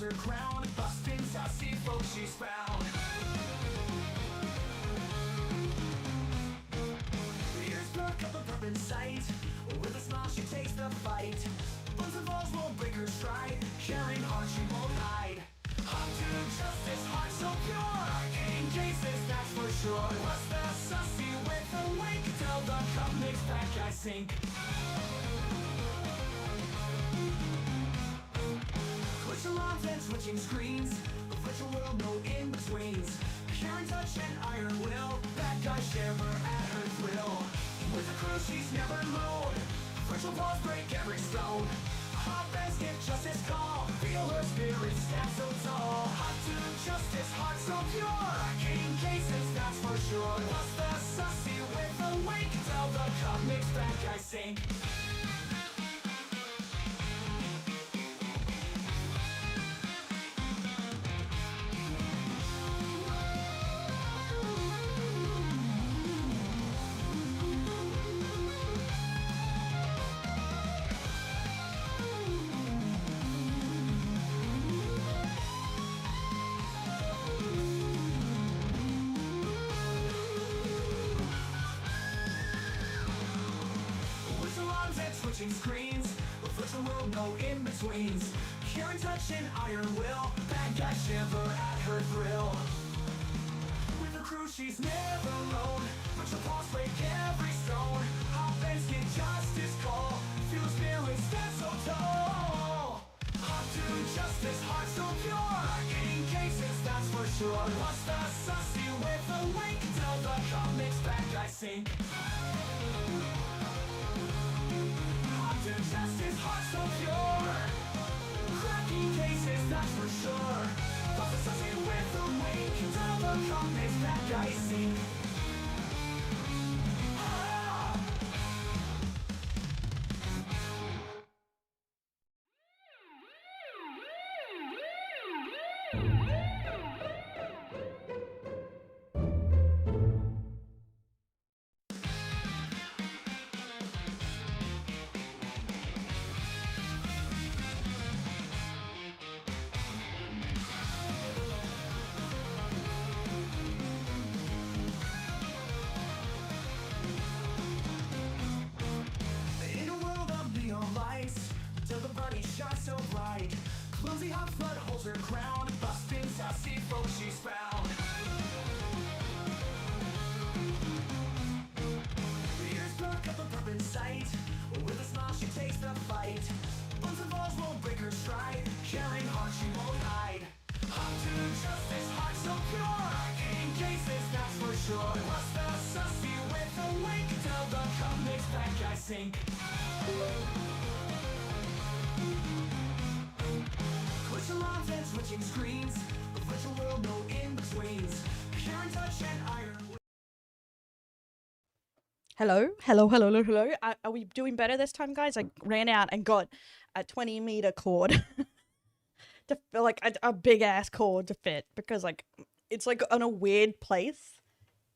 her crown, busting sassy folks she's found. Ears perk up a bourbon sight, with a smile she takes the fight. Buns and balls won't break her stride, caring heart she won't hide. Up to justice, heart so pure, in cases that's for sure. What's the sussy with a wink, till the cup makes that guy sink. Twitch alarms and switching screens, a virtual world, no in-betweens. Karen touch and iron will, that guy shiver at her thrill. With a crew she's never alone, virtual paws break every stone. Hot fans give justice call, feel her spirit stand so tall. Hot to justice, heart so pure, in cases that's for sure. What's the sussy with a wink, till the cup makes that guy sink. Switching screens, a virtual world, no in-betweens. Karen touch and iron will, bad guy shiver at her thrill. With her crew she's never alone, virtual paws break every stone. Hot fans get justice call, feel her spirit stand so tall. Hot to justice, heart so pure, in cases that's for sure. What's the sussy with a wink, till the cup makes bad guy sink. Justice, heart so pure, cracking cases, that's for sure. But the sussy with a wink, till the cup makes that guy sink. So bright, clumsy hot flood holds her crown, busting sassy folks she's found. Ears perk up a bourbon sight, with a smile she takes the fight. Buns and balls won't break her stride, caring heart she won't hide. Up to justice, heart so pure, in cases that's for sure. What's the sussy with a wink, till the cup makes that guy sink. Twitch alarms and switching screens, a virtual world, no in-betweens. Karen touch and iron. Hello. Are we doing better this time, guys? I ran out and got a 20-meter cord. to like a big ass cord to fit, because like it's like on a weird place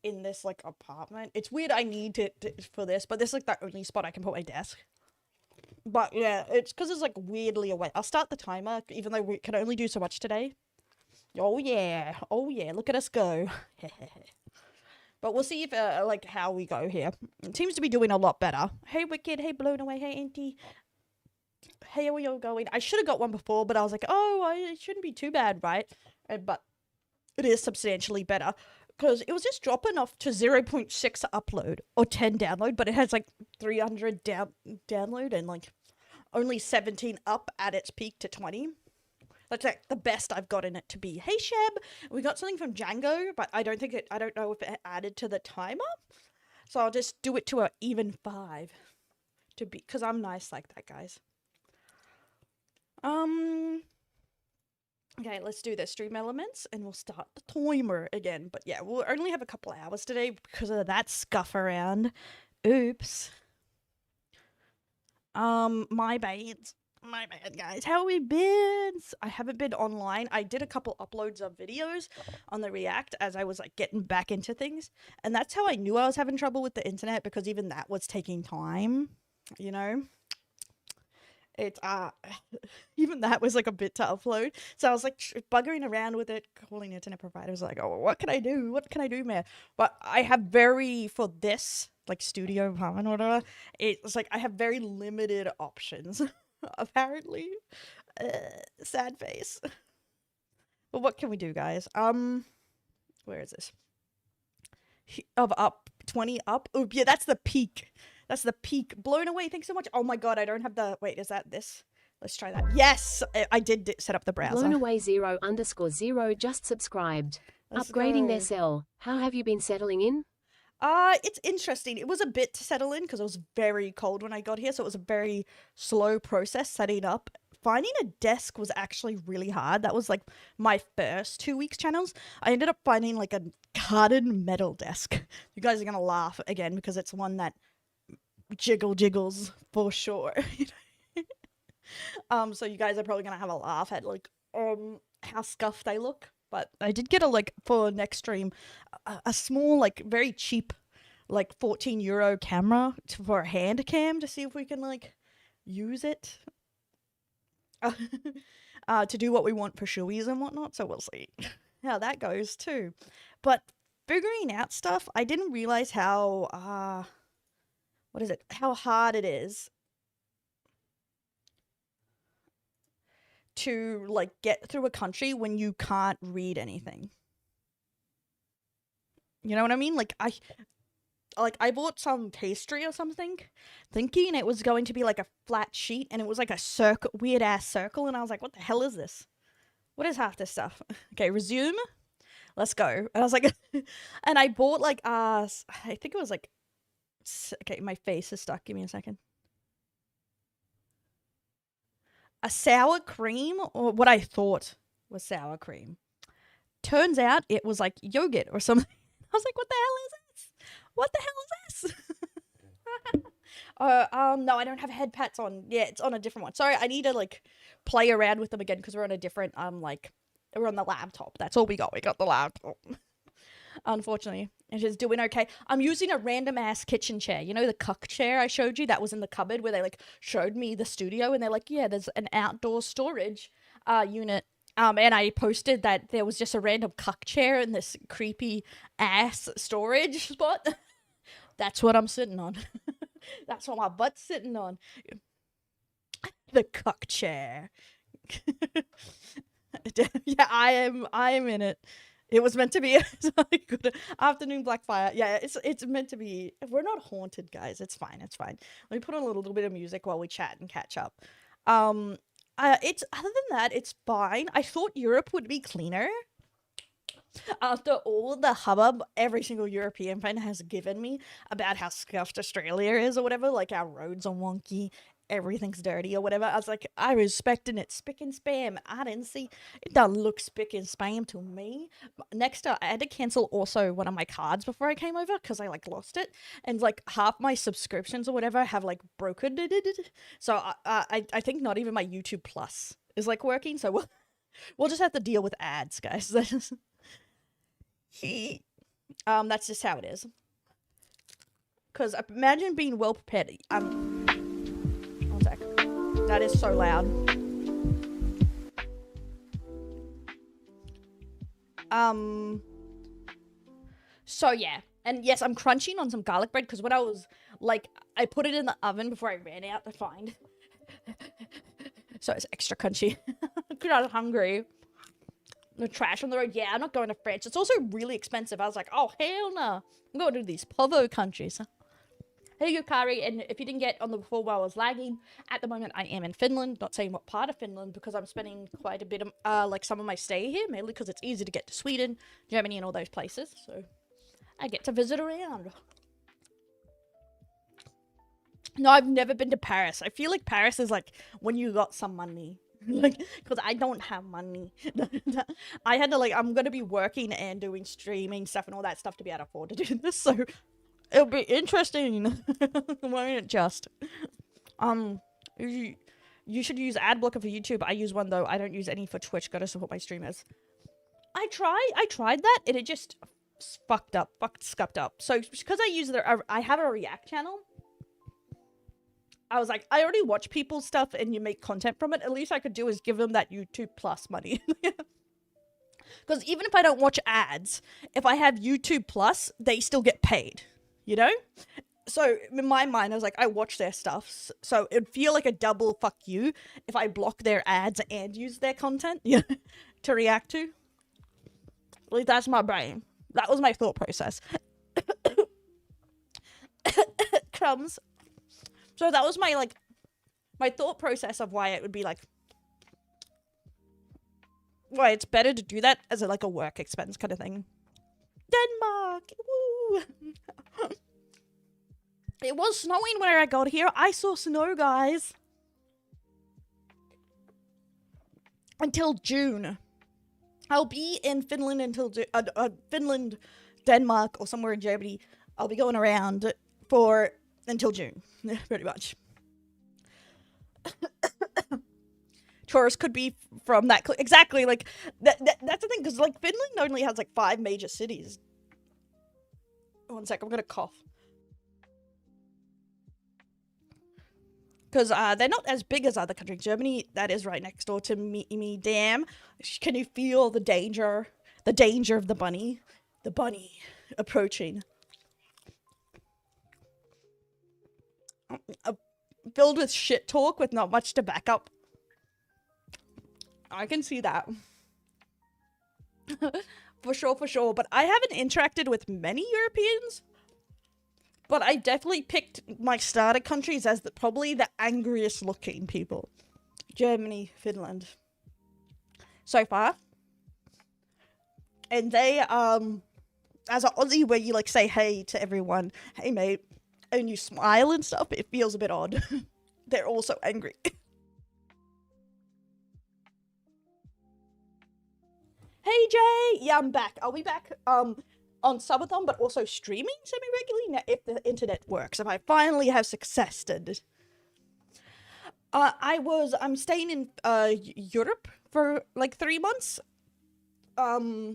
in this like apartment. It's weird I need to for this, but this is like the only spot I can put my desk. But yeah, it's because it's like weirdly away. I'll start the timer, even though we can only do so much today. Oh yeah, look at us go. But we'll see if like how we go here. It seems to be doing a lot better. Hey Wicked, hey Blown Away, hey Auntie. Hey, how are you going? I should have got one before, but I was like, oh, it shouldn't be too bad, right? But it is substantially better, because it was just dropping off to 0.6 upload or 10 download, but it has like 300 download and like only 17 up at its peak to 20. That's like the best I've gotten it to be. Hey Sheb, we got something from Django, but I don't know if it added to the timer, so I'll just do it to a even 5 to be, because I'm nice like that, guys. Okay, let's do the stream elements and we'll start the timer again. But yeah, we'll only have a couple hours today because of that scuff around. Oops. My bad, guys. How have we been? I haven't been online. I did a couple uploads of videos on the React as I was like getting back into things. And that's how I knew I was having trouble with the internet, because even that was taking time, you know? It's even that was like a bit to upload. So I was like buggering around with it, calling internet providers like, oh, what can I do? What can I do, man? But I have for this like studio apartment or whatever, it's like I have very limited options. Apparently, sad face. But what can we do, guys? Where is this? Of up 20 up. Oh yeah, that's the peak. That's the peak. Blown away. Thanks so much. Oh my god, I don't have the. Wait, is that this? Let's try that. Yes, I did set up the browser. Blown away 0_0 just subscribed. Let's Upgrading go. their cell. How have you been settling in? It's interesting. It was a bit to settle in because it was very cold when I got here, so it was a very slow process setting up. Finding a desk was actually really hard. That was like my first 2 weeks channels. I ended up finding like a hardened metal desk. You guys are gonna laugh again because it's one that jiggles for sure. So you guys are probably gonna have a laugh at like how scuffed they look. But I did get for next stream, a small, like, very cheap, like, €14 camera for a hand cam to see if we can, like, use it to do what we want for shoeies and whatnot. So we'll see how that goes, too. But figuring out stuff, I didn't realize how, how hard it is to like get through a country when you can't read anything. You know what I mean? Like I bought some pastry or something, thinking it was going to be like a flat sheet, and it was like a weird ass circle, and I was like, what the hell is this? What is half this stuff? Okay, resume. Let's go. And I was like, and I bought like I think it was like, okay, my face is stuck. Give me a second. A sour cream, or what I thought was sour cream. Turns out it was like yogurt or something. I was like, what the hell is this? What the hell is this? No, I don't have head pats on. Yeah, it's on a different one. Sorry, I need to like play around with them again because we're on a different, we're on the laptop. That's all we got. We got the laptop. Unfortunately, it is doing okay. I'm using a random ass kitchen chair. You know the cuck chair I showed you that was in the cupboard where they like showed me the studio, and they're like, yeah, there's an outdoor storage unit. And I posted that there was just a random cuck chair in this creepy ass storage spot. That's what I'm sitting on. That's what my butt's sitting on. The cuck chair. Yeah, I am in it. It was meant to be a good afternoon Blackfire. Yeah, it's meant to be. We're not haunted, guys. It's fine. It's fine. Let me put on a little bit of music while we chat and catch up. It's other than that, it's fine. I thought Europe would be cleaner. After all the hubbub every single European friend has given me about how scuffed Australia is or whatever, like our roads are wonky, everything's dirty or whatever, I was like, I was expecting it spick and spam. I didn't see it. Doesn't look spick and spam to me. Next I had to cancel also one of my cards before I came over because I like lost it, and like half my subscriptions or whatever have like broken. So I think not even my YouTube Plus is like working, so we'll just have to deal with ads, guys. That's just how it is. Because imagine being well prepared. One sec. That is so loud. So yeah. And yes, I'm crunching on some garlic bread because when I was like, I put it in the oven before I ran out to find. So it's extra crunchy. Because I was hungry. The trash on the road. Yeah, I'm not going to France. It's also really expensive. I was like, oh, hell no. I'm going to these Povo countries. Hey, Yukari, and if you didn't get on the before while I was lagging, at the moment I am in Finland. Not saying what part of Finland, because I'm spending quite a bit of, like, some of my stay here, mainly because it's easy to get to Sweden, Germany, and all those places. So I get to visit around. No, I've never been to Paris. I feel like Paris is like when you got some money. Like, because I don't have money. I had to, like, I'm going to be working and doing streaming stuff and all that stuff to be able to afford to do this, so it'll be interesting. Won't it just? You should use ad blocker for YouTube. I use one, though. I don't use any for Twitch. Gotta support my streamers. I tried that, and it just scuffed up. So, because I have a React channel, I was like, I already watch people's stuff and you make content from it. At least I could do is give them that YouTube Plus money. Because even if I don't watch ads, if I have YouTube Plus, they still get paid, you know? So in my mind, I was like, I watch their stuff. So it'd feel like a double fuck you if I block their ads and use their content to react to. At least that's my brain. That was my thought process. Crumbs. So that was my thought process of why it would be like, why it's better to do that as a work expense kind of thing. Denmark! Woo! It was snowing when I got here. I saw snow, guys. Until June. I'll be in Finland until Finland, Denmark, or somewhere in Germany. I'll be going around until June, pretty much. Tourists could be from that. Exactly, like that's the thing, because Finland only has 5 major cities. One sec, I'm gonna cough. Because they're not as big as other countries. Germany, that is right next door to me. Damn, can you feel the danger? The danger of the bunny? The bunny approaching. Filled with shit talk with not much to back up. I can see that. For sure. But I haven't interacted with many Europeans. But I definitely picked my starter countries as probably the angriest looking people. Germany, Finland. So far. And they, as an Aussie where you say hey to everyone, hey mate, and you smile and stuff, it feels a bit odd. They're also angry. Hey Jay! Yeah, I'm back. I'll be back on Subathon, but also streaming semi-regularly now if the internet works. If I finally have success. I'm staying in Europe for 3 months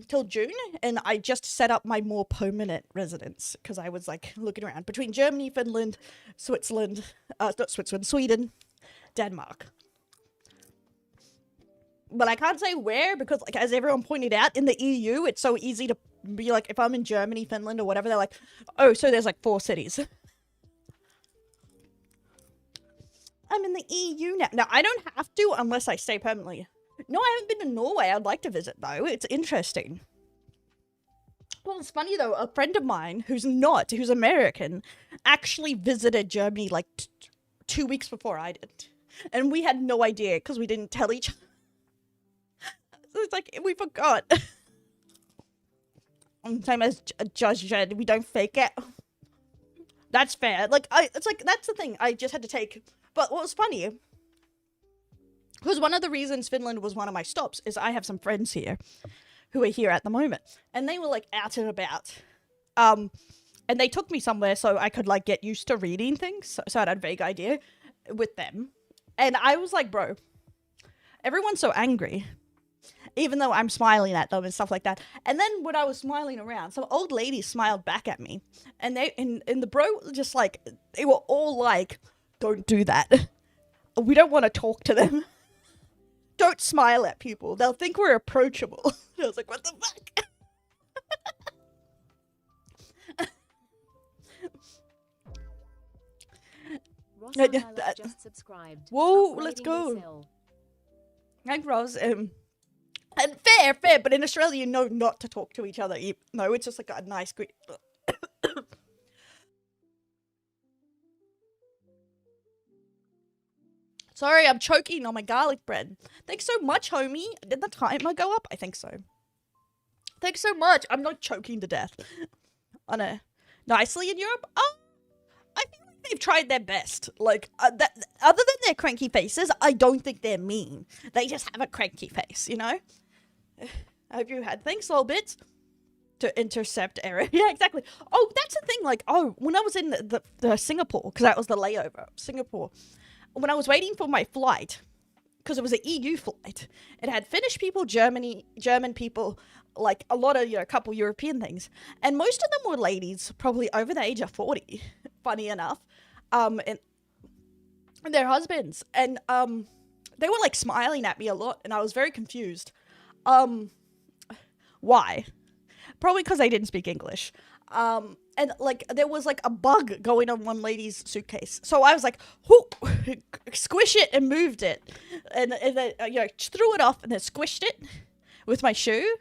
till June, and I just set up my more permanent residence because I was looking around between Germany, Finland, Switzerland, not Switzerland, Sweden, Denmark. But I can't say where because, as everyone pointed out, in the EU, it's so easy to be if I'm in Germany, Finland, or whatever, they're oh, so there's 4 cities. I'm in the EU now. Now, I don't have to unless I stay permanently. No, I haven't been to Norway. I'd like to visit, though. It's interesting. Well, it's funny, though. A friend of mine who's American, actually visited Germany 2 weeks before I did. And we had no idea because we didn't tell each other. So it's we forgot. Same as Judge said, we don't fake it. That's fair. That's the thing. I just had to take. But what was funny, because one of the reasons Finland was one of my stops is I have some friends here who are here at the moment. And they were out and about. And they took me somewhere so I could get used to reading things. So I had a vague idea with them. And I was bro, everyone's so angry. Even though I'm smiling at them and stuff like that. And then when I was smiling around, some old lady smiled back at me. And the bro just they were all don't do that. We don't want to talk to them. Don't smile at people. They'll think we're approachable. I was what the fuck? Just subscribed. Whoa, let's go. Thanks, Ross. And fair, but in Australia, you know not to talk to each other. No, it's just a nice greet. Sorry, I'm choking on my garlic bread. Thanks so much, homie. Did the timer go up? I think so. Thanks so much. I'm not choking to death. I know. Nicely in Europe? I think they've tried their best. Other than their cranky faces, I don't think they're mean. They just have a cranky face, you know? I hope you had thanks, little bits, to intercept error. Yeah, exactly. Oh, that's the thing. When I was in the Singapore, because that was the layover, Singapore, when I was waiting for my flight, because it was an EU flight, it had Finnish people, German people, a lot of, a couple European things. And most of them were ladies, probably over the age of 40, funny enough. And their husbands, and they were like smiling at me a lot, and I was very confused. Why? Probably because I didn't speak English. And like there was like a bug going on one lady's suitcase, so I was like, whoop, squish it and moved it, and then threw it off and then squished it with my shoe.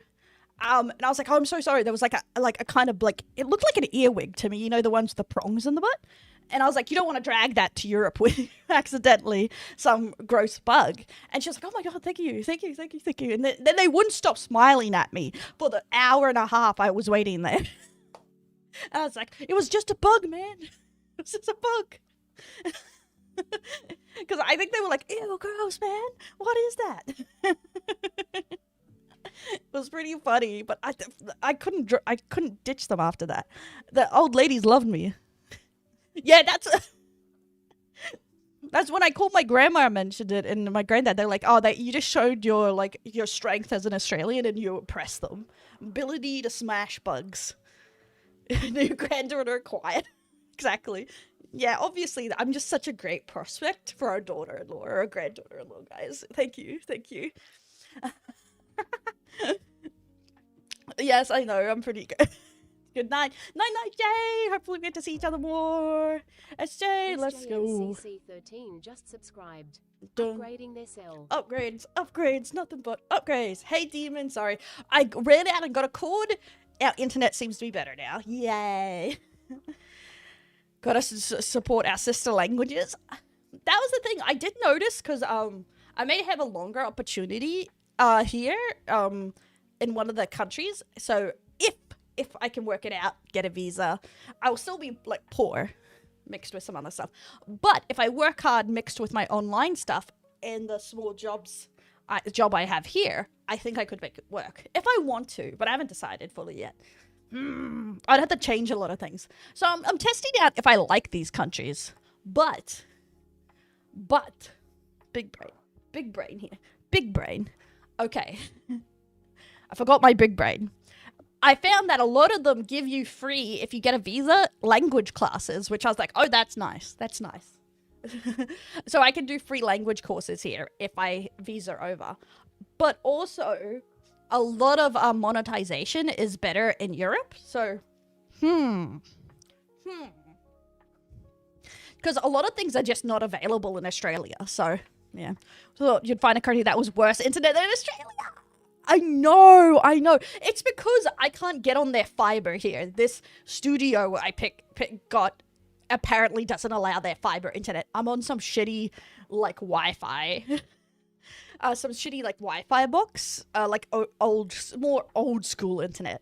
And I was like, oh, I'm so sorry. There was like a kind of like, it looked like an earwig to me, you know, the ones with the prongs in the butt. And I was like, you don't want to drag that to Europe with accidentally some gross bug. And she was like, oh my God, thank you. And then they wouldn't stop smiling at me for the hour and a half I was waiting there. And I was like, it was just a bug, man. It was just a bug. Because I think they were like, ew, gross, man. What is that? It was pretty funny, but I couldn't ditch them after that. The old ladies loved me. Yeah, that's when I called my grandma and mentioned it, and my granddad. They're like, "Oh, you just showed your strength as an Australian, and you impressed them. Ability to smash bugs." New granddaughter acquired. Exactly. Yeah, obviously, I'm just such a great prospect for our daughter-in-law or a granddaughter-in-law, guys. Thank you. Yes, I know. I'm pretty good. Good night. Night, Jay. Hopefully we get to see each other more. SJ, let's go. SJCC13 just subscribed. Upgrading their cell. Upgrades. Nothing but upgrades. Hey, Demon. Sorry. I ran out and got a cord. Our internet seems to be better now. Yay. Gotta support our sister languages. That was the thing. I did notice because I may have a longer opportunity here in one of the countries. So if I can work it out, get a visa, I will still be like poor mixed with some other stuff. But if I work hard mixed with my online stuff and the small job I have here, I think I could make it work if I want to, but I haven't decided fully yet. I'd have to change a lot of things. So I'm testing out if I like these countries, but big brain here. Big brain. Okay. I forgot my big brain. I found that a lot of them give you free, if you get a visa, language classes, which I was like, oh, that's nice. So I can do free language courses here if I visa over. But also, a lot of monetization is better in Europe. So, because a lot of things are just not available in Australia. So, yeah. So you'd find a country that was worse internet than Australia. I know. It's because I can't get on their fiber here. This studio I got apparently doesn't allow their fiber internet. I'm on some shitty, like, Wi-Fi. Some shitty, like, Wi-Fi box. Like, more old school internet.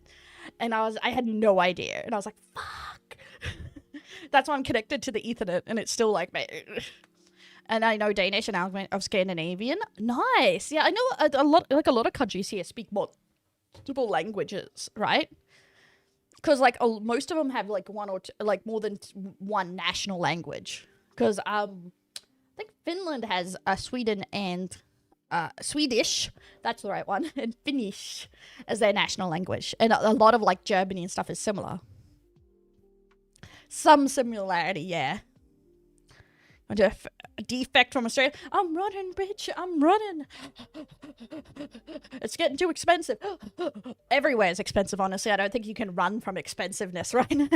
And I had no idea. And I was like, fuck. That's why I'm connected to the Ethernet. And it's still like, and I know Danish and element of Scandinavian. Nice. Yeah, I know a lot of countries here speak multiple languages, right? Because like most of them have like one or two, like more than one national language. Because I think Finland has Sweden and Swedish. That's the right one, and Finnish as their national language, and a lot of like Germany and stuff is similar. Some similarity, yeah. A defect from Australia. I'm running, bitch. I'm running. It's getting too expensive. Everywhere is expensive, honestly. I don't think you can run from expensiveness, right?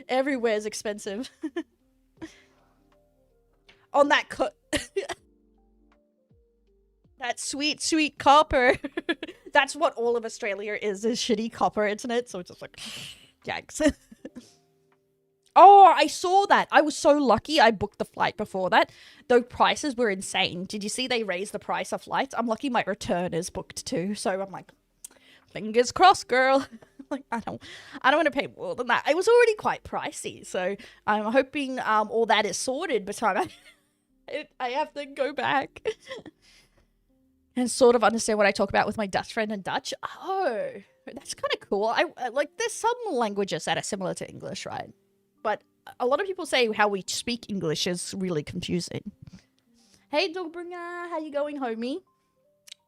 Everywhere is expensive. On that that sweet copper. That's what all of Australia is shitty copper internet. So it's just like, yikes. Oh, I saw that. I was so lucky I booked the flight before that. The prices were insane. Did you see they raised the price of flights? I'm lucky my return is booked too. So I'm like, fingers crossed, girl. Like, I don't want to pay more than that. It was already quite pricey. So I'm hoping all that is sorted by the time I have to go back. And sort of understand what I talk about with my Dutch friend in Dutch. Oh, that's kind of cool. I like, there's some languages that are similar to English, right? But a lot of people say how we speak English is really confusing. Hey, Dogbringer, how you going, homie?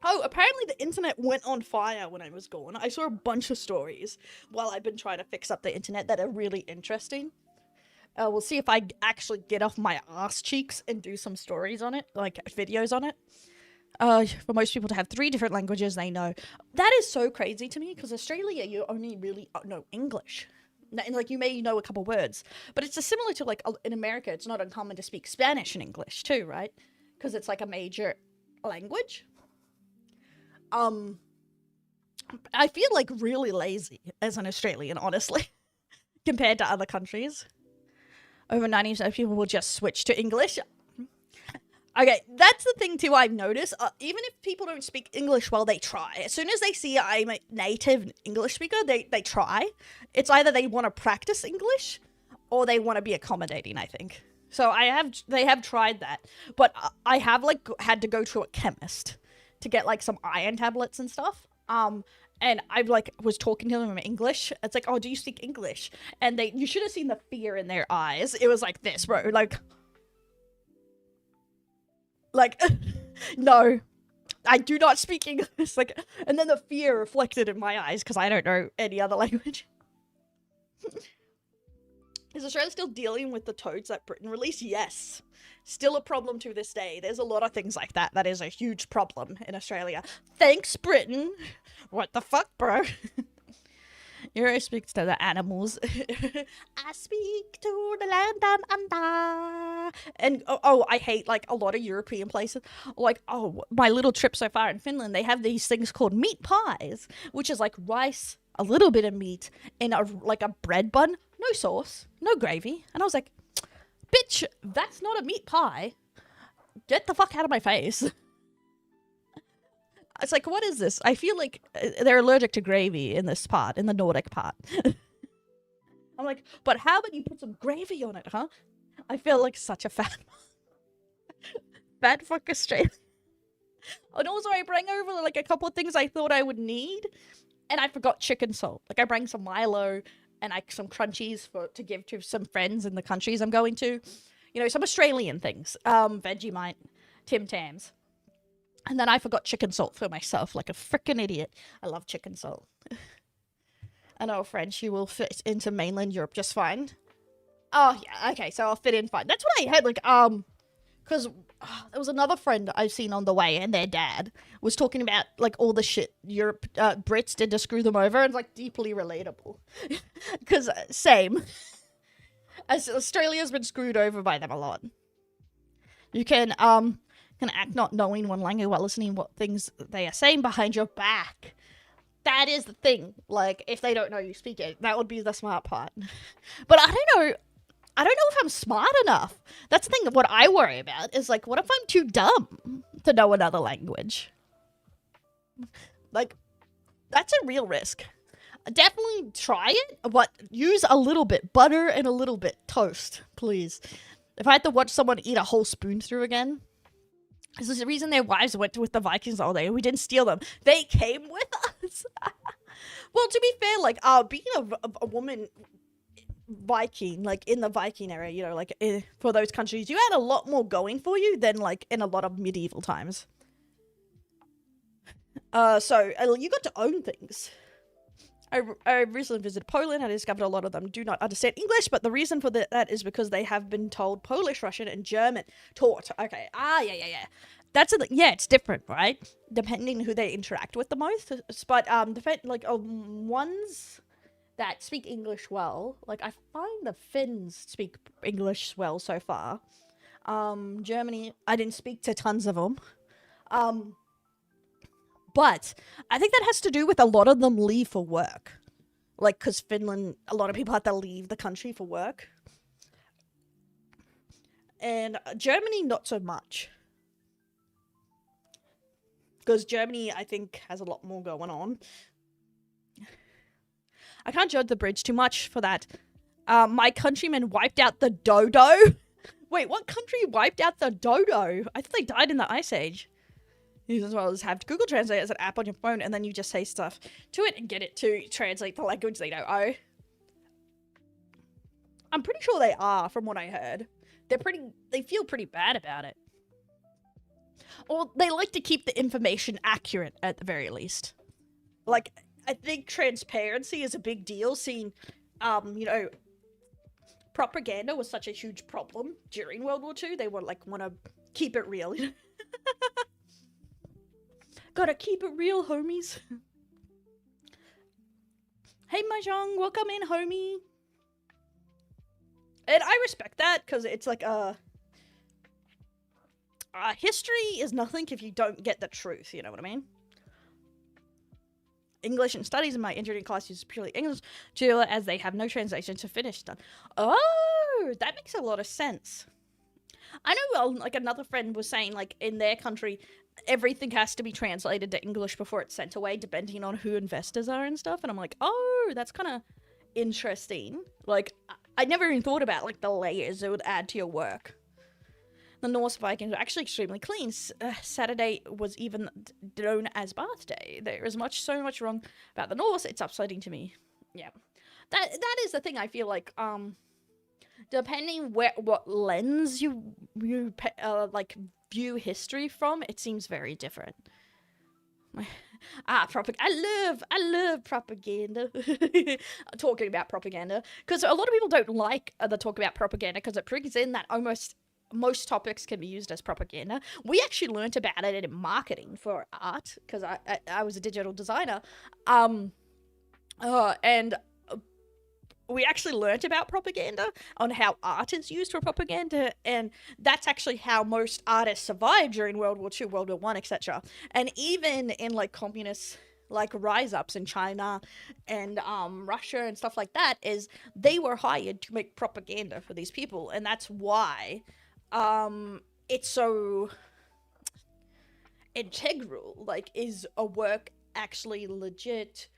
Oh, apparently the internet went on fire when I was gone. I saw a bunch of stories while I've been trying to fix up the internet that are really interesting. We'll see if I actually get off my ass cheeks and do some stories on it, like videos on it. For most people to have 3 different languages they know. That is so crazy to me, because Australia, you only really know English. And, like, you may know a couple words. But it's just similar to, like, in America, it's not uncommon to speak Spanish and English too, right? Because it's, like, a major language. I feel, like, really lazy as an Australian, honestly, compared to other countries. Over 90% of people will just switch to English. Okay, that's the thing too I've noticed. Even if people don't speak English well, they try. As soon as they see I'm a native English speaker, they try. It's either they want to practice English or they want to be accommodating, I think. So they have tried that. But I have, like, had to go to a chemist to get, like, some iron tablets and stuff. And I, like, was talking to them in English. It's like, oh, do you speak English? And you should have seen the fear in their eyes. It was like this, bro. Like, no, I do not speak English. Like, and then the fear reflected in my eyes because I don't know any other language. Is Australia still dealing with the toads that Britain released? Yes. Still a problem to this day. There's a lot of things like that. That is a huge problem in Australia. Thanks, Britain. What the fuck, bro? Euro speaks to the animals. I speak to the land down under. And I hate, like, a lot of European places. Like, my little trip so far in Finland, they have these things called meat pies, which is like rice, a little bit of meat, in a bread bun, no sauce, no gravy. And I was like, bitch, that's not a meat pie. Get the fuck out of my face. It's like, what is this? I feel like they're allergic to gravy in this part, in the Nordic part. I'm like, but how about you put some gravy on it, huh? I feel like such a fat fuck Australia. And also, I bring over, like, a couple of things I thought I would need, and I forgot chicken salt. Like, I bring some Milo and some crunchies to give to some friends in the countries I'm going to. You know, some Australian things. Vegemite, Tim Tams. And then I forgot chicken salt for myself, like a freaking idiot. I love chicken salt. I know a friend, she will fit into mainland Europe just fine. Oh, yeah, okay, so I'll fit in fine. That's what I had, like, because there was another friend I've seen on the way, and their dad was talking about, like, all the shit Brits did to screw them over, and it's, like, deeply relatable. Because, same. As Australia's been screwed over by them a lot. You can act not knowing one language while listening what things they are saying behind your back. That is the thing. Like, if they don't know you speak it, that would be the smart part. But I don't know if I'm smart enough. That's the thing. What I worry about is, like, what if I'm too dumb to know another language? Like, that's a real risk. Definitely try it, but use a little bit butter and a little bit toast, please. If I had to watch someone eat a whole spoon through again, this is the reason their wives went with the Vikings all day. We didn't steal them. They came with us. Well, to be fair, like, being a woman Viking, like, in the Viking era, you know, like, for those countries, you had a lot more going for you than, like, in a lot of medieval times. So you got to own things. I recently visited Poland. I discovered a lot of them do not understand English, but the reason for that is because they have been told Polish, Russian, and German taught. Okay. Yeah. That's it's different, right? Depending who they interact with the most. But ones that speak English well, like, I find the Finns speak English well so far. Germany, I didn't speak to tons of them. But I think that has to do with a lot of them leave for work. Like, because Finland, a lot of people have to leave the country for work. And Germany, not so much. Because Germany, I think, has a lot more going on. I can't judge the bridge too much for that. My countrymen wiped out the dodo. Wait, what country wiped out the dodo? I thought they died in the Ice Age. You as well as have Google Translate as an app on your phone, and then you just say stuff to it and get it to translate the language they don't know. I'm pretty sure they are, from what I heard. They feel pretty bad about it. Or they like to keep the information accurate at the very least. Like, I think transparency is a big deal, seeing, propaganda was such a huge problem during World War II. They were like, want to keep it real. Gotta keep it real, homies. Hey, Mahjong, welcome in, homie. And I respect that, because it's like, history is nothing if you don't get the truth, you know what I mean? English and studies in my engineering class uses purely English too, as they have no translation to Finnish done. Oh, that makes a lot of sense. I know, like, another friend was saying, like, in their country, everything has to be translated to English before it's sent away, depending on who investors are and stuff. And I'm like, oh, that's kind of interesting. Like, I never even thought about, like, the layers it would add to your work. The Norse Vikings are actually extremely clean. Saturday was even known as Bath Day. There is so much wrong about the Norse. It's upsetting to me. Yeah, that is the thing. I feel like depending what lens you like view history from, it seems very different. I love propaganda. Talking about propaganda, because a lot of people don't like the talk about propaganda because it brings in that almost most topics can be used as propaganda. We actually learnt about it in marketing for art, because I was a digital designer, and we actually learnt about propaganda on how art is used for propaganda, and that's actually how most artists survived during World War II, World War I, etc. And even in like communist like rise-ups in China and Russia and stuff like that, is they were hired to make propaganda for these people, and that's why it's so integral. Like, is a work actually legit,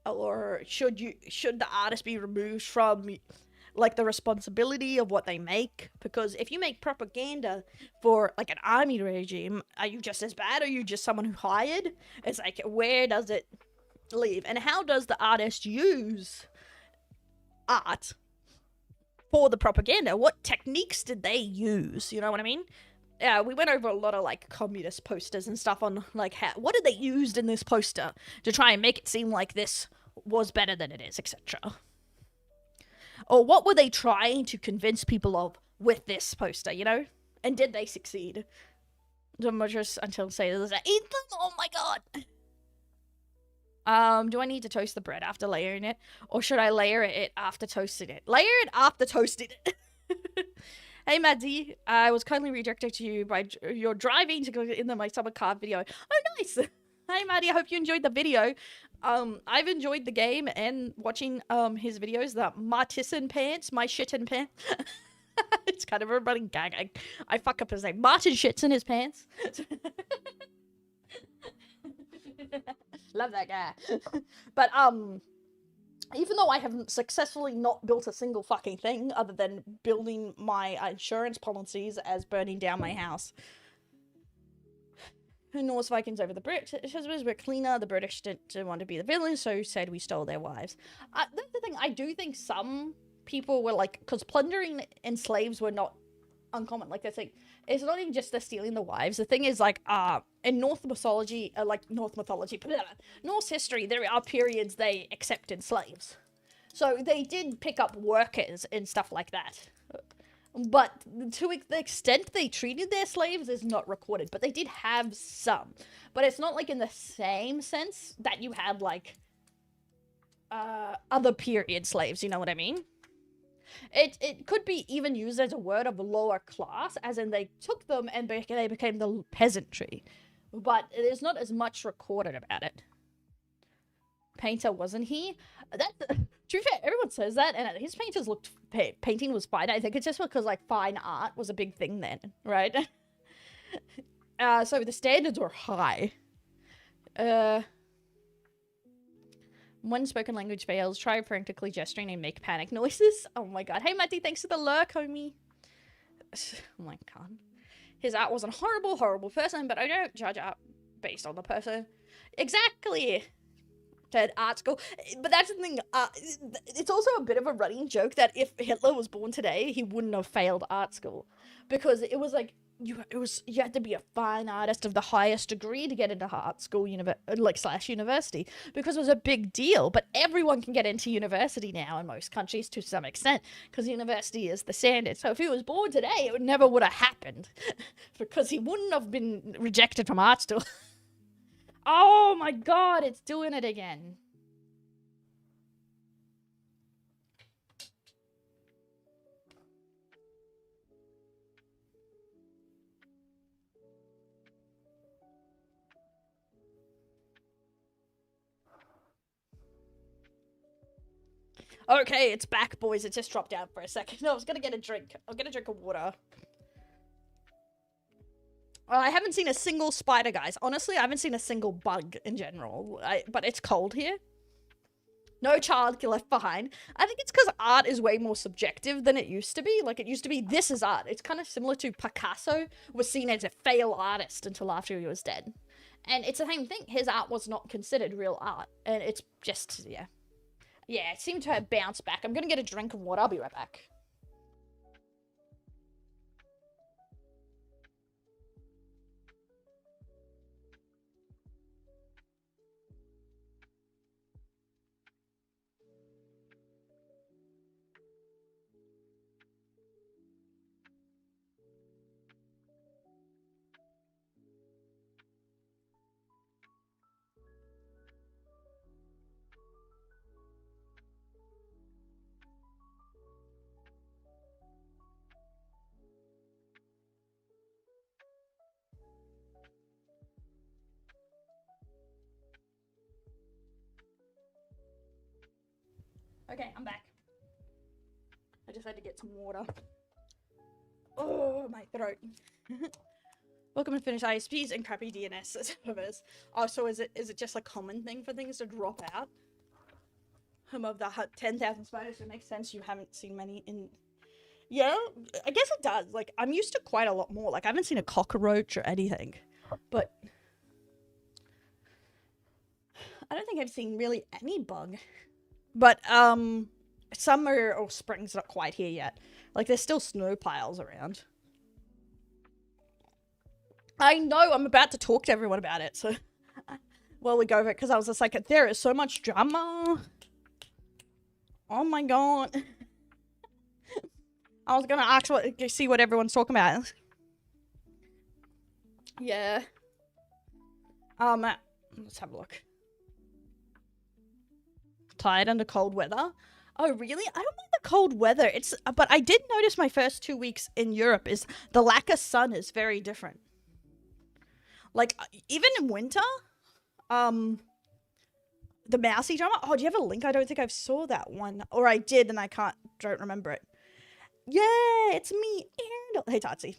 or should the artist be removed from like the responsibility of what they make? Because if you make propaganda for like an army regime, are you just as bad, or are you just someone who hired? It's like, where does it leave, and how does the artist use art for the propaganda? What techniques did they use? You know what I mean? Yeah, we went over a lot of like communist posters and stuff on like what did they use in this poster to try and make it seem like this was better than it is, etc. Or what were they trying to convince people of with this poster, you know? And did they succeed? Just until say there's eat them. Oh my god. Do I need to toast the bread after layering it? Or should I layer it after toasting it? Layer it after toasting it. Hey, Maddie. I was kindly redirected to you by your driving to go in my summer car video. Oh, nice. Hey, Maddie. I hope you enjoyed the video. I've enjoyed the game and watching his videos. The Martisan Pants, my shittin' pants. It's kind of a running gag. I fuck up his name. Martin shits in his pants. Love that guy. But even though I haven't successfully not built a single fucking thing other than building my insurance policies as burning down my house. Norse Vikings over the Brits. We're cleaner. The British didn't want to be the villains, so said we stole their wives. That's the thing. I do think some people were like, because plundering and slaves were not uncommon. Like, that's like, it's not even just the stealing the wives. The thing is, like, in Norse mythology, Norse history, there are periods they accepted slaves. So they did pick up workers and stuff like that. But to the extent they treated their slaves is not recorded. But they did have some. But it's not like in the same sense that you had, like, other period slaves, you know what I mean? It could be even used as a word of lower class, as in they took them and they became the peasantry. But there's not as much recorded about it. Painter, wasn't he? To be fair, everyone says that, and his painters looked... Painting was fine. I think it's just because, like, fine art was a big thing then, right? So the standards were high. When spoken language fails, try frantically gesturing and make panic noises. Oh my god. Hey, Matty, thanks for the lurk, homie. Oh my god. His art wasn't horrible, horrible person, but I don't judge art based on the person. Exactly. At art school. But that's the thing. It's also a bit of a running joke that if Hitler was born today, he wouldn't have failed art school. Because it was like, you had to be a fine artist of the highest degree to get into art school, / university, because it was a big deal. But everyone can get into university now in most countries to some extent, because university is the standard. So if he was born today, it never would have happened, because he wouldn't have been rejected from art school. Oh my god, it's doing it again. Okay, it's back, boys. It just dropped out for a second. No, I was gonna get a drink. I'll get a drink of water. I haven't seen a single spider, guys. Honestly, I haven't seen a single bug in general. But it's cold here. No child left behind. I think it's because art is way more subjective than it used to be. Like, it used to be, this is art. It's kind of similar to Picasso was seen as a failed artist until after he was dead. And it's the same thing. His art was not considered real art. And it's just, yeah. Yeah, it seemed to have bounced back. I'm gonna get a drink of water. I'll be right back. Okay, I'm back. I just had to get some water. Oh, my throat. Welcome to Finnish ISPs and crappy DNS servers. Oh, so is it just a common thing for things to drop out? Of the 10,000 spiders, it makes sense you haven't seen many in... Yeah, I guess it does. Like, I'm used to quite a lot more. Like, I haven't seen a cockroach or anything. But... I don't think I've seen really any bug. But, summer or spring's not quite here yet. Like, there's still snow piles around. I know, I'm about to talk to everyone about it, so... Well, we go over it, because I was just like, there is so much drama. Oh my god. I was gonna ask see what everyone's talking about. Yeah. Let's have a look. Tired under cold weather. Oh, really? I don't mind the cold weather. But I did notice my first 2 weeks in Europe is the lack of sun is very different. Like, even in winter, the mousy drama. Oh, do you have a link? I don't think I've saw that one. Or I did and I don't remember it. Yeah, it's me, Erundel. Hey, Tatsi.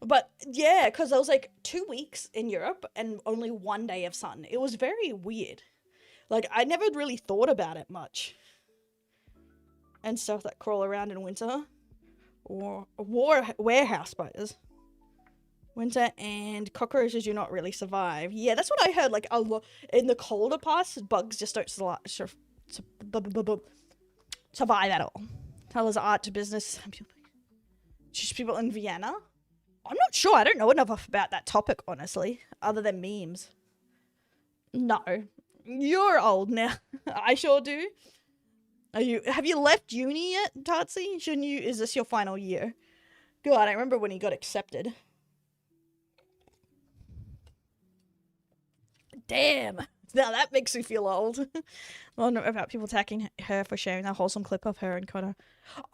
But yeah, because I was like 2 weeks in Europe and only 1 day of sun. It was very weird. Like, I never really thought about it much. And stuff that crawl around in winter. Or warehouse spiders. Winter and cockroaches do not really survive. Yeah, that's what I heard. Like, in the colder parts, bugs just don't survive at all. Tell us art to business. Just people in Vienna? I'm not sure. I don't know enough about that topic, honestly. Other than memes. No. You're old now. I sure do. Have you left uni yet, Tatsi? Shouldn't you? Is this your final year? God, I remember when he got accepted. Damn. Now that makes me feel old. Well, not about people attacking her for sharing that wholesome clip of her and Connor.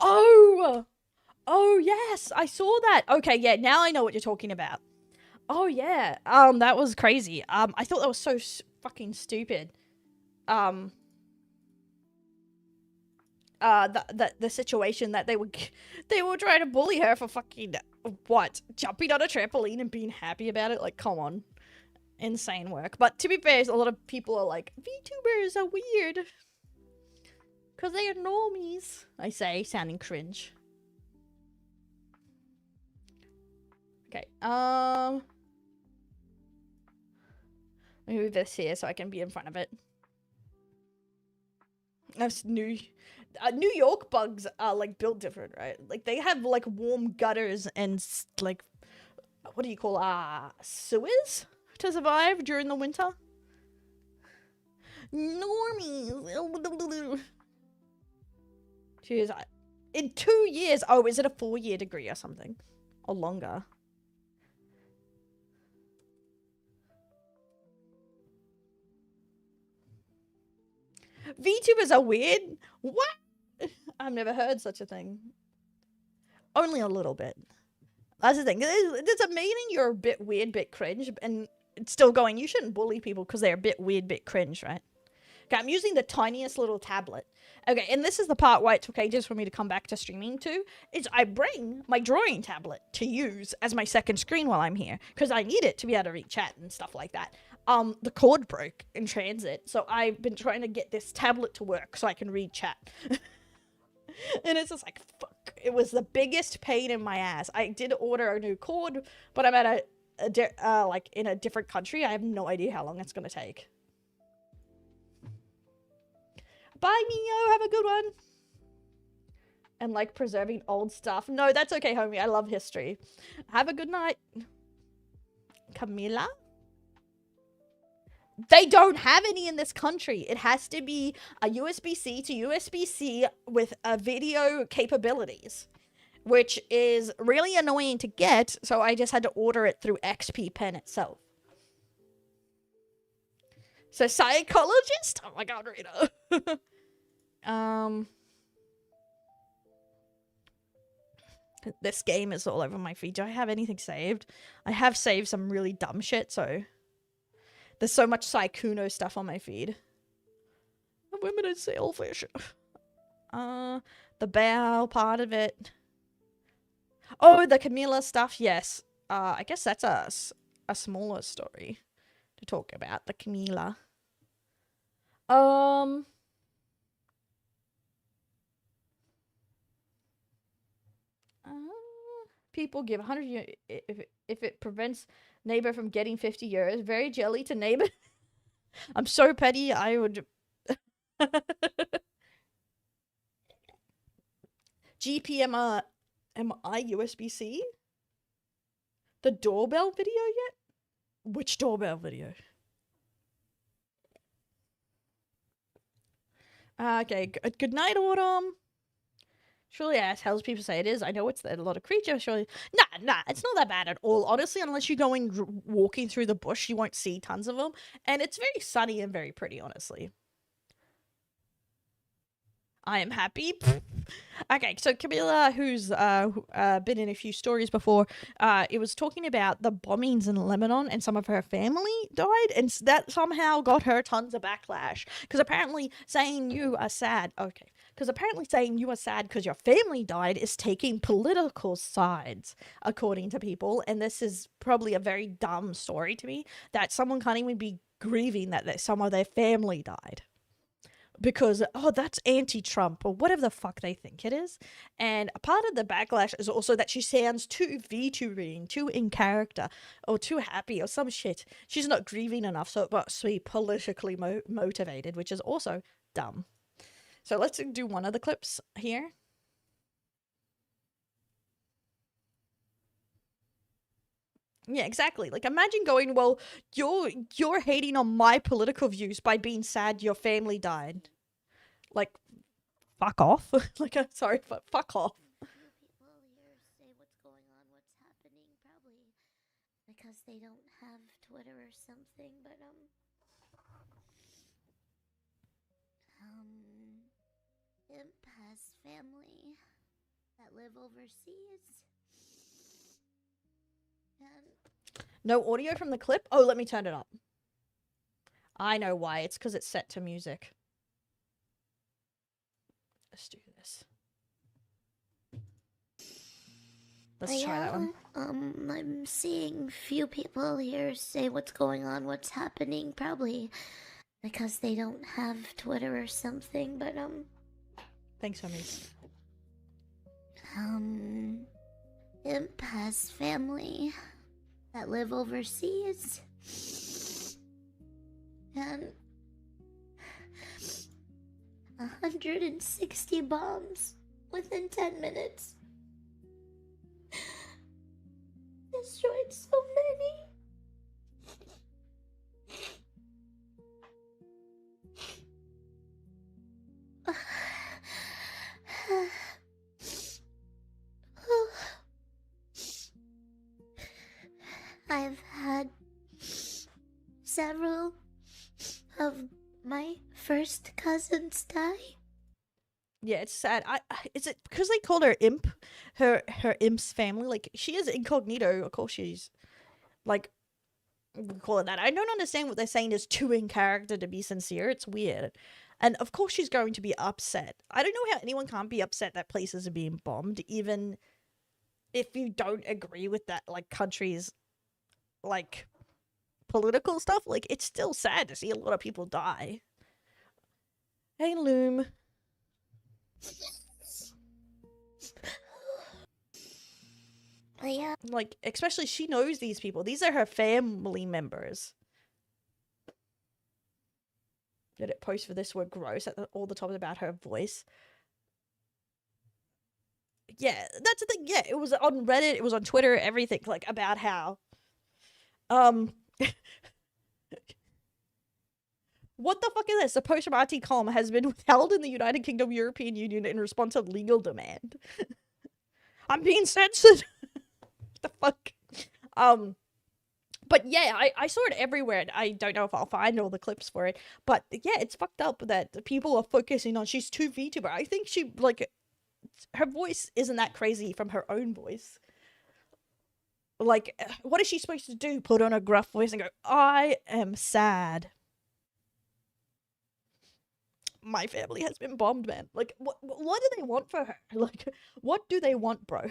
Oh! Oh, yes. I saw that. Okay, yeah. Now I know what you're talking about. Oh, yeah. That was crazy. I thought that was so fucking stupid. The situation that they were trying to bully her for fucking, what? Jumping on a trampoline and being happy about it? Like, come on. Insane work. But to be fair, a lot of people are like, VTubers are weird. Because they are normies. I say, sounding cringe. Okay, let me move this here so I can be in front of it. That's new. New York bugs are like built different, right? Like they have like warm gutters and like what do you call sewers to survive during the winter. Normies. Cheers. In 2 years. Oh, is it a 4-year degree or something? Or longer? VTubers are weird? What? I've never heard such a thing. Only a little bit. That's the thing. There's a meaning you're a bit weird, bit cringe, and it's still going, you shouldn't bully people because they're a bit weird, bit cringe, right? Okay, I'm using the tiniest little tablet. Okay, and this is the part why it took ages for me to come back to streaming too, is I bring my drawing tablet to use as my second screen while I'm here, because I need it to be able to read chat and stuff like that. The cord broke in transit, so I've been trying to get this tablet to work so I can read chat. And it's just like, fuck. It was the biggest pain in my ass. I did order a new cord, but I'm at like in a different country. I have no idea how long it's gonna take. Bye, Neo. Have a good one. And like preserving old stuff. No, that's okay, homie. I love history. Have a good night. Camila? They don't have any in this country. It has to be a USB-C to USB-C with video capabilities, which is really annoying to get, so I just had to order it through XP Pen itself. So, psychologist? Oh my god, Rita. This game is all over my feed. Do I have anything saved? I have saved some really dumb shit, so... There's so much Sykkuno stuff on my feed. Women are selfish. The bow part of it. Oh, the Camila stuff, yes. I guess that's a smaller story to talk about. The Camila. People give 100 years if it prevents neighbor from getting 50 euros. Very jelly to neighbor. I'm so petty, I would... GPMI USB-C? The doorbell video yet? Which doorbell video? Okay, good night, Autumn. Surely as hell as people say it is. I know it's a lot of creatures. Surely, nah, it's not that bad at all. Honestly, unless you're going walking through the bush, you won't see tons of them. And it's very sunny and very pretty, honestly. I am happy. Okay, so Camila, who's been in a few stories before, it was talking about the bombings in Lebanon and some of her family died, and that somehow got her tons of backlash. Because apparently saying you are sad, okay, because apparently saying you are sad because your family died is taking political sides, according to people, and this is probably a very dumb story to me, that someone can't even be grieving that some of their family died. Because, oh, that's anti-Trump or whatever the fuck they think it is. And a part of the backlash is also that she sounds too Vtuber-ing, too in character, or too happy or some shit. She's not grieving enough, so it must be politically motivated, which is also dumb. So let's do one of the clips here. Yeah, exactly. Like, imagine going, well, you're hating on my political views by being sad your family died. Like, fuck off. Like, sorry, but fuck off. People here say what's going on, what's happening, probably because they don't have Twitter or something, but, Imp has family that live overseas. No audio from the clip? Oh, let me turn it up. I know why. It's because it's set to music. Let's do this. Let's try that one. I'm seeing few people here say what's going on, what's happening, probably because they don't have Twitter or something, but, Thanks, homies. Imp has family that live overseas, and 160 bombs within 10 minutes. Destroyed so many. I've had several of my first cousins die. Yeah, it's sad. Is it because they called her imp, her imp's family? Like, she is incognito. Of course, she's like, we call it that. I don't understand what they're saying is too in character to be sincere. It's weird. And of course, she's going to be upset. I don't know how anyone can't be upset that places are being bombed, even if you don't agree with that, like, country's like political stuff. Like, it's still sad to see a lot of people die. Hey, Loom. Yeah. Like, especially she knows these people. These are her family members. Did it post for this word gross at all the top about her voice? Yeah, that's the thing. Yeah, it was on Reddit, it was on Twitter, everything, like, about how what the fuck is this? The post-traumatic column has been withheld in the United Kingdom European Union in response to legal demand. I'm being censored. What the fuck? But yeah, I saw it everywhere. And I don't know if I'll find all the clips for it. But yeah, it's fucked up that people are focusing on she's too VTuber. I think she, like, her voice isn't that crazy from her own voice. Like, what is she supposed to do? Put on a gruff voice and go, I am sad. My family has been bombed, man. Like, what do they want for her? Like, what do they want, bro?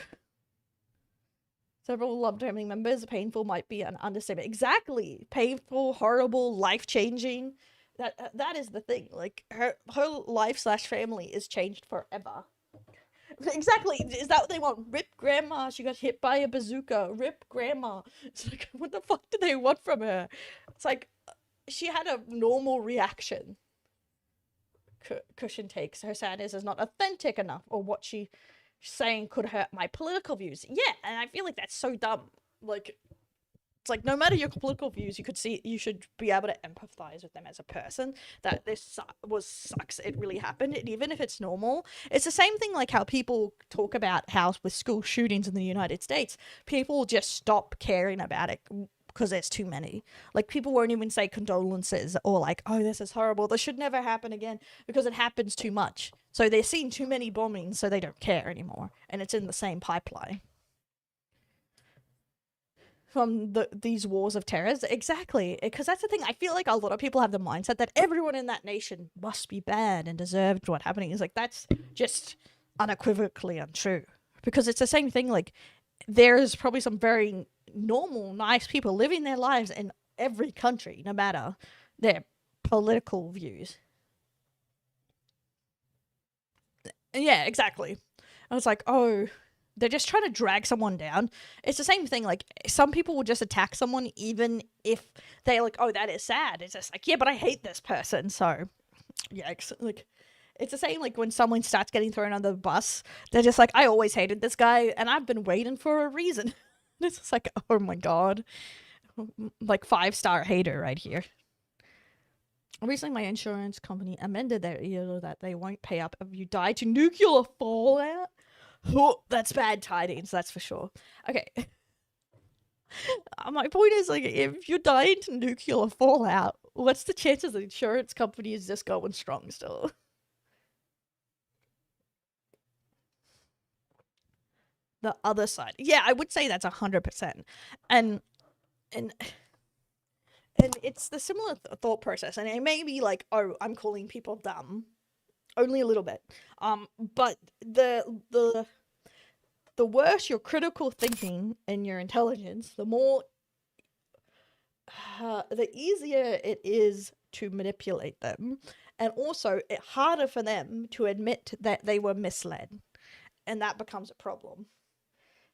Several loved family members. Painful might be an understatement. Exactly. Painful, horrible, life-changing. That is the thing. Like, her life/family is changed forever. Exactly. Is that what they want? Rip grandma. She got hit by a bazooka. Rip grandma. It's like, what the fuck do they want from her? It's like, she had a normal reaction. Cushion takes. Her sadness is not authentic enough, or what she's saying could hurt my political views. Yeah, and I feel like that's so dumb. Like, it's like, no matter your political views, you should be able to empathize with them as a person, that this sucks, it really happened, and even if it's normal, it's the same thing like how people talk about how with school shootings in the United States, people just stop caring about it because there's too many. Like, people won't even say condolences or like, oh, this is horrible, this should never happen again, because it happens too much. So they're seeing too many bombings, so they don't care anymore, and it's in the same pipeline. From these wars of terrors. Exactly. Because that's the thing. I feel like a lot of people have the mindset that everyone in that nation must be bad and deserved what happening. It's like, that's just unequivocally untrue. Because it's the same thing, like, there's probably some very normal, nice people living their lives in every country, no matter their political views. Yeah, exactly. I was like, oh, they're just trying to drag someone down. It's the same thing, like, some people will just attack someone even if they're like, oh, that is sad. It's just like, yeah, but I hate this person, so, yeah, like, it's the same, like, when someone starts getting thrown on the bus, they're just like, I always hated this guy, and I've been waiting for a reason. It's just like, oh my god. Like, 5-star hater right here. Recently, my insurance company amended their EO that they won't pay up if you die to nuclear fallout. Oh, that's bad tidings, that's for sure. Okay. My point is, like, if you die into nuclear fallout, what's the chances the insurance company is just going strong still? The other side. Yeah, I would say that's 100%. And it's the similar thought process. And it may be like, oh, I'm calling people dumb. Only a little bit. But the worse your critical thinking and your intelligence, the more, the easier it is to manipulate them, and also it's harder for them to admit that they were misled, and that becomes a problem.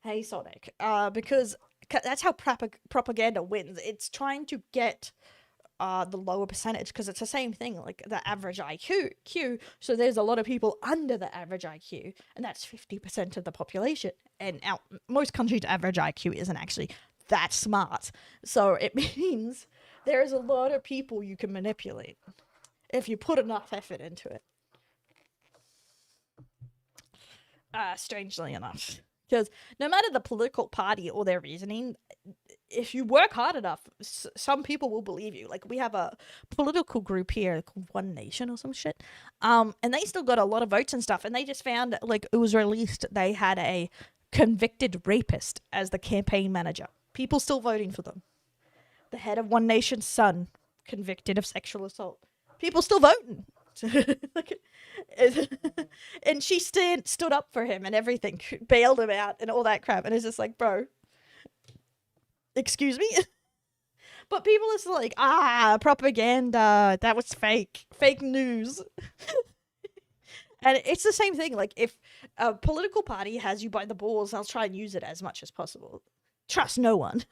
Hey, Sonic, because that's how propaganda wins. It's trying to get are the lower percentage, because it's the same thing, like the average IQ. So there's a lot of people under the average IQ, and that's 50% of the population. And most countries' average IQ isn't actually that smart. So it means there is a lot of people you can manipulate if you put enough effort into it. Strangely enough. Because no matter the political party or their reasoning, if you work hard enough, some people will believe you. Like, we have a political group here called One Nation or some shit. And they still got a lot of votes and stuff. And they just found, like, it was released, they had a convicted rapist as the campaign manager. People still voting for them. The head of One Nation's son, convicted of sexual assault. People still voting. Like, and she stood up for him and everything, bailed him out and all that crap. And it's just like, bro, excuse me? But people are still like, propaganda, that was fake news. And it's the same thing. Like, if a political party has you by the balls, they'll try and use it as much as possible. Trust no one.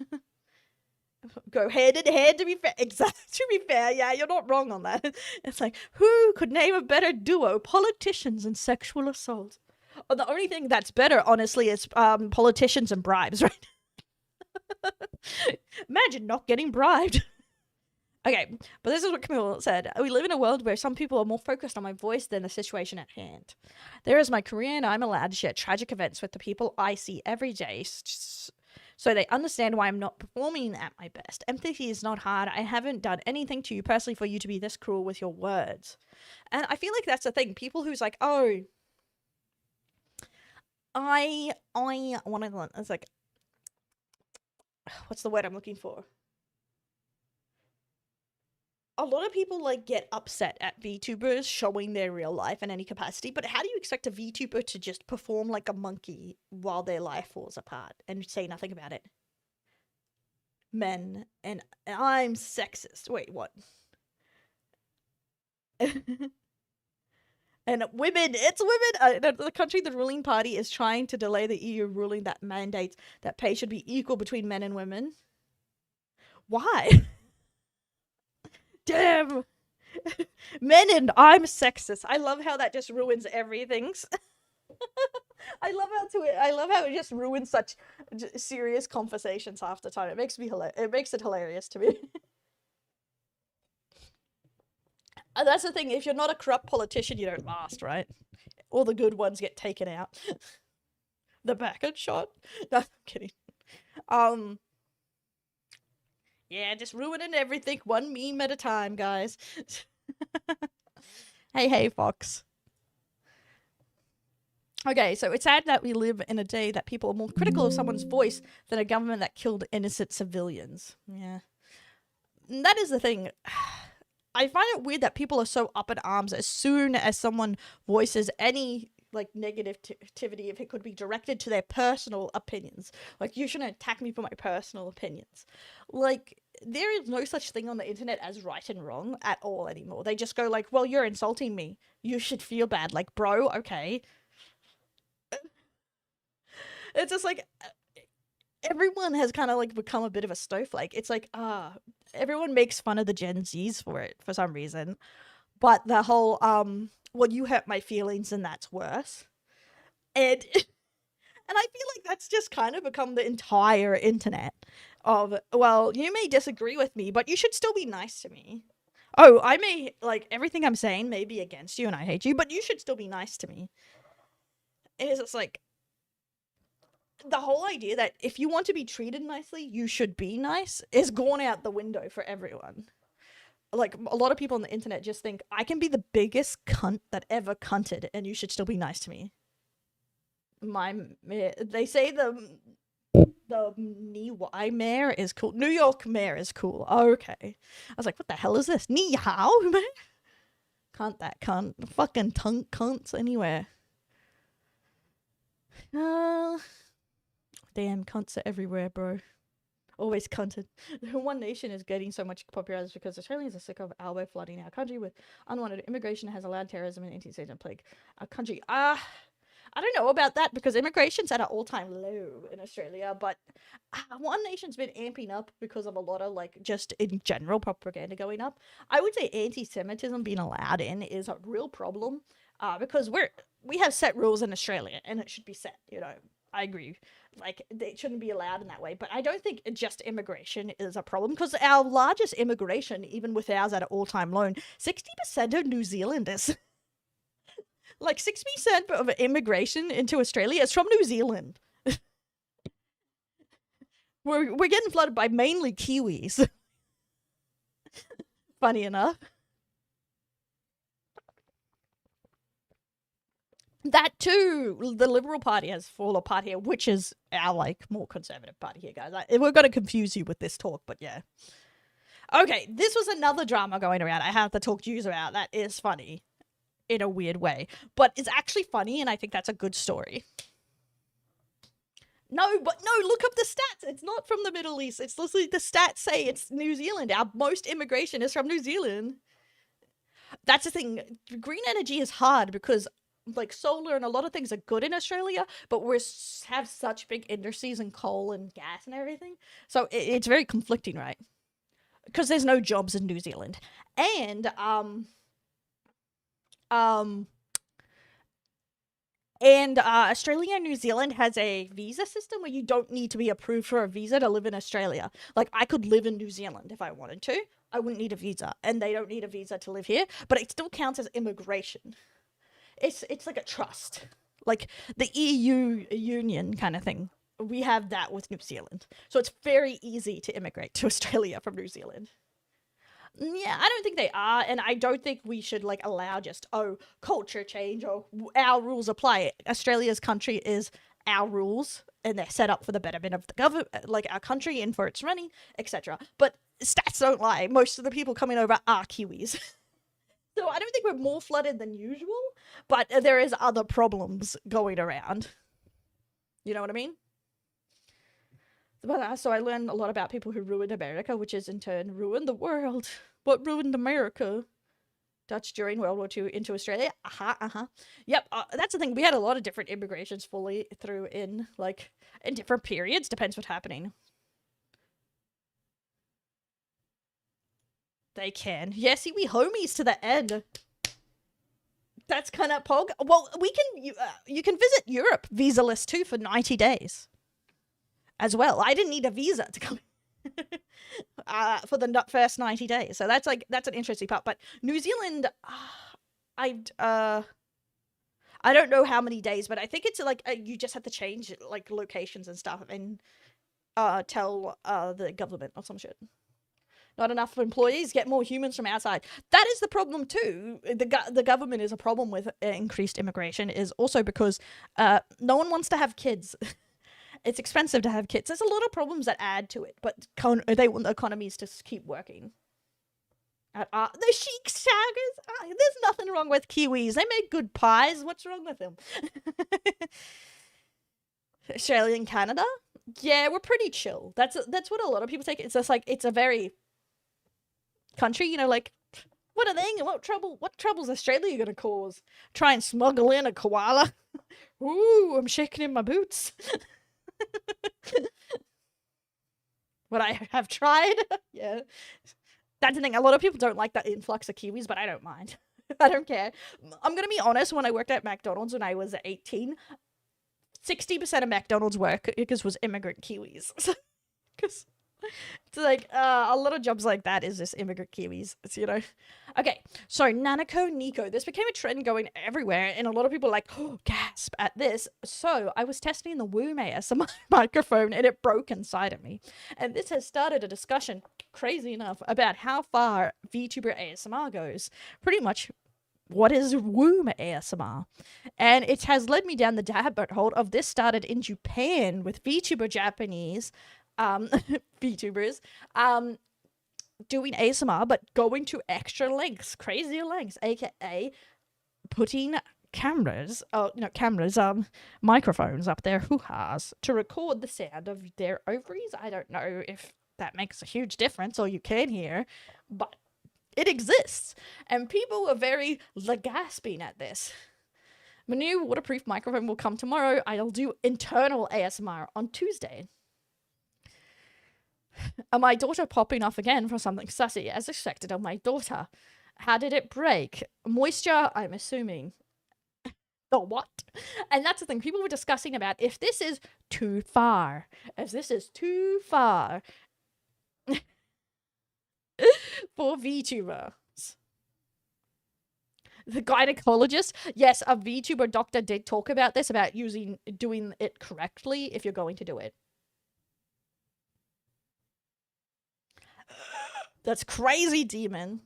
Go hand in hand, to be fair. Exactly. To be fair, yeah, you're not wrong on that. It's like, who could name a better duo? Politicians and sexual assault. Oh, the only thing that's better, honestly, is politicians and bribes, right? Imagine not getting bribed. Okay, but this is what Camila said. We live in a world where some people are more focused on my voice than the situation at hand. There is my career, and I'm allowed to share tragic events with the people I see every day, so they understand why I'm not performing at my best. Empathy is not hard. I haven't done anything to you personally for you to be this cruel with your words. And I feel like that's the thing. People who's like, oh, I want to, it's like, what's the word I'm looking for? A lot of people like get upset at VTubers showing their real life in any capacity, but how do you expect a VTuber to just perform like a monkey while their life falls apart and say nothing about it? Men, and I'm sexist. Wait, what? And women, it's women. The country, the ruling party, is trying to delay the EU ruling that mandates that pay should be equal between men and women. Why? Damn. Men and I'm sexist. I love how that just ruins everything. I love how it just ruins such serious conversations half the time. It makes it hilarious to me. And that's the thing, if you're not a corrupt politician, you don't last, right? All the good ones get taken out. The back and shot. No, I'm kidding. Yeah, just ruining everything, one meme at a time, guys. Hey, Fox. Okay, so it's sad that we live in a day that people are more critical of someone's voice than a government that killed innocent civilians. Yeah. And that is the thing. I find it weird that people are so up in arms as soon as someone voices any like negativity, if it could be directed to their personal opinions. Like, you shouldn't attack me for my personal opinions. Like, there is no such thing on the internet as right and wrong at all anymore. They just go like, well, you're insulting me, you should feel bad. Like, bro, okay. It's just like, everyone has kind of like become a bit of a snowflake. It's like, everyone makes fun of the Gen Zs for it for some reason. But the whole, well, you hurt my feelings and that's worse. And I feel like that's just kind of become the entire internet of, well, you may disagree with me, but you should still be nice to me. Oh, I may, like, everything I'm saying may be against you and I hate you, but you should still be nice to me. And it's just like, the whole idea that if you want to be treated nicely, you should be nice is gone out the window for everyone. Like, a lot of people on the internet just think, I can be the biggest cunt that ever cunted and you should still be nice to me. They say the mayor is cool. New York mayor is cool. Okay. I was like, what the hell is this? Ni hao, man? Can't that cunt. Fucking cunts anywhere. Damn, cunts are everywhere, bro. Always cunted. One Nation is getting so much popularity because Australians are sick of elbow flooding our country with unwanted immigration has allowed terrorism and anti-Satan plague our country. I don't know about that because immigration's at an all-time low in Australia, but One Nation's been amping up because of a lot of like just in general propaganda going up. I would say anti-Semitism being allowed in is a real problem because we have set rules in Australia and it should be set. I agree. Like it shouldn't be allowed in that way, but I don't think just immigration is a problem because our largest immigration, even with ours at an all-time low, 60% of New Zealanders. Like 60% of immigration into Australia is from New Zealand. We're getting flooded by mainly Kiwis. Funny enough. That too, the Liberal Party has fallen apart here, which is our like more conservative party here, guys. We're going to confuse you with this talk, but yeah. Okay, this was another drama going around. I have to talk to you about that is funny. In a weird way, but it's actually funny, and I think that's a good story. No, look up the stats. It's not from the Middle East. It's literally the stats say it's New Zealand. Our most immigration is from New Zealand. That's the thing. Green energy is hard because like solar and a lot of things are good in Australia, but we have such big industries in coal and gas and everything. So it's very conflicting, right? Because there's no jobs in New Zealand. And Australia and New Zealand has a visa system where you don't need to be approved for a visa to live in Australia. Like I could live in New Zealand if I wanted to. I wouldn't need a visa, and they don't need a visa to live here, but it still counts as immigration. It's like a trust, like the EU union kind of thing. We have that with New Zealand. So it's very easy to immigrate to Australia from New Zealand. Yeah, I don't think they are, and I don't think we should like allow just culture change or our rules apply. Australia's country is our rules, and they're set up for the betterment of the government, like our country, and for its running, etc. But stats don't lie. Most of the people coming over are Kiwis, so I don't think we're more flooded than usual. But there is other problems going around. You know what I mean? But so I learned a lot about people who ruined America, which is in turn ruined the world. What ruined America? Dutch during World War II into Australia. Yep, that's the thing. We had a lot of different immigrations fully through in different periods. Depends what's happening. They can. Yeah, see, we homies to the end. That's kind of pog. Well, you can visit Europe visa-less too for 90 days. As well. I didn't need a visa to come for the first 90 days. So that's an interesting part. But New Zealand, I don't know how many days, but I think it's like you just have to change like locations and stuff and tell the government or some shit. Not enough employees, get more humans from outside. That is the problem too. The government is a problem with increased immigration is also because no one wants to have kids. It's expensive to have kids. There's a lot of problems that add to it, but they want the economies to keep working. The chic shaggers, there's nothing wrong with Kiwis. They make good pies. What's wrong with them? Australia and Canada? Yeah, we're pretty chill. That's what a lot of people take. It's just like, it's a very country, like, what are they? What trouble's Australia gonna cause? Try and smuggle in a koala? Ooh, I'm shaking in my boots. What I have tried. Yeah, that's the thing. A lot of people don't like that influx of Kiwis, but I don't mind. I don't care. I'm gonna be honest. When I worked at McDonald's when I was 18, 60% of McDonald's workers was immigrant Kiwis. Because it's like a lot of jobs like that is just immigrant Kiwis. Okay, so Nanako Nico. This became a trend going everywhere, and a lot of people like, gasp at this. So I was testing the Woo ASMR microphone, and it broke inside of me. And this has started a discussion, crazy enough, about how far VTuber ASMR goes. Pretty much, what is Woo ASMR? And it has led me down the rabbit hole of this started in Japan with VTuber Japanese VTubers doing ASMR but going to extra lengths, crazier lengths, aka putting microphones up their hoo-has to record the sound of their ovaries. I don't know if that makes a huge difference or you can hear, but it exists, and people are very gasping at this My new waterproof microphone will come tomorrow. I'll do internal ASMR on Tuesday. My daughter popping off again for something sussy, as expected of my daughter. How did it break? Moisture, I'm assuming. The what? And that's the thing. People were discussing about if this is too far. If this is too far for VTubers. The gynecologist, yes, a VTuber doctor did talk about this, about doing it correctly if you're going to do it. That's crazy, demon.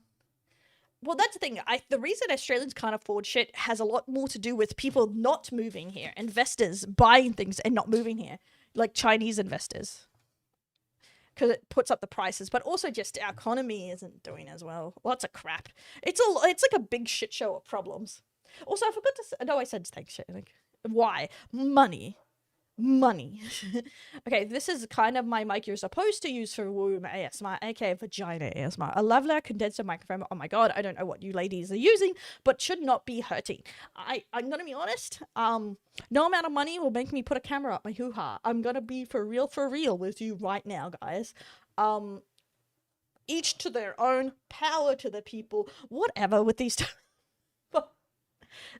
Well, that's the thing. The reason Australians can't afford shit has a lot more to do with people not moving here. Investors buying things and not moving here. Like Chinese investors. Because it puts up the prices. But also just our economy isn't doing as well. Lots of crap. It's like a big shit show of problems. Also, I forgot to say... No, I said thanks shit. Like, why? Money. Okay, this is kind of my mic you're supposed to use for womb ASMR, aka vagina ASMR. A lavalier condenser microphone. Oh my god, I don't know what you ladies are using, but should not be hurting. I'm gonna be honest. No amount of money will make me put a camera up my hoo-ha. I'm gonna be for real with you right now, guys. Each to their own. Power to the people. Whatever with these.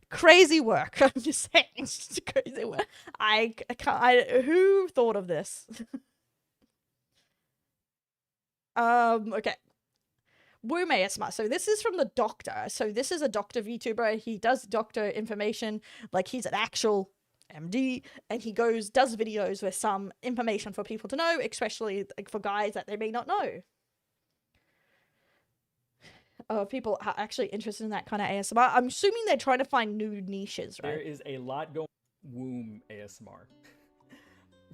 Crazy work. I'm just saying, it's just crazy work. I can't. Who thought of this? Okay. Womb ASMR. So this is from the doctor. So this is a doctor VTuber. He does doctor information. Like he's an actual MD, and he does videos with some information for people to know, especially like, for guys that they may not know. People are actually interested in that kind of ASMR. I'm assuming they're trying to find new niches, right? There is a lot going womb ASMR.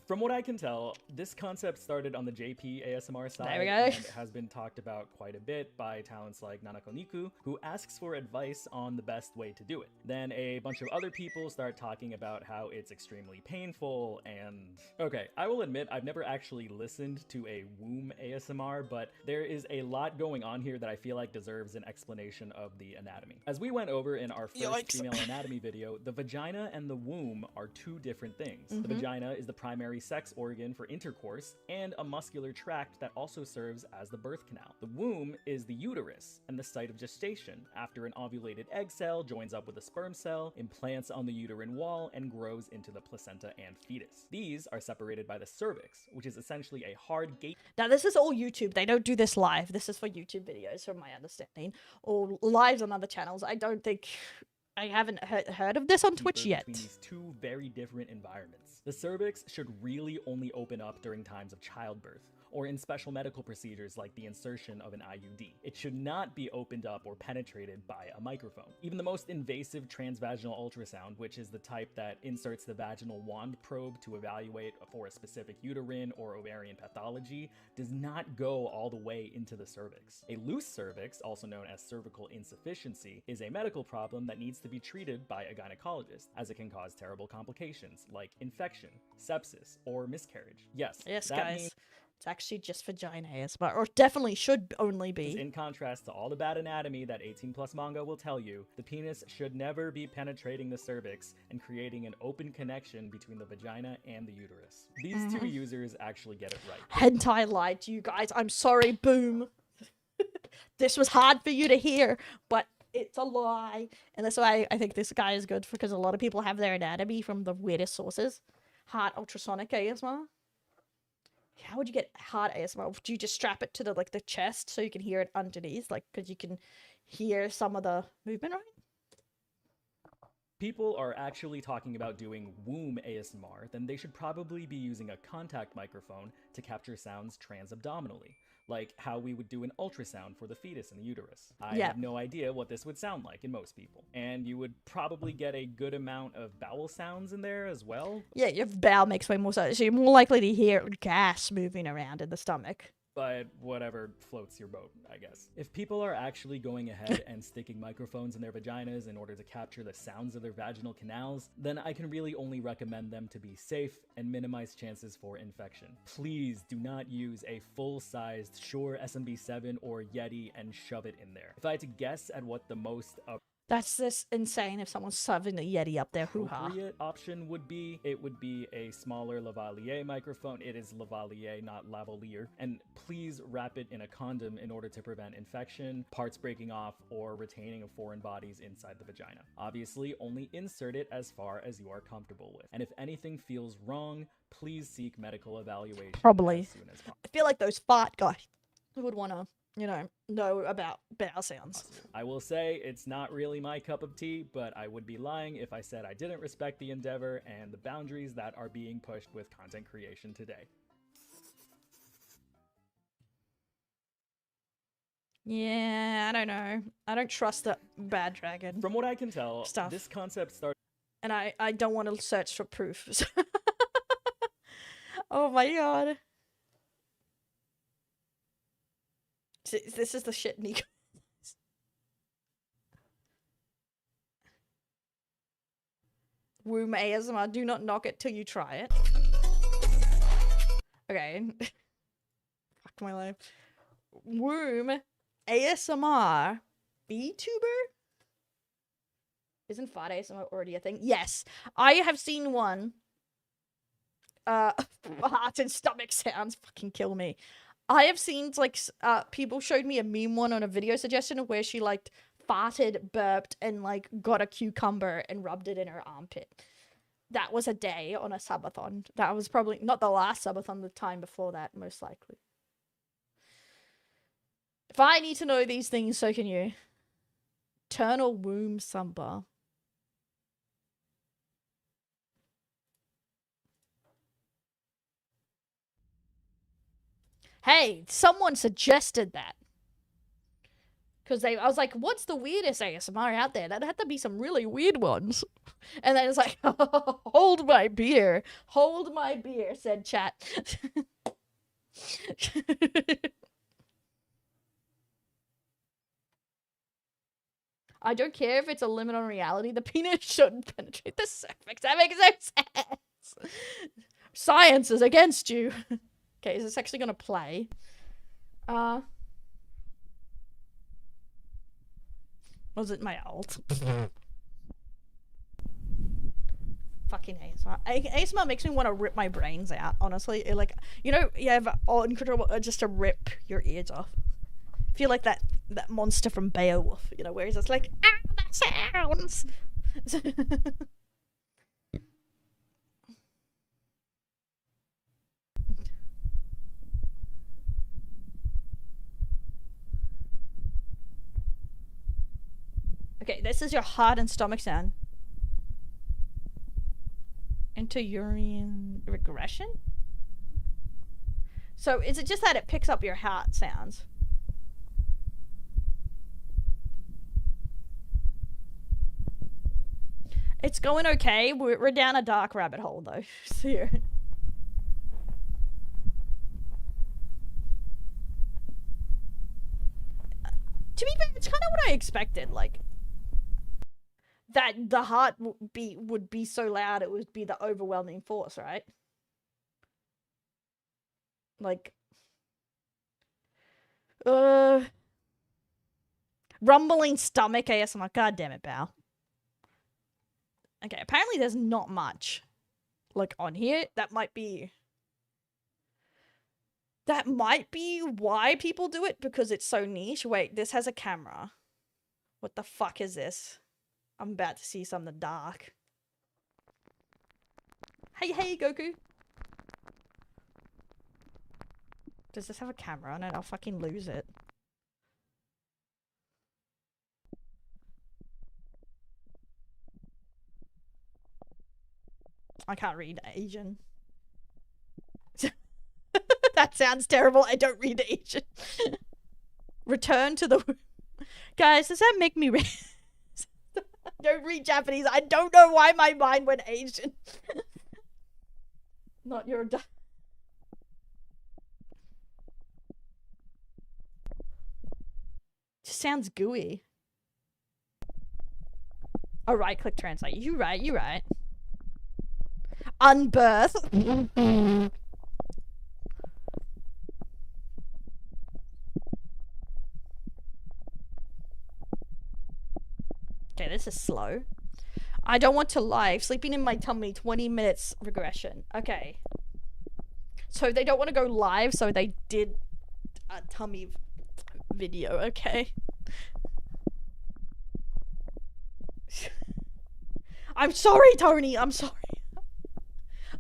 From what I can tell, this concept started on the JP ASMR side. There we go. And has been talked about quite a bit by talents like Nanako Niku, who asks for advice on the best way to do it. Then a bunch of other people start talking about how it's extremely painful and... Okay, I will admit I've never actually listened to a womb ASMR, but there is a lot going on here that I feel like deserves an explanation of the anatomy. As we went over in our first female anatomy video, the vagina and the womb are two different things. The vagina is the primary sex organ for intercourse and a muscular tract that also serves as the birth canal. The womb is the uterus and the site of gestation. After an ovulated egg cell joins up with a sperm cell, implants on the uterine wall, and grows into the placenta and fetus. These are separated by the cervix, which is essentially a hard gate. Now this is all YouTube. They don't do this live. This is for YouTube videos, from my understanding, or lives on other channels. I haven't heard of this on Twitch yet. Between these two very different environments. The cervix should really only open up during times of childbirth, or in special medical procedures like the insertion of an IUD. It should not be opened up or penetrated by a microphone. Even the most invasive transvaginal ultrasound, which is the type that inserts the vaginal wand probe to evaluate for a specific uterine or ovarian pathology, does not go all the way into the cervix. A loose cervix, also known as cervical insufficiency, is a medical problem that needs to be treated by a gynecologist, as it can cause terrible complications like infection, sepsis, or miscarriage. Yes, guys. It's actually just vagina ASMR, or definitely should only be. In contrast to all the bad anatomy that 18+ manga will tell you, the penis should never be penetrating the cervix and creating an open connection between the vagina and the uterus. These two users actually get it right. Hentai lied to you guys. I'm sorry, boom. This was hard for you to hear, but it's a lie. And that's why I think this guy is good, because a lot of people have their anatomy from the weirdest sources. Heart ultrasonic ASMR. How would you get hard ASMR? Do you just strap it to the chest so you can hear it underneath, because you can hear some of the movement, right? People are actually talking about doing womb ASMR, then they should probably be using a contact microphone to capture sounds transabdominally, like how we would do an ultrasound for the fetus in the uterus. I have no idea what this would sound like in most people. And you would probably get a good amount of bowel sounds in there as well. Yeah, your bowel makes way more sense. So you're more likely to hear gas moving around in the stomach. But whatever floats your boat, I guess. If people are actually going ahead and sticking microphones in their vaginas in order to capture the sounds of their vaginal canals, then I can really only recommend them to be safe and minimize chances for infection. Please do not use a full-sized Shure SMB7 or Yeti and shove it in there. If I had to guess at what the most That's just insane if someone's shoving a Yeti up their hoo-ha. Appropriate option would be a smaller lavalier microphone. It is lavalier, not lavalier. And please wrap it in a condom in order to prevent infection, parts breaking off, or retaining of foreign bodies inside the vagina. Obviously, only insert it as far as you are comfortable with. And if anything feels wrong, please seek medical evaluation Probably. as soon as possible. I feel like those fart guys would want to, know about bowel sounds. I will say it's not really my cup of tea, but I would be lying if I said I didn't respect the endeavor and the boundaries that are being pushed with content creation today. Yeah, I don't know. I don't trust the bad dragon. From what I can tell, Stuff. this concept started. And I don't want to search for proof. Oh my god. This is the shit Nico. Womb ASMR, do not knock it till you try it. Okay. Fuck my life. Womb ASMR VTuber? Isn't fart ASMR already a thing? Yes. I have seen one. Heart and stomach sounds fucking kill me. I have seen, like, people showed me a meme one on a video suggestion where she, like, farted, burped, and, like, got a cucumber and rubbed it in her armpit. That was a day on a subathon. That was probably not the last subathon, the time before that, most likely. If I need to know these things, so can you. Eternal womb samba. Hey, someone suggested that. Because I was like, what's the weirdest ASMR out there? That had to be some really weird ones. And then it's like, hold my beer. Hold my beer, said chat. I don't care if it's a limit on reality. The penis shouldn't penetrate the cervix. That makes no sense. Science is against you. Okay, is this actually gonna play? Was it my alt? Fucking ASMR. ASMR makes me want to rip my brains out, honestly. Like, you have uncontrollable urge just to rip your ears off. I feel like that monster from Beowulf, where he's just like, that sounds! Okay, this is your heart and stomach sound. Inter-urine regression? So is it just that it picks up your heart sounds? It's going okay. We're down a dark rabbit hole though. So to be fair, it's kind of what I expected. Like, that the heart would be so loud it would be the overwhelming force, right? Like, rumbling stomach ASMR. God damn it, Bao. Okay, apparently there's not much, like, on here. That might be why people do it, because it's so niche. Wait, this has a camera. What the fuck is this? I'm about to see something dark. Hey, Goku. Does this have a camera on it? I'll fucking lose it. I can't read Asian. That sounds terrible. I don't read Asian. Return to the... Guys, does that make me read? I don't read Japanese. I don't know why my mind went Asian. Not your... Just sounds gooey. Oh, right-click translate. You right. Unbirth. Okay, this is slow. I don't want to live. Sleeping in my tummy, 20 minutes regression. Okay. So they don't want to go live, so they did a tummy video, okay? I'm sorry, Tony, I'm sorry.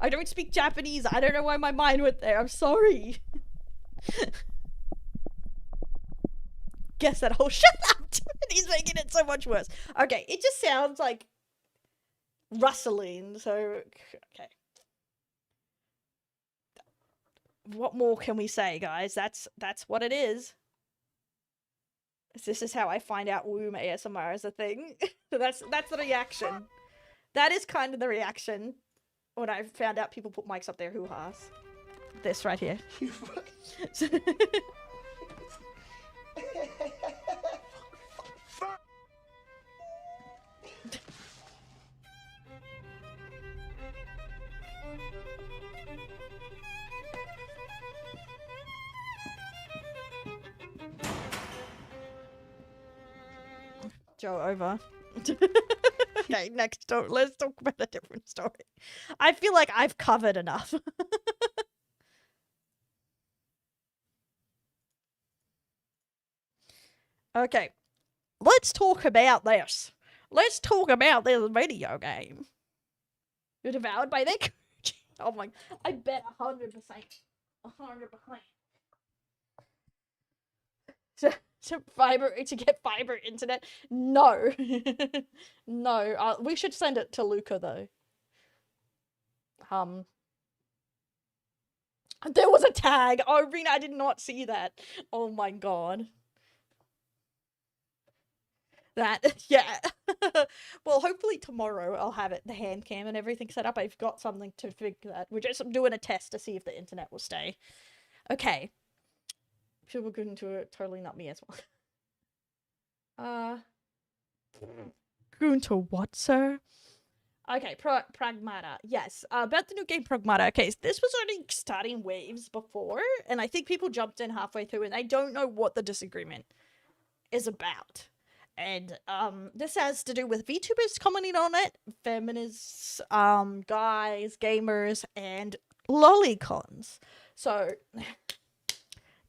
I don't speak Japanese. I don't know why my mind went there. I'm sorry. Guess that whole shut up. He's making it so much worse. Okay, it just sounds like rustling, so okay. What more can we say, guys? That's what it is. This is how I find out womb ASMR is a thing. So that's the reaction. That is kind of the reaction when I found out people put mics up their hoo-has. This right here. Joe, over. Okay, next. Let's talk about a different story. I feel like I've covered enough. Okay, let's talk about this. Let's talk about this video game. You're devoured by that. Oh my! I bet 100%. 100%. To get fiber internet? No. No. We should send it to Luca though. There was a tag. Oh, Rena, I did not see that. Oh my god. That, yeah. Well, hopefully tomorrow I'll have it, the hand cam and everything set up. I've got something to figure that. We're just doing a test to see if the internet will stay. Okay. People going to it, totally not me as well. Going to what, sir? Okay, Pragmata. Yes, about the new game Pragmata. Okay, so this was already starting waves before, and I think people jumped in halfway through, and I don't know what the disagreement is about. And this has to do with VTubers commenting on it, feminists, guys, gamers, and lolicons. So,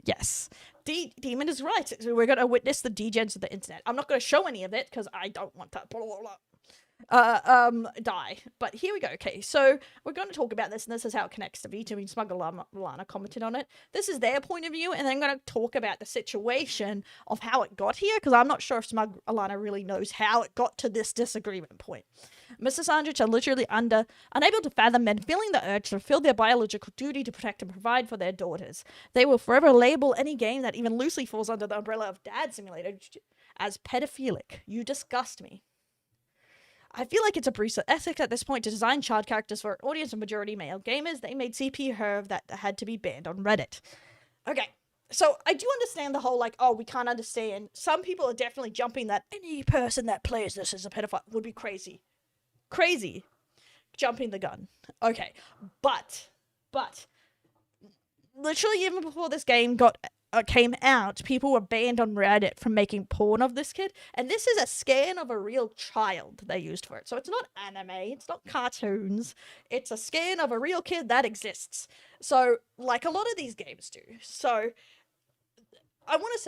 yes, Demon is right. We're going to witness the degens of the internet. I'm not going to show any of it because I don't want to die. But here we go. Okay, so we're going to talk about this, and this is how it connects to VTubing. Smug Alana commented on it. This is their point of view, and then I'm going to talk about the situation of how it got here, because I'm not sure if Smug Alana really knows how it got to this disagreement point. Mrs. Andrich are literally unable to fathom men feeling the urge to fulfill their biological duty to protect and provide for their daughters. They will forever label any game that even loosely falls under the umbrella of Dad Simulator as pedophilic. You disgust me. I feel like it's a breach of ethics at this point to design child characters for an audience of majority male gamers. They made CP Herv that had to be banned on Reddit. Okay, so I do understand the whole, like, oh, we can't understand. Some people are definitely jumping that any person that plays this is a pedophile would be crazy. Crazy. Jumping the gun. Okay, but, literally even before this game came out, people were banned on Reddit from making porn of this kid, and this is a scan of a real child they used for it. So it's not anime, it's not cartoons, it's a scan of a real kid that exists. So, like a lot of these games do. So, I want to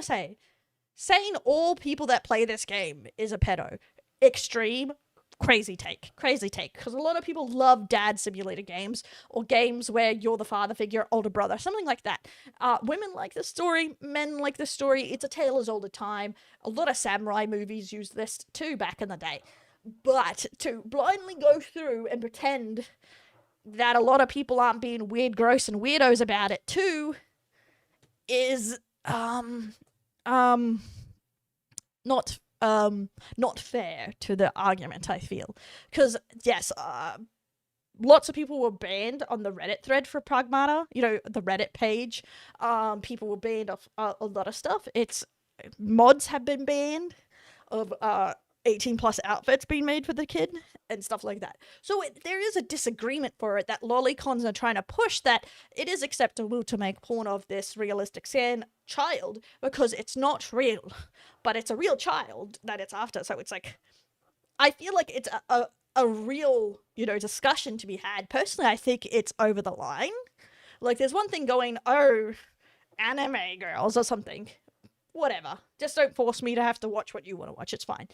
say, saying all people that play this game is a pedo. Extreme. Crazy take, because a lot of people love dad simulator games, or games where you're the father figure, older brother, something like that. Women like this story, men like this story. It's a tale as old as time. A lot of samurai movies used this too back in the day. But to blindly go through and pretend that a lot of people aren't being weird, gross, and weirdos about it too is not fair to the argument, I feel. Because, yes, lots of people were banned on the Reddit thread for Pragmata, you know, the Reddit page. People were banned off a lot of stuff. Mods have been banned of 18 plus outfits being made for the kid and stuff like that. So there is a disagreement for it that lolicons are trying to push, that it is acceptable to make porn of this realistic scan child because it's not real, but it's a real child that it's after. So it's like, I feel like it's a real, you know, discussion to be had. Personally, I think it's over the line. Like, there's one thing going, oh, anime girls or something. Whatever. Just don't force me to have to watch what you want to watch. It's fine.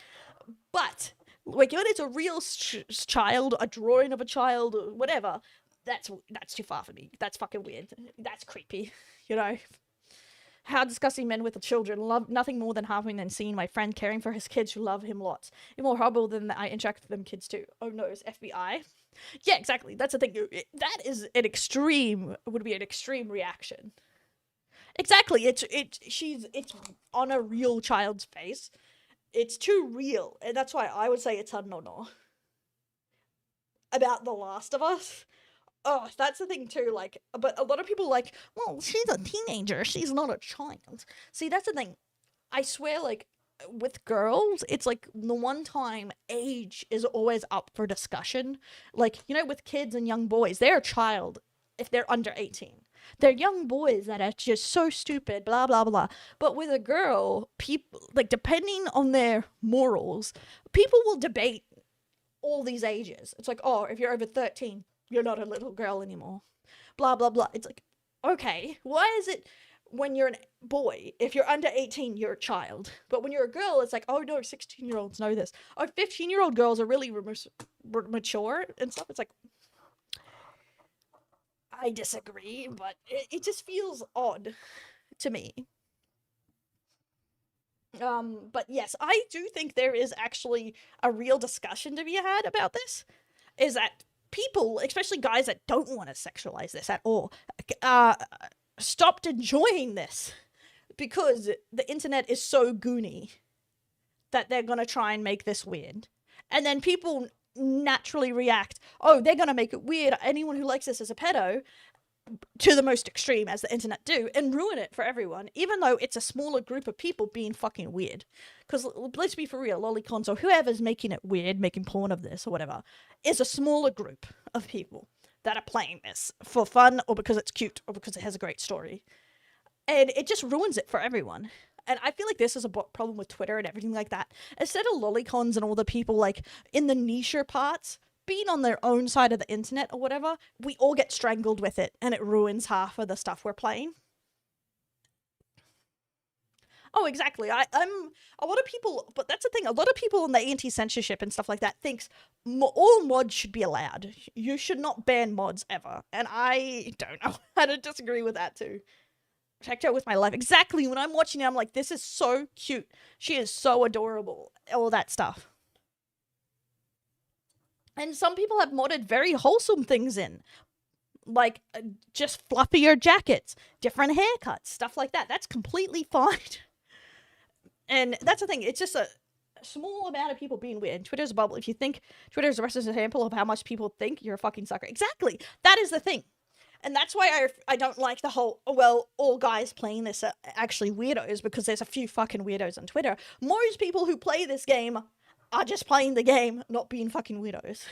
But, like, when it's a real child, a drawing of a child, or whatever, that's too far for me. That's fucking weird. That's creepy, you know? How disgusting men with children love nothing more than having and seeing my friend caring for his kids who love him lots. It's more horrible than that I interact with them kids too. Oh no, it's FBI. Yeah, exactly. That's the thing. That is an extreme, would be an extreme reaction. Exactly. It's on a real child's face. It's too real. And that's why I would say it's a no-no. About The Last of Us. Oh, that's the thing too, like, but a lot of people are like, well, she's a teenager, she's not a child. See, that's the thing. I swear, like, with girls, it's like the one time age is always up for discussion. Like, you know, with kids and young boys, they're a child if they're under 18. They're young boys that are just so stupid, blah, blah, blah. But with a girl, people, like, depending on their morals, people will debate all these ages. It's like, oh, if you're over 13, you're not a little girl anymore. Blah, blah, blah. It's like, okay, why is it when you're a boy, if you're under 18, you're a child? But when you're a girl, it's like, oh no, 16-year-olds know this. Oh, 15-year-old girls are really mature and stuff. It's like, I disagree, but it just feels odd to me. But yes, I do think there is actually a real discussion to be had about this. Is that people, especially guys that don't want to sexualize this at all, stopped enjoying this because the internet is so goony that they're going to try and make this weird. And then people naturally react, oh, they're going to make it weird. Anyone who likes this is a pedo, to the most extreme, as the internet do, and ruin it for everyone, even though it's a smaller group of people being fucking weird. Because let's be for real, lolicons or whoever's making it weird, making porn of this or whatever, is a smaller group of people that are playing this for fun or because it's cute or because it has a great story. And it just ruins it for everyone. And I feel like this is a problem with Twitter and everything like that. Instead of lolicons and all the people like in the niche parts being on their own side of the internet or whatever, we all get strangled with it and it ruins half of the stuff we're playing. Oh, exactly. I'm a lot of people, but that's the thing. A lot of people in the anti-censorship and stuff like that thinks all mods should be allowed. You should not ban mods ever. And I don't know. I don't disagree with that too. Checked out with my life. Exactly. When I'm watching it, I'm like, this is so cute. She is so adorable. All that stuff. And some people have modded very wholesome things in. Like, just fluffier jackets, different haircuts, stuff like that. That's completely fine. And that's the thing. It's just a small amount of people being weird. Twitter's a bubble. If you think Twitter is a rest example of how much people think, you're a fucking sucker. Exactly. That is the thing. And that's why I don't like the whole, oh, well, all guys playing this are actually weirdos, because there's a few fucking weirdos on Twitter. Most people who play this game are just playing the game, not being fucking weirdos.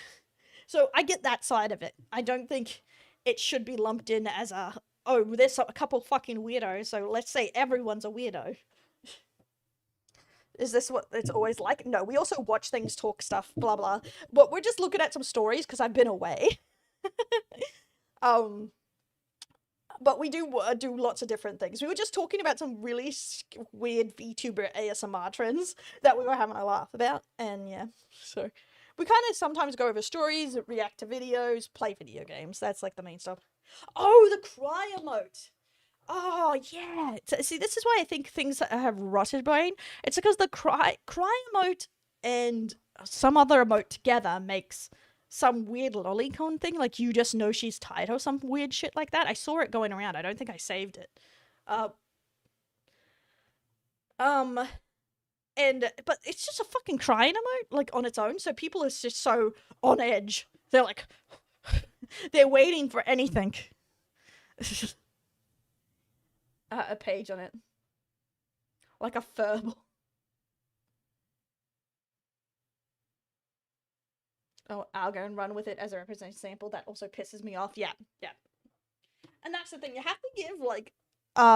So I get that side of it. I don't think it should be lumped in as a, oh, there's a couple fucking weirdos, so let's say everyone's a weirdo. Is this what it's always like? No, we also watch things, talk stuff, blah, blah. But we're just looking at some stories because I've been away. But we do lots of different things. We were just talking about some really weird VTuber ASMR trends that we were having a laugh about. And yeah, so we kind of sometimes go over stories, react to videos, play video games. That's like the main stuff. Oh, the cry emote. Oh, yeah. See, this is why I think things that have rotted brain. It's because the cry emote and some other emote together makes some weird lolicon thing, like you just know she's tired or some weird shit like that. I saw it going around. I don't think I saved it. But it's just a fucking crying emote, like on its own. So people are just so on edge. They're like, they're waiting for anything. A page on it, like a furball. Oh, I'll go and run with it as a representative sample. That also pisses me off. Yeah, yeah. And that's the thing. You have to give, like,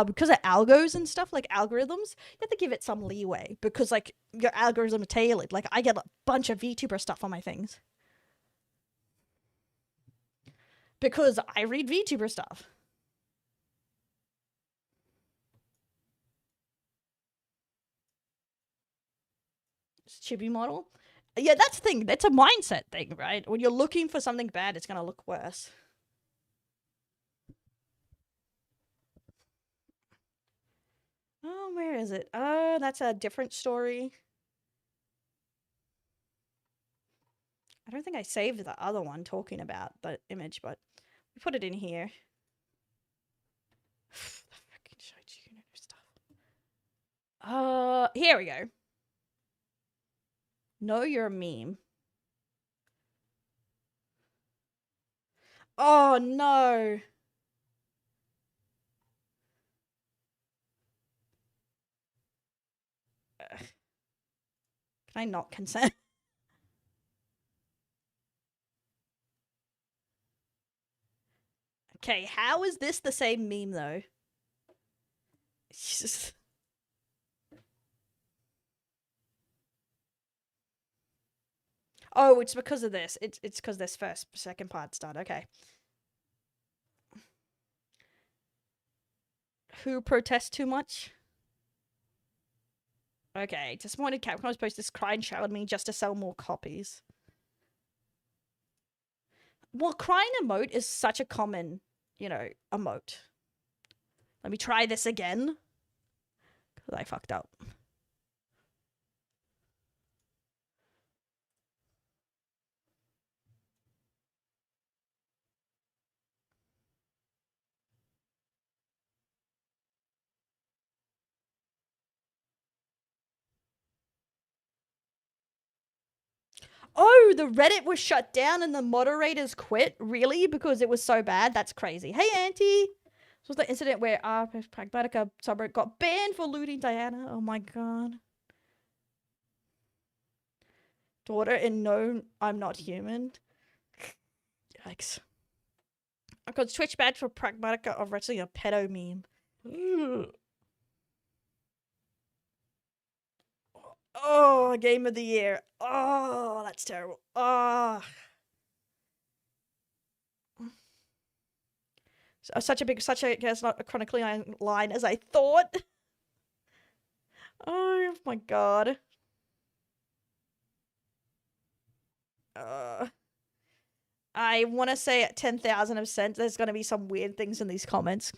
because of algos and stuff, like algorithms, you have to give it some leeway because like your algorithm are tailored. Like I get a bunch of VTuber stuff on my things because I read VTuber stuff. Chibi model. Yeah, that's the thing. That's a mindset thing, right? When you're looking for something bad, it's gonna look worse. Oh, where is it? Oh, that's a different story. I don't think I saved the other one talking about the image, but we put it in here. The freaking stuff. Here we go. Know you're a meme. Oh no. Can I not consent? Okay, how is this the same meme though? Jesus. Oh, it's because of this. It's because this second part's done. Okay. Who protests too much? Okay, disappointed Capcom was posted this cry and shout at me just to sell more copies. Well, crying emote is such a common, you know, emote. Let me try this again. Because I fucked up. Oh, the Reddit was shut down and the moderators quit? Really? Because it was so bad? That's crazy. Hey, Auntie! This was the incident where Pragmata subreddit got banned for looting Diana. Oh my god. Daughter in No, I'm Not Human. Yikes. I got Twitch banned for Pragmatica of wrestling a pedo meme. Oh, game of the year. Oh, that's terrible. Oh. So, such a guess not a chronically line as I thought. Oh my god. I want to say at 10,000% there's going to be some weird things in these comments.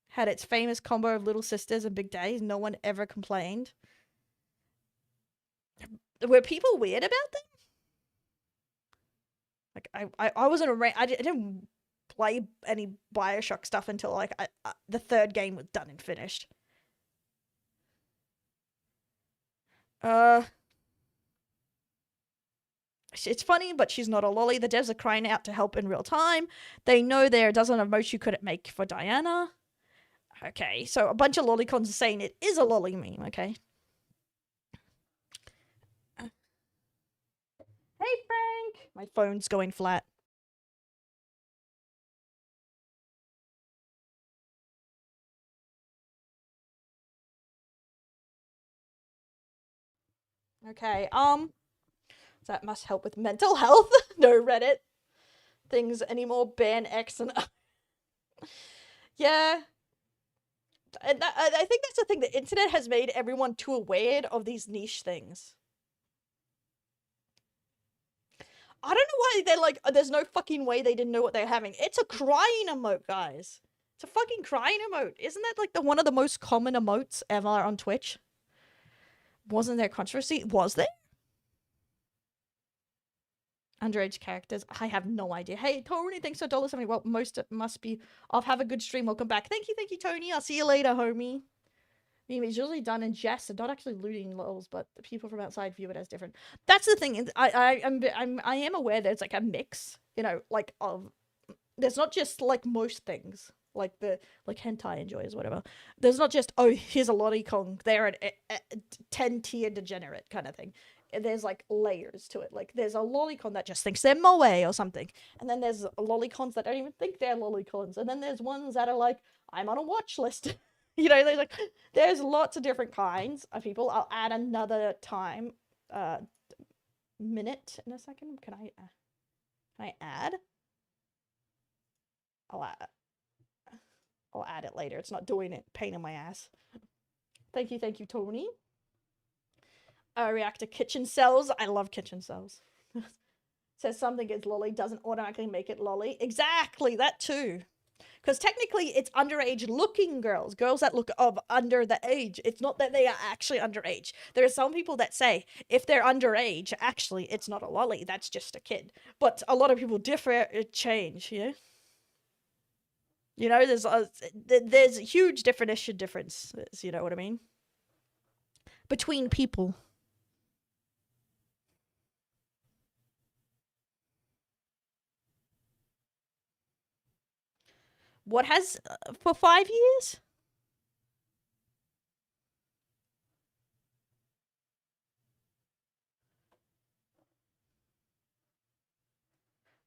Had its famous combo of Little Sisters and Big Days. No one ever complained. Were people weird about them? Like, I wasn't around. I didn't play any Bioshock stuff until, like, the third game was done and finished. It's funny, but she's not a lolly. The devs are crying out to help in real time. They know there are a dozen emotes you couldn't make for Diana. Okay, so a bunch of lolicons are saying it is a lolly meme, okay? Hey, Frank! My phone's going flat. Okay, that must help with mental health. No Reddit things anymore. Ban X and yeah. And I think that's the thing. The internet has made everyone too aware of these niche things. I don't know why they're like, there's no fucking way they didn't know what they're having. It's a crying emote, guys. It's a fucking crying emote. Isn't that like one of the most common emotes ever on Twitch? Wasn't there controversy? Was there? Underage characters. I have no idea. Hey, Tony, thanks for $1.70. Well, most must be off. Have a good stream. Welcome back. Thank you, Tony. I'll see you later, homie. I mean, it's usually done in jest and not actually looting lols, but the people from outside view it as different. That's the thing. I am aware there's like a mix, you know, like of. There's not just like most things, like hentai enjoyers, whatever. There's not just, oh, here's a lolicon, they're a 10 tier degenerate kind of thing. there's like layers to it. Like there's a lolicon that just thinks they're moe or something, and then there's lolicons that don't even think they're lolicons, and then there's ones that are like, I'm on a watch list. You know, there's lots of different kinds of people. I'll add another time minute in a second. Can I add? I'll add it later. It's not doing it. Pain in my ass. Thank you, Tony. Reactor kitchen cells. I love kitchen cells. Says something is lolly doesn't automatically make it lolly. Exactly, that too. Because technically it's underage looking girls that look of under the age. It's not that they are actually underage. There are some people that say if they're underage, actually it's not a lolly, that's just a kid. But a lot of people change, yeah? You know, there's a huge differences, you know what I mean? Between people. What has for 5 years?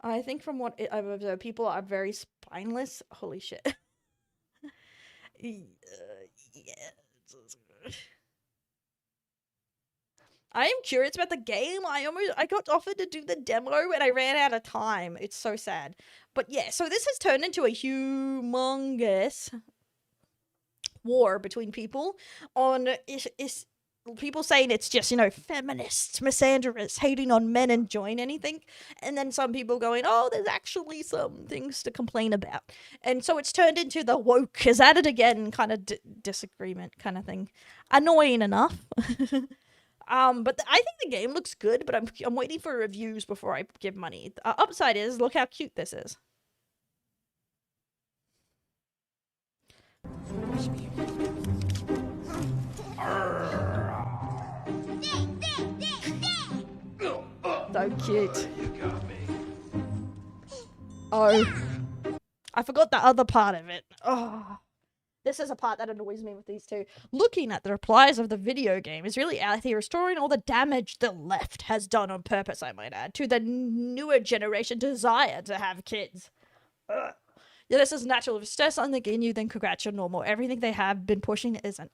I think from what I've observed, people are very spineless. Holy shit. Yeah. I am curious about the game. I got offered to do the demo and I ran out of time. It's so sad. But yeah, so this has turned into a humongous war between people on is people saying it's just, you know, feminists, misandrists, hating on men enjoying anything, and then some people going, oh, there's actually some things to complain about. And so it's turned into the woke is at it again kind of disagreement kind of thing. Annoying enough. But I think the game looks good, but I'm waiting for reviews before I give money. The upside is, look how cute this is. So cute. Oh. I forgot the other part of it. Oh. This is a part that annoys me with these two. Looking at the replies of the video game is really out here restoring all the damage the left has done on purpose, I might add, to the newer generation desire to have kids. Ugh. Yeah, this is natural. If there's something in you, then congrats, you're normal. Everything they have been pushing isn't.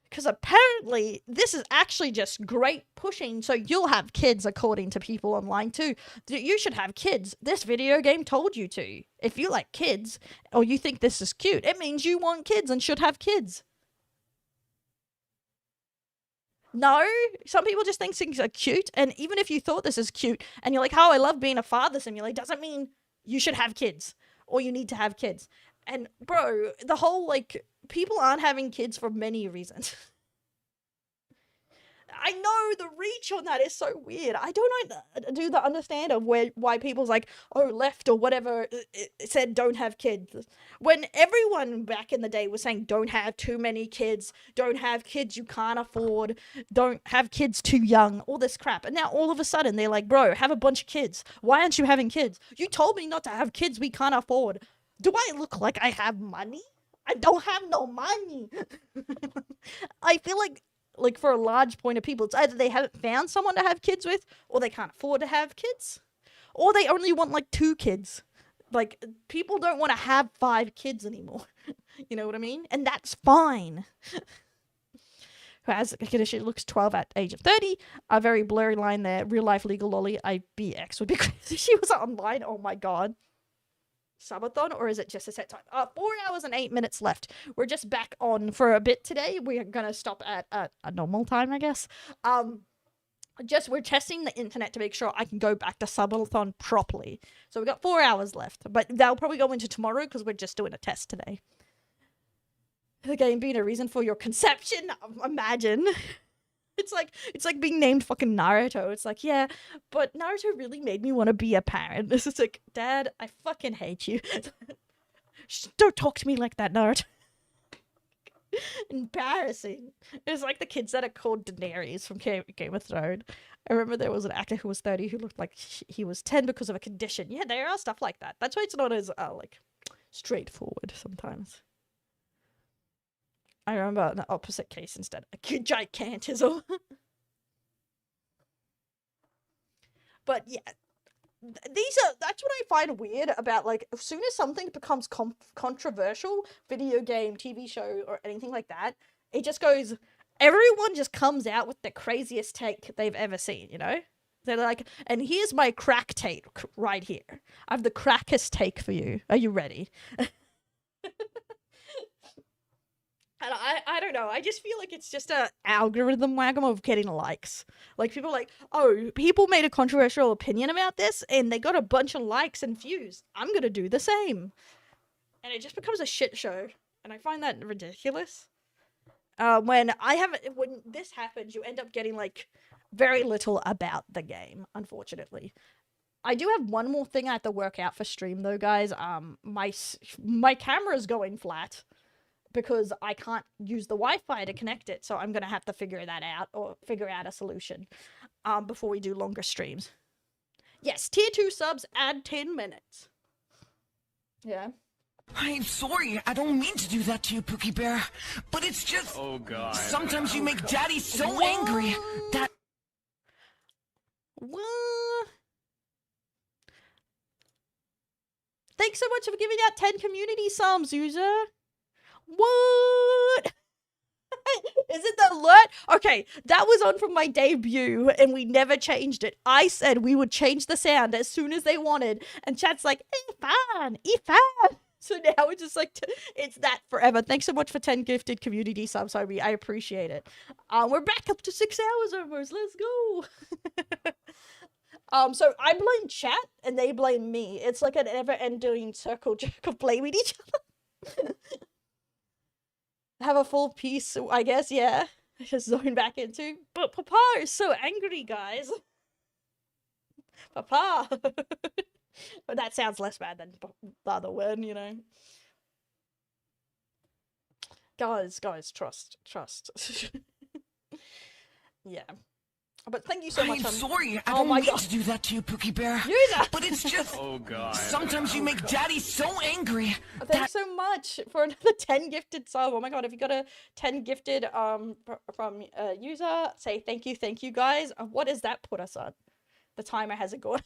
Because apparently, this is actually just great pushing, so you'll have kids according to people online too. You should have kids. This video game told you to. If you like kids, or you think this is cute, it means you want kids and should have kids. No, some people just think things are cute, and even if you thought this is cute, and you're like, oh, I love being a father simulator, doesn't mean you should have kids, or you need to have kids. And bro, the whole, like, people aren't having kids for many reasons. I know the reach on that is so weird. I don't do the understand of why people's like, oh, left or whatever said don't have kids. When everyone back in the day was saying don't have too many kids, don't have kids you can't afford, don't have kids too young, all this crap. And now all of a sudden they're like, bro, have a bunch of kids. Why aren't you having kids? You told me not to have kids we can't afford. Do I look like I have money? I don't have no money. I feel like for a large point of people, it's either they haven't found someone to have kids with, or they can't afford to have kids, or they only want like 2 kids. Like, people don't want to have 5 kids anymore. You know what I mean? And that's fine. Who has a condition, looks 12 at age of 30. A very blurry line there. Real life legal lolly. IBX would be crazy. She was online. Oh my god. Subathon, or is it just a set time? 4 hours and 8 minutes left. We're just back on for a bit today. We're gonna stop at a normal time, I guess. We're testing the internet to make sure I can go back to Subathon properly. So we've got 4 hours left, but they'll probably go into tomorrow because we're just doing a test today. The game being a reason for your conception, imagine. It's like being named fucking Naruto. It's like, yeah, but Naruto really made me want to be a parent. This is like, Dad, I fucking hate you. Don't talk to me like that, Naruto. Embarrassing. It's like the kids that are called Daenerys from Game of Thrones. I remember there was an actor who was 30 who looked like he was 10 because of a condition. Yeah, there are stuff like that. That's why it's not as like straightforward sometimes. I remember an opposite case instead. Acute gigantism. But yeah, that's what I find weird about, like, as soon as something becomes controversial, video game, TV show, or anything like that, it just goes, everyone just comes out with the craziest take they've ever seen, you know? They're like, and here's my crack take right here. I have the crackest take for you. Are you ready? And I don't know, I just feel like it's just a algorithm wagon of getting likes. Like, people are like, oh, people made a controversial opinion about this, and they got a bunch of likes and views. I'm gonna do the same. And it just becomes a shit show. And I find that ridiculous. When this happens, you end up getting, like, very little about the game, unfortunately. I do have one more thing I have to work out for stream, though, guys. My camera's going flat, because I can't use the Wi-Fi to connect it, so I'm gonna have to figure that out, or figure out a solution, before we do longer streams. Yes, tier 2 subs, add 10 minutes. Yeah. I'm sorry, I don't mean to do that to you, Pookie Bear, but it's just... Oh, God. Sometimes you make Daddy so angry that... What? Thanks so much for giving out 10 community subs, user. What? Is it the alert? Okay, that was on from my debut, and we never changed it. I said we would change the sound as soon as they wanted, and chat's like, fine. So now it's just like, it's that forever. Thanks so much for 10 gifted community subs, Obi. I appreciate it. We're back up to 6 hours almost. Let's go. So I blame chat, and they blame me. It's like an ever-ending circle jerk of blaming each other. Have a full piece, I guess, yeah. Just zone back into. But Papa is so angry, guys. Papa. But that sounds less bad than the other one, you know. Guys, trust. Yeah. But thank you so much. I'm sorry, I don't mean to do that to you, Pookie Bear. But it's just... Oh, God. Sometimes you make Daddy so angry. Thanks so much for another 10 gifted sub. Oh my god, if you got a 10 gifted from user, say thank you, guys. What does that put us on? The timer hasn't gone.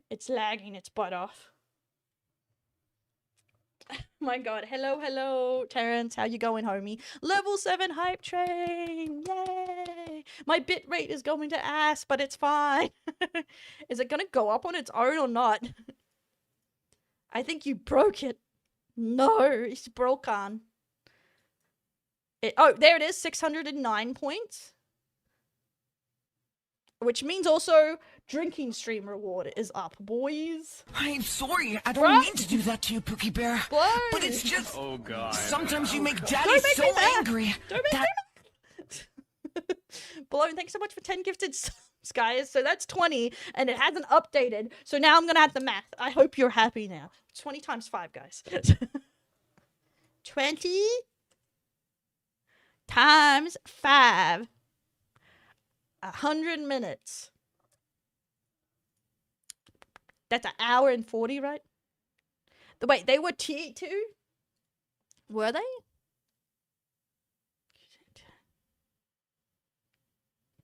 It's lagging its butt off. My god, hello, Terrence, how you going, homie? Level 7 hype train, yay! My bit rate is going to ass, but it's fine. Is it gonna go up on its own or not? I think you broke it. No, it's broken. Oh, there it is, 609 points. Which means also drinking stream reward is up, boys. I'm sorry, I don't mean to do that to you, Pookie Bear. Blow. But it's just... Oh, God. Sometimes you make Daddy so angry. Don't make me mad. Blown, thanks so much for 10 gifted subs, guys. So that's 20, and it hasn't updated. So now I'm gonna have the math. I hope you're happy now. 20 times 5, guys. 20 times 5. 100 minutes. That's an hour and 40, right? Wait, they were tier 2? Were they?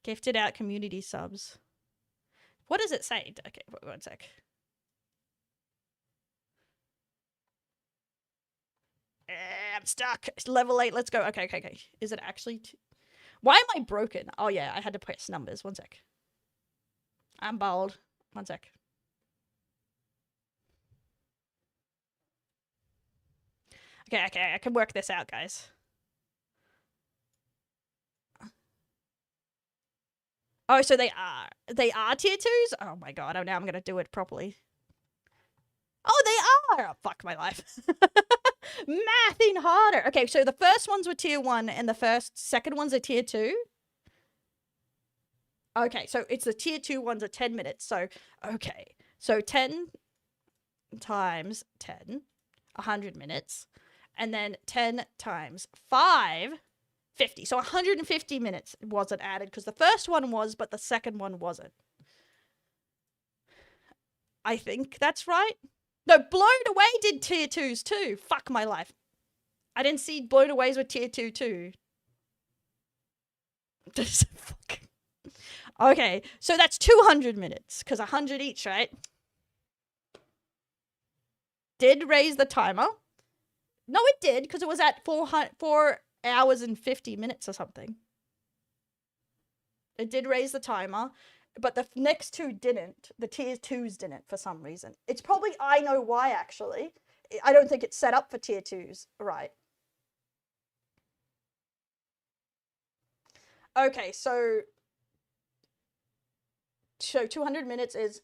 Gifted out community subs. What does it say? Okay, one sec. I'm stuck. It's level 8. Let's go. Okay. Is it actually... Why am I broken? Oh, yeah, I had to press numbers. One sec. I'm bold. One sec. Okay, I can work this out, guys. Oh, so they are tier 2s? Oh my god, now I'm gonna do it properly. Oh, they are! Oh, fuck my life. Mathing harder. Okay, so the first ones were tier 1 and the second ones are tier 2. Okay, so it's the tier 2 ones are 10 minutes. So, okay. So 10 times 10, 100 minutes. And then 10 times 5, 50. So 150 minutes wasn't added because the first one was, but the second one wasn't. I think that's right. No, Blown Away did tier 2s too. Fuck my life. I didn't see Blown Aways with tier 2 too. Fuck. Okay, so that's 200 minutes, because 100 each, right? Did raise the timer. No, it did, because it was at 4 hours and 50 minutes or something. It did raise the timer, but the next two didn't. The tier 2s didn't for some reason. It's probably, I know why, actually. I don't think it's set up for tier 2s, right? Okay, so 200 minutes is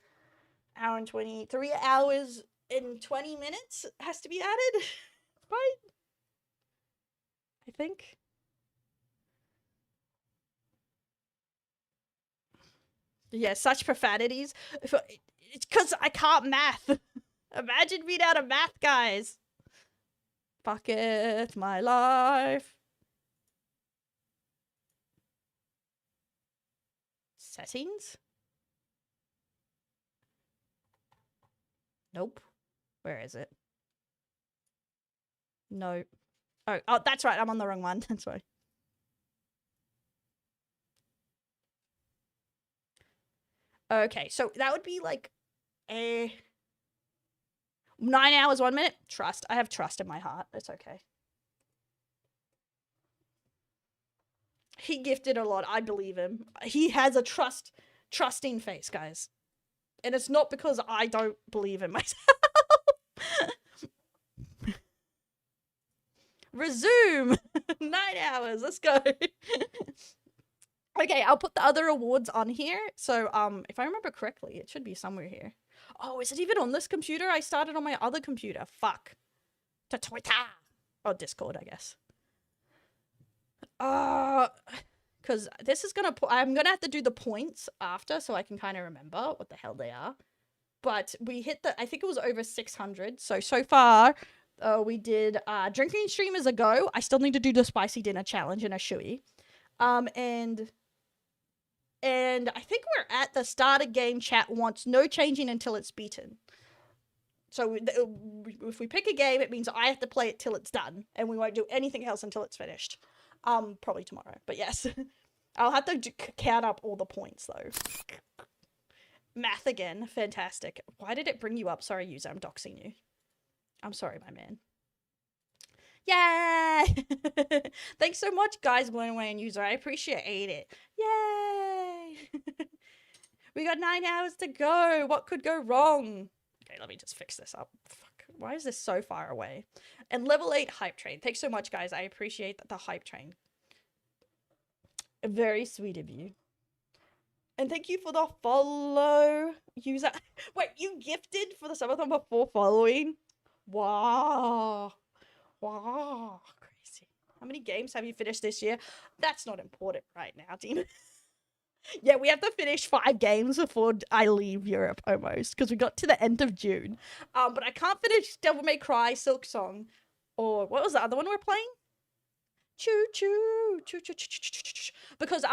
hour and 20, 3 hours and 20 minutes has to be added, right? I think. Yeah, such profanities. It's because I can't math. Imagine being out of math, guys. Fuck it, my life. Settings? Nope. Where is it? No. Oh, that's right. I'm on the wrong one. That's why. Okay, so that would be like a 9 hours, 1 minute. Trust. I have trust in my heart. It's okay. He gifted a lot. I believe him. He has a trusting face, guys. And it's not because I don't believe in myself. Resume. 9 hours. Let's go. Okay, I'll put the other awards on here. So, if I remember correctly, it should be somewhere here. Oh, is it even on this computer? I started on my other computer. Fuck. To Twitter. Oh, Discord, I guess. Because this is gonna I'm gonna have to do the points after so I can kind of remember what the hell they are. But we hit I think it was over 600. So far, we did drinking streamers a go. I still need to do the spicy dinner challenge and a shui. And I think we're at the start of game chat wants no changing until it's beaten. So if we pick a game, it means I have to play it till it's done. And we won't do anything else until it's finished. Probably tomorrow. But yes. I'll have to count up all the points, though. Math again. Fantastic. Why did it bring you up? Sorry, user. I'm doxing you. I'm sorry, my man. Yay! Thanks so much, guys, blown away and user. I appreciate it. Yay! We got 9 hours to go. What could go wrong? Okay, let me just fix this up. Fuck. Why is this so far away? And level 8 hype train. Thanks so much, guys. I appreciate the hype train. Very sweet of you. And thank you for the follow, user. Wait, you gifted for the subathon before following? Wow. Wow. Crazy. How many games have you finished this year? That's not important right now, Demon. Yeah, we have to finish 5 games before I leave Europe, almost. Because we got to the end of June. But I can't finish Devil May Cry, Silk Song. Or what was the other one we're playing? Choo choo. Choo choo choo choo choo choo. Because,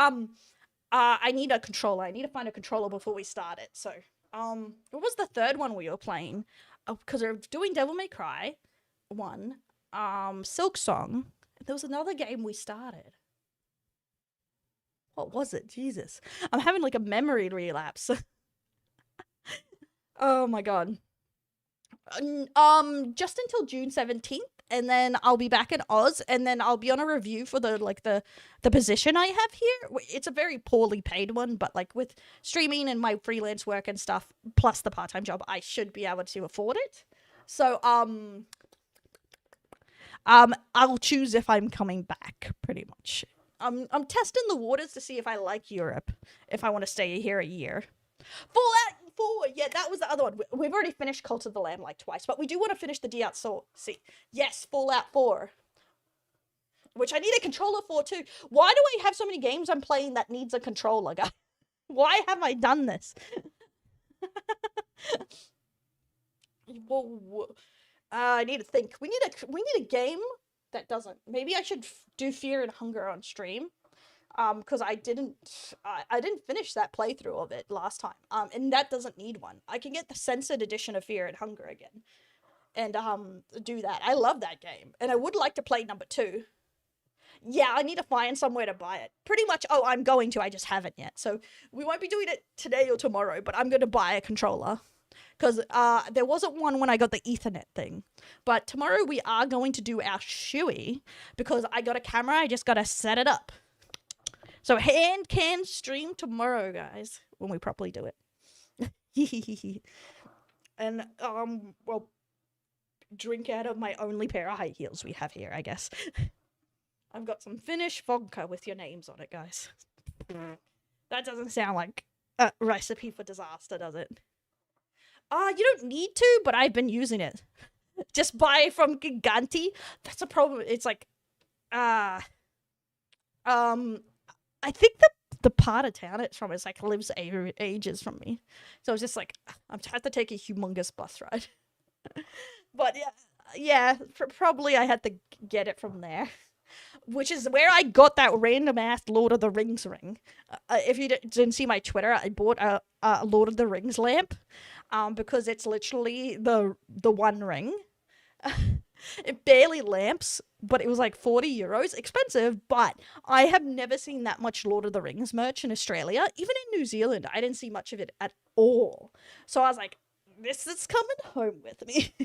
I need a controller. I need to find a controller before we start it. So, what was the third one we were playing? Because we're doing Devil May Cry 1. Silk Song. There was another game we started. What was it? Jesus. I'm having like a memory relapse. Oh my god. Just until June 17th, and then I'll be back in Oz, and then I'll be on a review for the position I have here. It's a very poorly paid one, but like with streaming and my freelance work and stuff, plus the part-time job, I should be able to afford it. So, I'll choose if I'm coming back, pretty much. I'm testing the waters to see if I like Europe, if I want to stay here a year. Fallout 4, yeah, that was the other one. We've already finished Cult of the Lamb like twice, but we do want to finish the DLC. Yes, Fallout 4. Which I need a controller for too. Why do I have so many games I'm playing that needs a controller, guys? Why have I done this? Whoa. I need to think. We need a game that doesn't. Maybe I should do Fear and Hunger on stream. Because I didn't finish that playthrough of it last time. And that doesn't need one. I can get the censored edition of Fear and Hunger again. And do that. I love that game. And I would like to play number 2. Yeah, I need to find somewhere to buy it. Pretty much, oh, I'm going to, I just haven't yet. So we won't be doing it today or tomorrow, but I'm going to buy a controller. Because there wasn't one when I got the Ethernet thing. But tomorrow we are going to do our shoey because I got a camera, I just got to set it up. So hand can stream tomorrow, guys, when we properly do it. And, well, drink out of my only pair of high heels we have here, I guess. I've got some Finnish vodka with your names on it, guys. That doesn't sound like a recipe for disaster, does it? You don't need to, but I've been using it. Just buy from Giganti. That's a problem. It's like, I think the part of town it's from is like lives ages from me. So it's just like, I'm have to take a humongous bus ride. But yeah, probably I had to get it from there. Which is where I got that random ass Lord of the Rings ring. If you didn't see my Twitter, I bought a Lord of the Rings lamp. Because it's literally the one ring. It barely lamps, but it was like 40 euros. Expensive, but I have never seen that much Lord of the Rings merch in Australia. Even in New Zealand, I didn't see much of it at all. So I was like, this is coming home with me.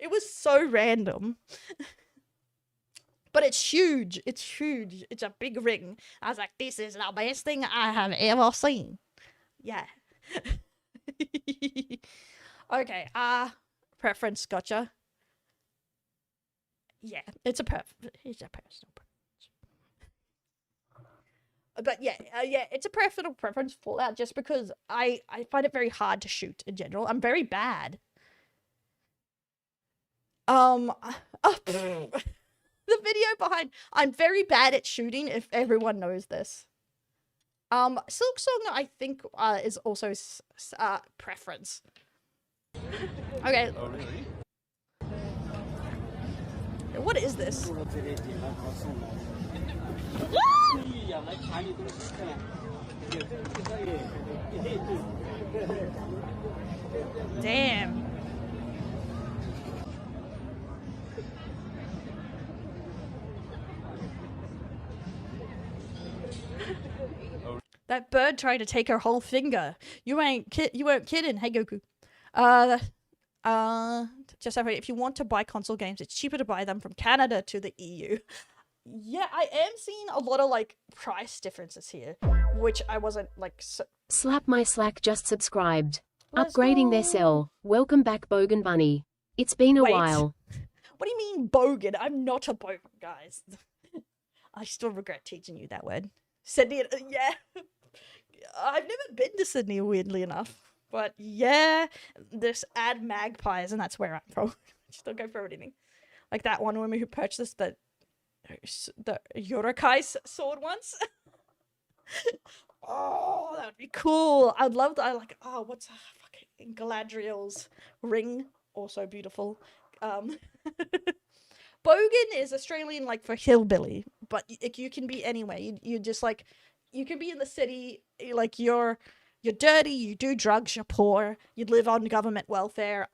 It was so random. But it's huge. It's huge. It's a big ring. I was like, this is the best thing I have ever seen. Yeah. Okay, preference, gotcha. Yeah, it's a personal preference. But yeah, it's a personal preference for that, just because I find it very hard to shoot in general. I'm very bad. The video behind, I'm very bad at shooting, if everyone knows this. Silk Song, I think, is also preference. Okay. Oh, really? What is this? Damn. That bird tried to take her whole finger. You weren't kidding. Hey, Goku. Just if you want to buy console games, it's cheaper to buy them from Canada to the EU. Yeah, I am seeing a lot of like price differences here, which I wasn't like. Slap my slack just subscribed. Let's Upgrading their go. cell. Welcome back, Bogan Bunny. It's been a Wait. while. What do you mean bogan? I'm not a bogan, guys. I still regret teaching you that word. Sydney, yeah. I've never been to Sydney, weirdly enough. But yeah, this ad magpies, and that's where I'm from. Just don't go for anything. Like that one woman who purchased the Yorakai sword once. Oh, that would be cool. I'd love to. What's fucking Galadriel's ring? Also beautiful. Bogan is Australian, like, for hillbilly, but you can be anywhere. You just like, you can be in the city, like you're dirty, you do drugs, you're poor, you live on government welfare.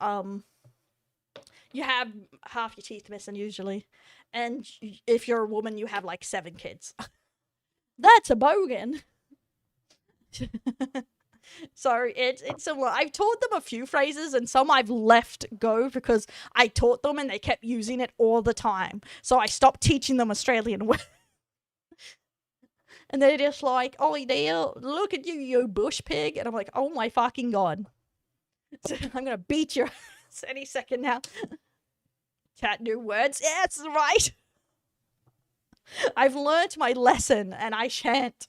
You have half your teeth missing usually, and if you're a woman, you have like 7 kids. That's a bogan. So it's similar. I've taught them a few phrases, and some I've left go because I taught them and they kept using it all the time. So I stopped teaching them Australian words. And they're just like, oh, dear, look at you, you bush pig. And I'm like, oh my fucking God. So I'm going to beat your ass any second now. Chat new words. Yeah, that's right. I've learnt my lesson and I shan't.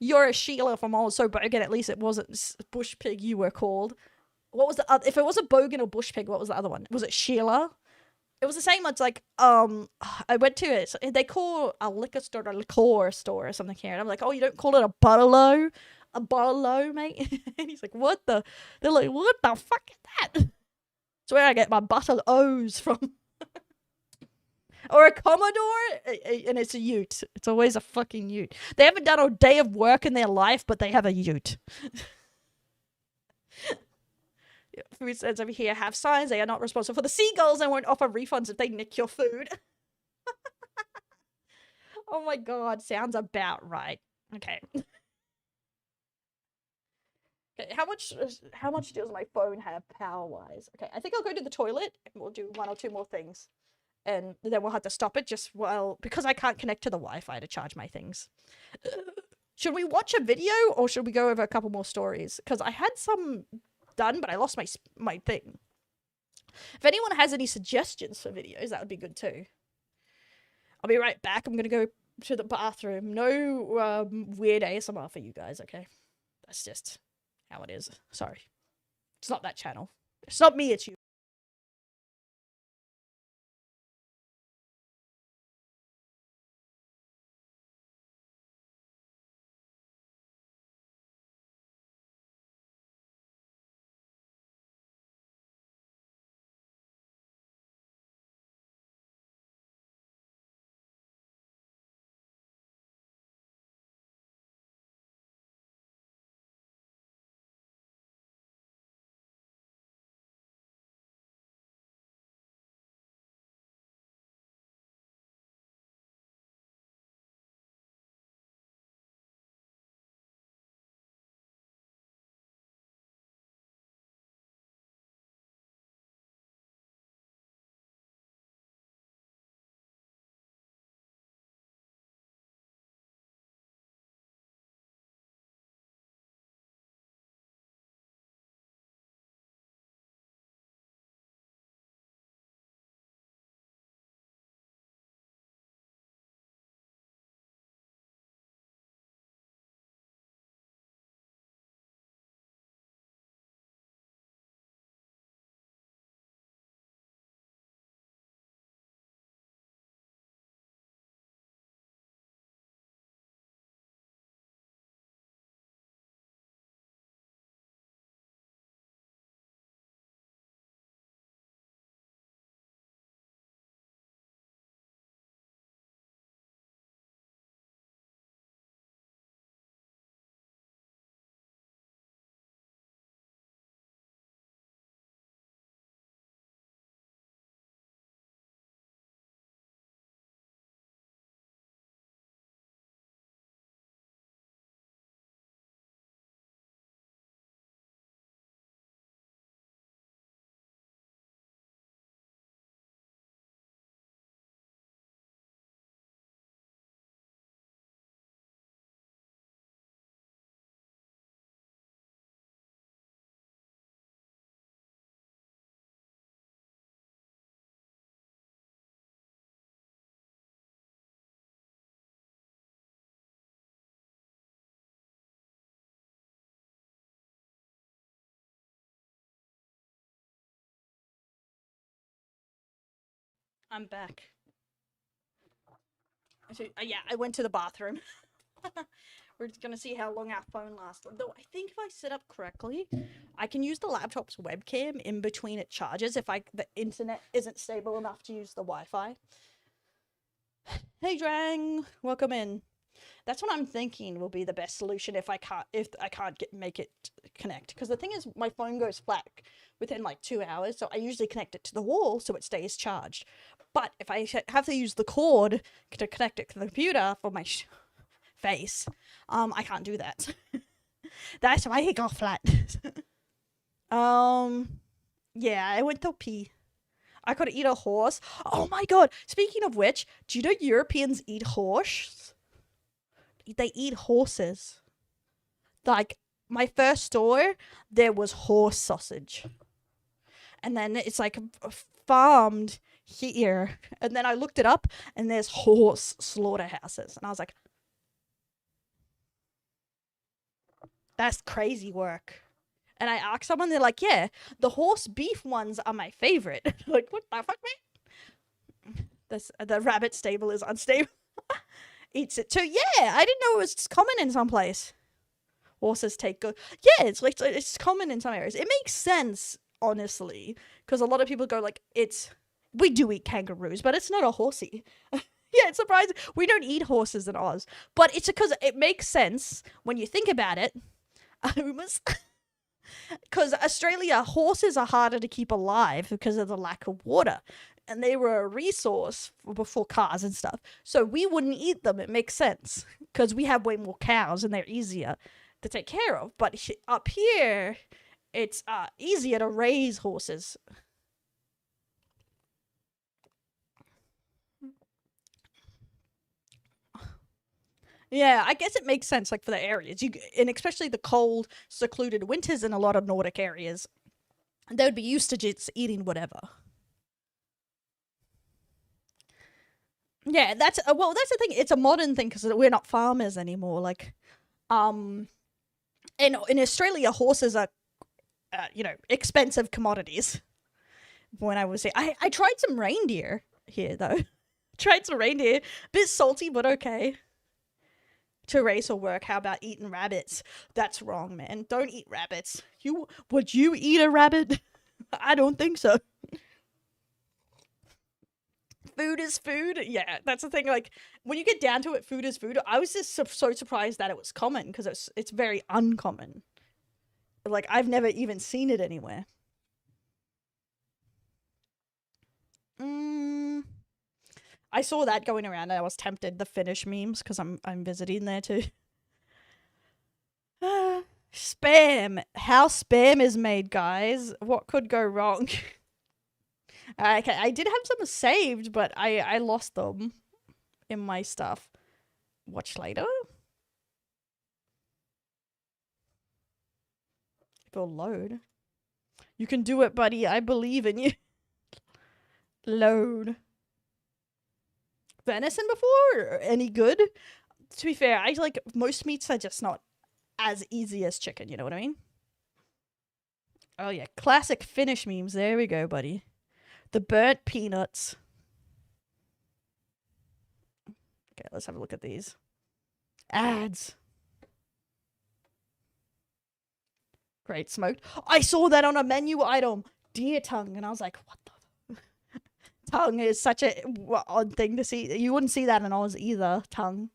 You're a Sheila from Also Bogan. At least it wasn't bush pig you were called. What was the other? If it was a bogan or bush pig, what was the other one? Was it Sheila? It was the same. It's like, I went to it. They call a liquor store a liquor store or something here. And I'm like, oh, you don't call it a bottle-o? A bottle-o, mate? And he's like, what the? They're like, what the fuck is that? That's where I get my bottle-os from. Or a Commodore, and it's a ute. It's always a fucking ute. They haven't done a day of work in their life, but they have a ute. Food stands over here have signs. They are not responsible for the seagulls and won't offer refunds if they nick your food. Oh my god, sounds about right. Okay. Okay, how much does my phone have power-wise? Okay, I think I'll go to the toilet and we'll do 1 or 2 more things. And then we'll have to stop it because I can't connect to the Wi-Fi to charge my things. Should we watch a video or should we go over a couple more stories? Because I had some done, but I lost my thing. If anyone has any suggestions for videos, that would be good too. I'll be right back. I'm going to go to the bathroom. No weird ASMR for you guys, okay? That's just how it is. Sorry. It's not that channel. It's not me, it's you. I'm back. Yeah, I went to the bathroom. We're just gonna see how long our phone lasts. Though I think if I set up correctly, I can use the laptop's webcam in between it charges if the internet isn't stable enough to use the Wi-Fi. Hey Drang, welcome in. That's what I'm thinking will be the best solution if I can't make it connect. Because the thing is, my phone goes flat within like 2 hours, so I usually connect it to the wall so it stays charged. But if I have to use the cord to connect it to the computer for my face, I can't do that. That's why it got flat. Yeah, I went to pee. I could eat a horse. Oh my god! Speaking of which, do you know Europeans eat horse? They eat horses. Like, my first store, there was horse sausage. And then it's like farmed here. And then I looked it up and there's horse slaughterhouses. And I was like, that's crazy work. And I asked someone, they're like, yeah, the horse beef ones are my favorite. Like, what the fuck, man? The rabbit stable is unstable. Eats it too. Yeah, I didn't know it was common in some place. Horses take good. Yeah, it's common in some areas. It makes sense, honestly, because a lot of people go like, we do eat kangaroos, but it's not a horsey. Yeah, it's surprising. We don't eat horses in Oz, but it's because it makes sense when you think about it. Because Australia, horses are harder to keep alive because of the lack of water. and they were a resource before cars and stuff. So we wouldn't eat them. It makes sense because we have way more cows and they're easier to take care of. But up here, it's easier to raise horses. Yeah, I guess it makes sense, like, for the areas. And especially the cold, secluded winters in a lot of Nordic areas. They would be used to just eating whatever. Yeah, that's the thing. It's a modern thing because we're not farmers anymore. Like, in Australia, horses are, expensive commodities. When I was there, I tried some reindeer here though. Tried some reindeer, bit salty but okay. To race or work. How about eating rabbits? That's wrong, man. Don't eat rabbits. Would you eat a rabbit? I don't think so. Food is food. Yeah, that's the thing. Like, when you get down to it, food is food. I was just so surprised that it was common because it's very uncommon. Like, I've never even seen it anywhere. I saw that going around and I was tempted, the Finnish memes, because I'm visiting there too. Spam. How spam is made, guys. What could go wrong? Okay, I did have some saved, but I lost them in my stuff. Watch later. It will load. You can do it, buddy. I believe in you. Load. Venison before? Any good? To be fair, I like most meats are just not as easy as chicken, you know what I mean? Oh yeah, classic Finnish memes. There we go, buddy. The burnt peanuts. Okay, let's have a look at these. Ads. Great, smoked. I saw that on a menu item. Deer tongue, and I was like, what the? Tongue is such a odd thing to see. You wouldn't see that in Oz either. Tongue.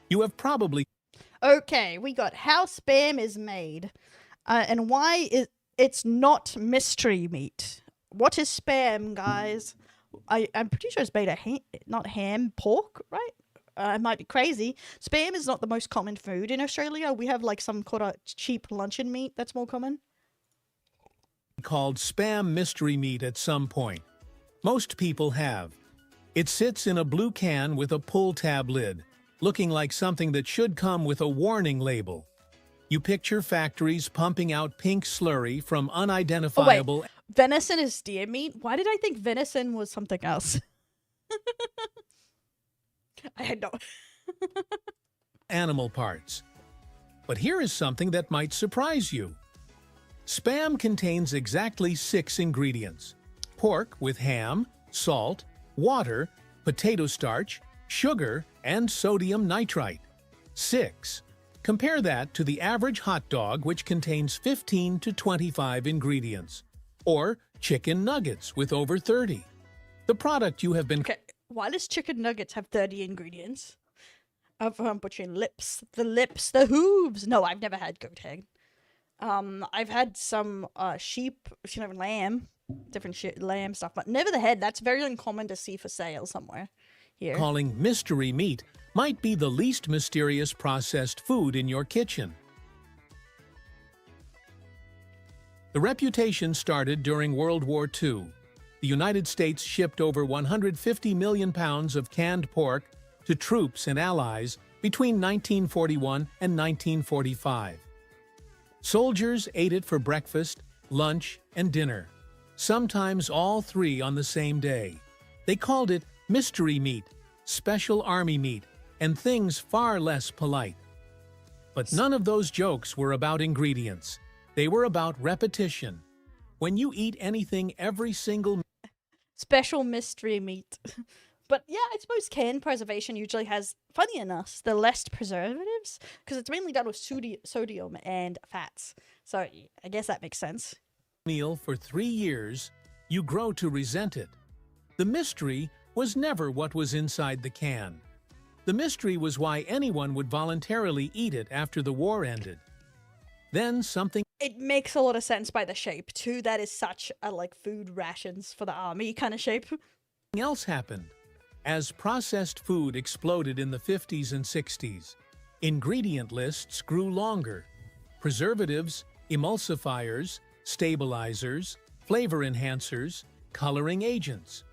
You have probably... Okay, we got how spam is made. And why it's not mystery meat. What is spam, guys? I'm pretty sure it's made of not ham, pork, right? I might be crazy. Spam is not the most common food in Australia. We have like some kind of cheap luncheon meat that's more common. Called spam mystery meat at some point. Most people have. It sits in a blue can with a pull tab lid, looking like something that should come with a warning label. You picture factories pumping out pink slurry from unidentifiable... Oh, wait. Venison is deer meat? Why did I think venison was something else? I had no... animal parts. But here is something that might surprise you. Spam contains exactly 6 ingredients. Pork with ham, salt, water, potato starch, sugar, and sodium nitrite. 6. Compare that to the average hot dog, which contains 15 to 25 ingredients. Or chicken nuggets with over 30. The product you have been... Okay, why does chicken nuggets have 30 ingredients? I'm butchering lips. The lips, the hooves. No, I've never had goat egg. I've had some sheep, lamb, different lamb stuff, but never the head. That's very uncommon to see for sale somewhere here. Calling mystery meat might be the least mysterious processed food in your kitchen. The reputation started during World War II. The United States shipped over 150 million pounds of canned pork to troops and allies between 1941 and 1945. Soldiers ate it for breakfast, lunch, and dinner, sometimes all 3 on the same day. They called it mystery meat, special army meat, and things far less polite. But none of those jokes were about ingredients. They were about repetition. When you eat anything every single... Special mystery meat. But yeah, I suppose canned preservation usually has, funny enough, the less preservatives, because it's mainly done with sodium and fats. So I guess that makes sense. Meal for 3 years, you grow to resent it. The mystery was never what was inside the can. The mystery was why anyone would voluntarily eat it after the war ended. Then something It makes a lot of sense by the shape too. That is such a like food rations for the army kind of shape. else happened. As processed food exploded in the 50s and 60s, ingredient lists grew longer. Preservatives, emulsifiers, stabilizers, flavor enhancers, coloring agents.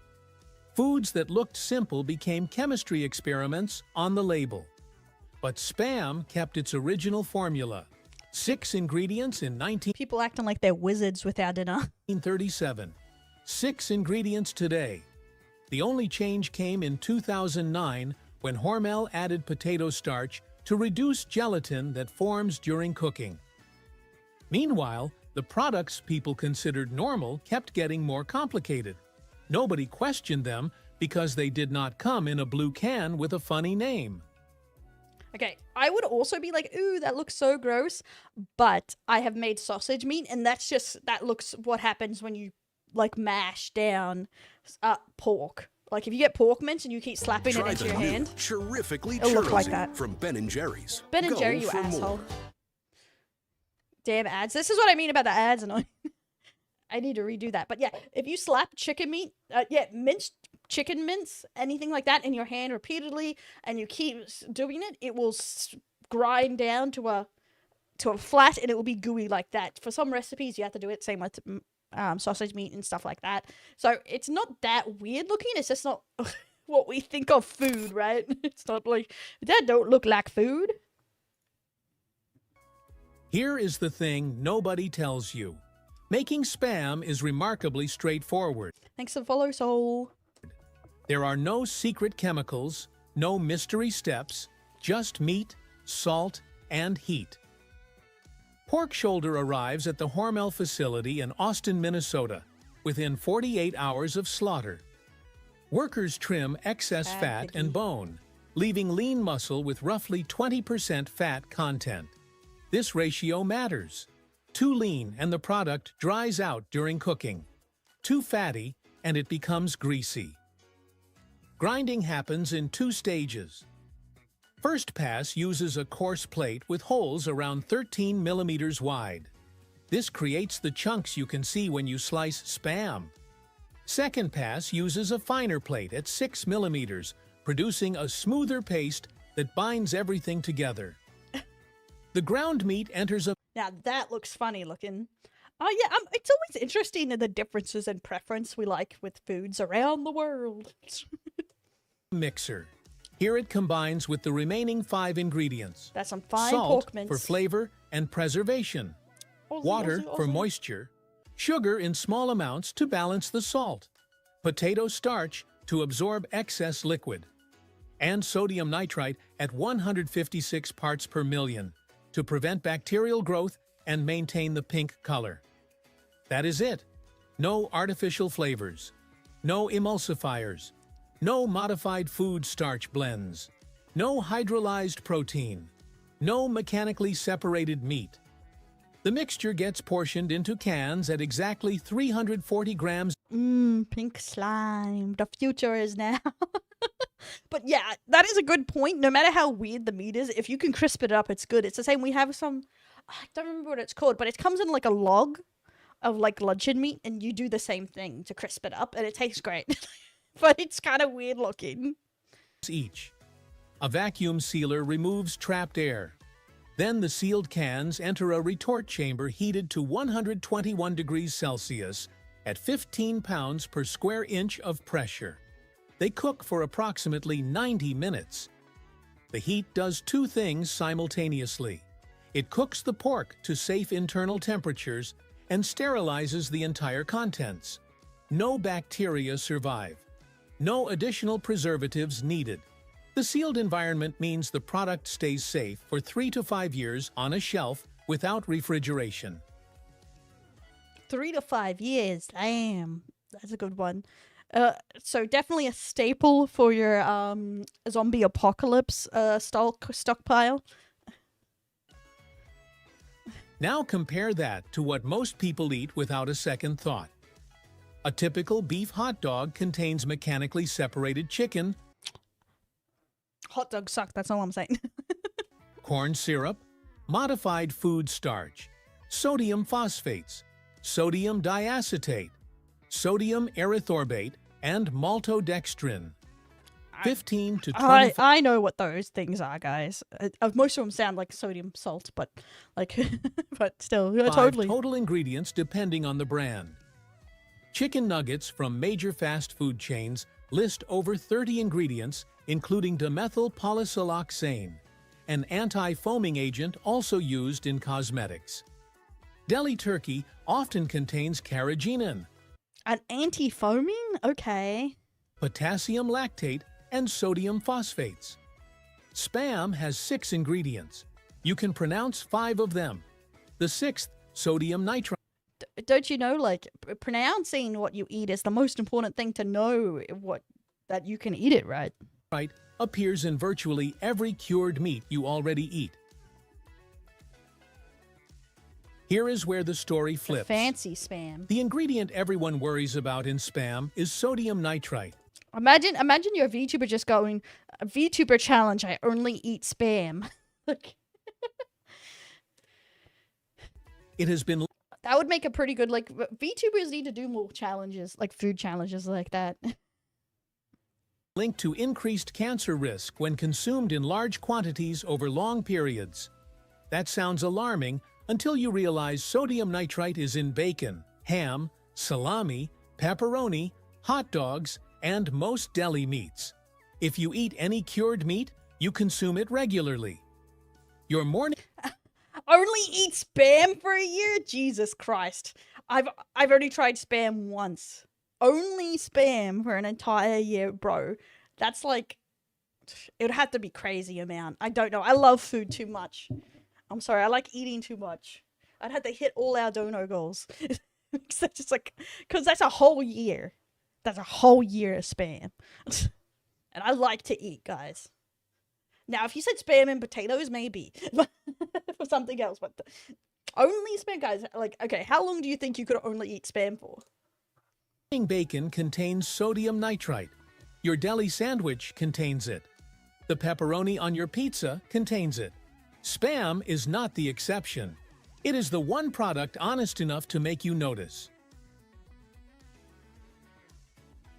Foods that looked simple became chemistry experiments on the label. But Spam kept its original formula. 6 ingredients in People acting like they're wizards with our dinner. 1937. 6 ingredients today. The only change came in 2009 when Hormel added potato starch to reduce gelatin that forms during cooking. Meanwhile, the products people considered normal kept getting more complicated. Nobody questioned them because they did not come in a blue can with a funny name. Okay, I would also be like, ooh, that looks so gross, but I have made sausage meat, and that looks what happens when you, like, mash down pork. Like, if you get pork mince and you keep slapping it into your hand, terrifically it'll look like churrosy that. from Ben & Jerry's. Ben and Go Jerry, you for asshole. more. Damn ads. This is what I mean about the ads, and I need to redo that. But yeah, if you slap chicken meat, minced chicken mince, anything like that in your hand repeatedly, and you keep doing it, it will grind down to a flat, and it will be gooey like that. For some recipes, you have to do it same with sausage meat and stuff like that. So it's not that weird looking. It's just not what we think of food, right? It's not like that don't look like food. Here is the thing nobody tells you. Making Spam is remarkably straightforward. Thanks for follow, Soul. There are no secret chemicals, no mystery steps, just meat, salt, and heat. Pork shoulder arrives at the Hormel facility in Austin, Minnesota, within 48 hours of slaughter. Workers trim excess fat and bone, leaving lean muscle with roughly 20% fat content. This ratio matters. Too lean and the product dries out during cooking. Too fatty and it becomes greasy. Grinding happens in 2 stages. First pass uses a coarse plate with holes around 13 millimeters wide. This creates the chunks you can see when you slice Spam. Second pass uses a finer plate at 6 millimeters, producing a smoother paste that binds everything together. The ground meat enters a Now that looks funny looking. Oh yeah, it's always interesting in the differences in preference we like with foods around the world. mixer. Here it combines with the remaining 5 ingredients. That's some fine Salt pork mince. for flavor and preservation. Water for moisture. Sugar in small amounts to balance the salt. Potato starch to absorb excess liquid. And sodium nitrite at 156 parts per million to prevent bacterial growth and maintain the pink color. That is it. No artificial flavors. No emulsifiers. No modified food starch blends. No hydrolyzed protein. No mechanically separated meat. The mixture gets portioned into cans at exactly 340 grams. Pink slime. The future is now. But yeah, that is a good point. No matter how weird the meat is, if you can crisp it up, it's good. It's the same. We have some, I don't remember what it's called, but it comes in like a log of like luncheon meat, and you do the same thing to crisp it up, and it tastes great. But it's kind of weird looking. Each. A vacuum sealer removes trapped air. Then the sealed cans enter a retort chamber heated to 121 degrees Celsius at 15 pounds per square inch of pressure. They cook for approximately 90 minutes. The heat does 2 things simultaneously. It cooks the pork to safe internal temperatures and sterilizes the entire contents. No bacteria survive. No additional preservatives needed. The sealed environment means the product stays safe for 3 to 5 years on a shelf without refrigeration. 3 to 5 years. Damn. That's a good one. So definitely a staple for your zombie apocalypse stockpile. Now compare that to what most people eat without a second thought. A typical beef hot dog contains mechanically separated chicken, Hot dogs suck, that's all I'm saying. corn syrup, modified food starch, sodium phosphates, sodium diacetate, sodium erythorbate, and maltodextrin. 15 to 25. I know what those things are, guys. Most of them sound like sodium salt, but like, but still, yeah, totally. Total ingredients depending on the brand. Chicken nuggets from major fast food chains list over 30 ingredients, including dimethyl polysiloxane, an anti-foaming agent also used in cosmetics. Deli turkey often contains carrageenan, An anti-foaming? Okay. potassium lactate, and sodium phosphates. Spam has 6 ingredients. You can pronounce 5 of them. The 6th, sodium nitrite, Don't you know, like, pronouncing what you eat is the most important thing to know that you can eat it, right? appears in virtually every cured meat you already eat. Here is where the story flips. Fancy spam. The ingredient everyone worries about in spam is sodium nitrite. Imagine your VTuber just going, VTuber challenge, I only eat spam. Like, It has been that would make a pretty good, like, VTubers need to do more challenges, like food challenges like that. linked to increased cancer risk when consumed in large quantities over long periods. That sounds alarming until you realize sodium nitrite is in bacon, ham, salami, pepperoni, hot dogs, and most deli meats. If you eat any cured meat, you consume it regularly. Your morning Only eat spam for a year? Jesus Christ. I've already tried spam once. Only spam for an entire year, bro. That's like, it would have to be crazy amount. I don't know. I love food too much. I'm sorry. I like eating too much. I'd have to hit all our dono goals. That's just like, because that's a whole year. That's a whole year of spam. And I like to eat, guys. Now, if you said spam and potatoes, maybe. For something else. But only spam, guys. Like, okay, how long do you think you could only eat spam for? bacon contains sodium nitrite. Your deli sandwich contains it. The pepperoni on your pizza contains it. Spam is not the exception. It is the one product honest enough to make you notice.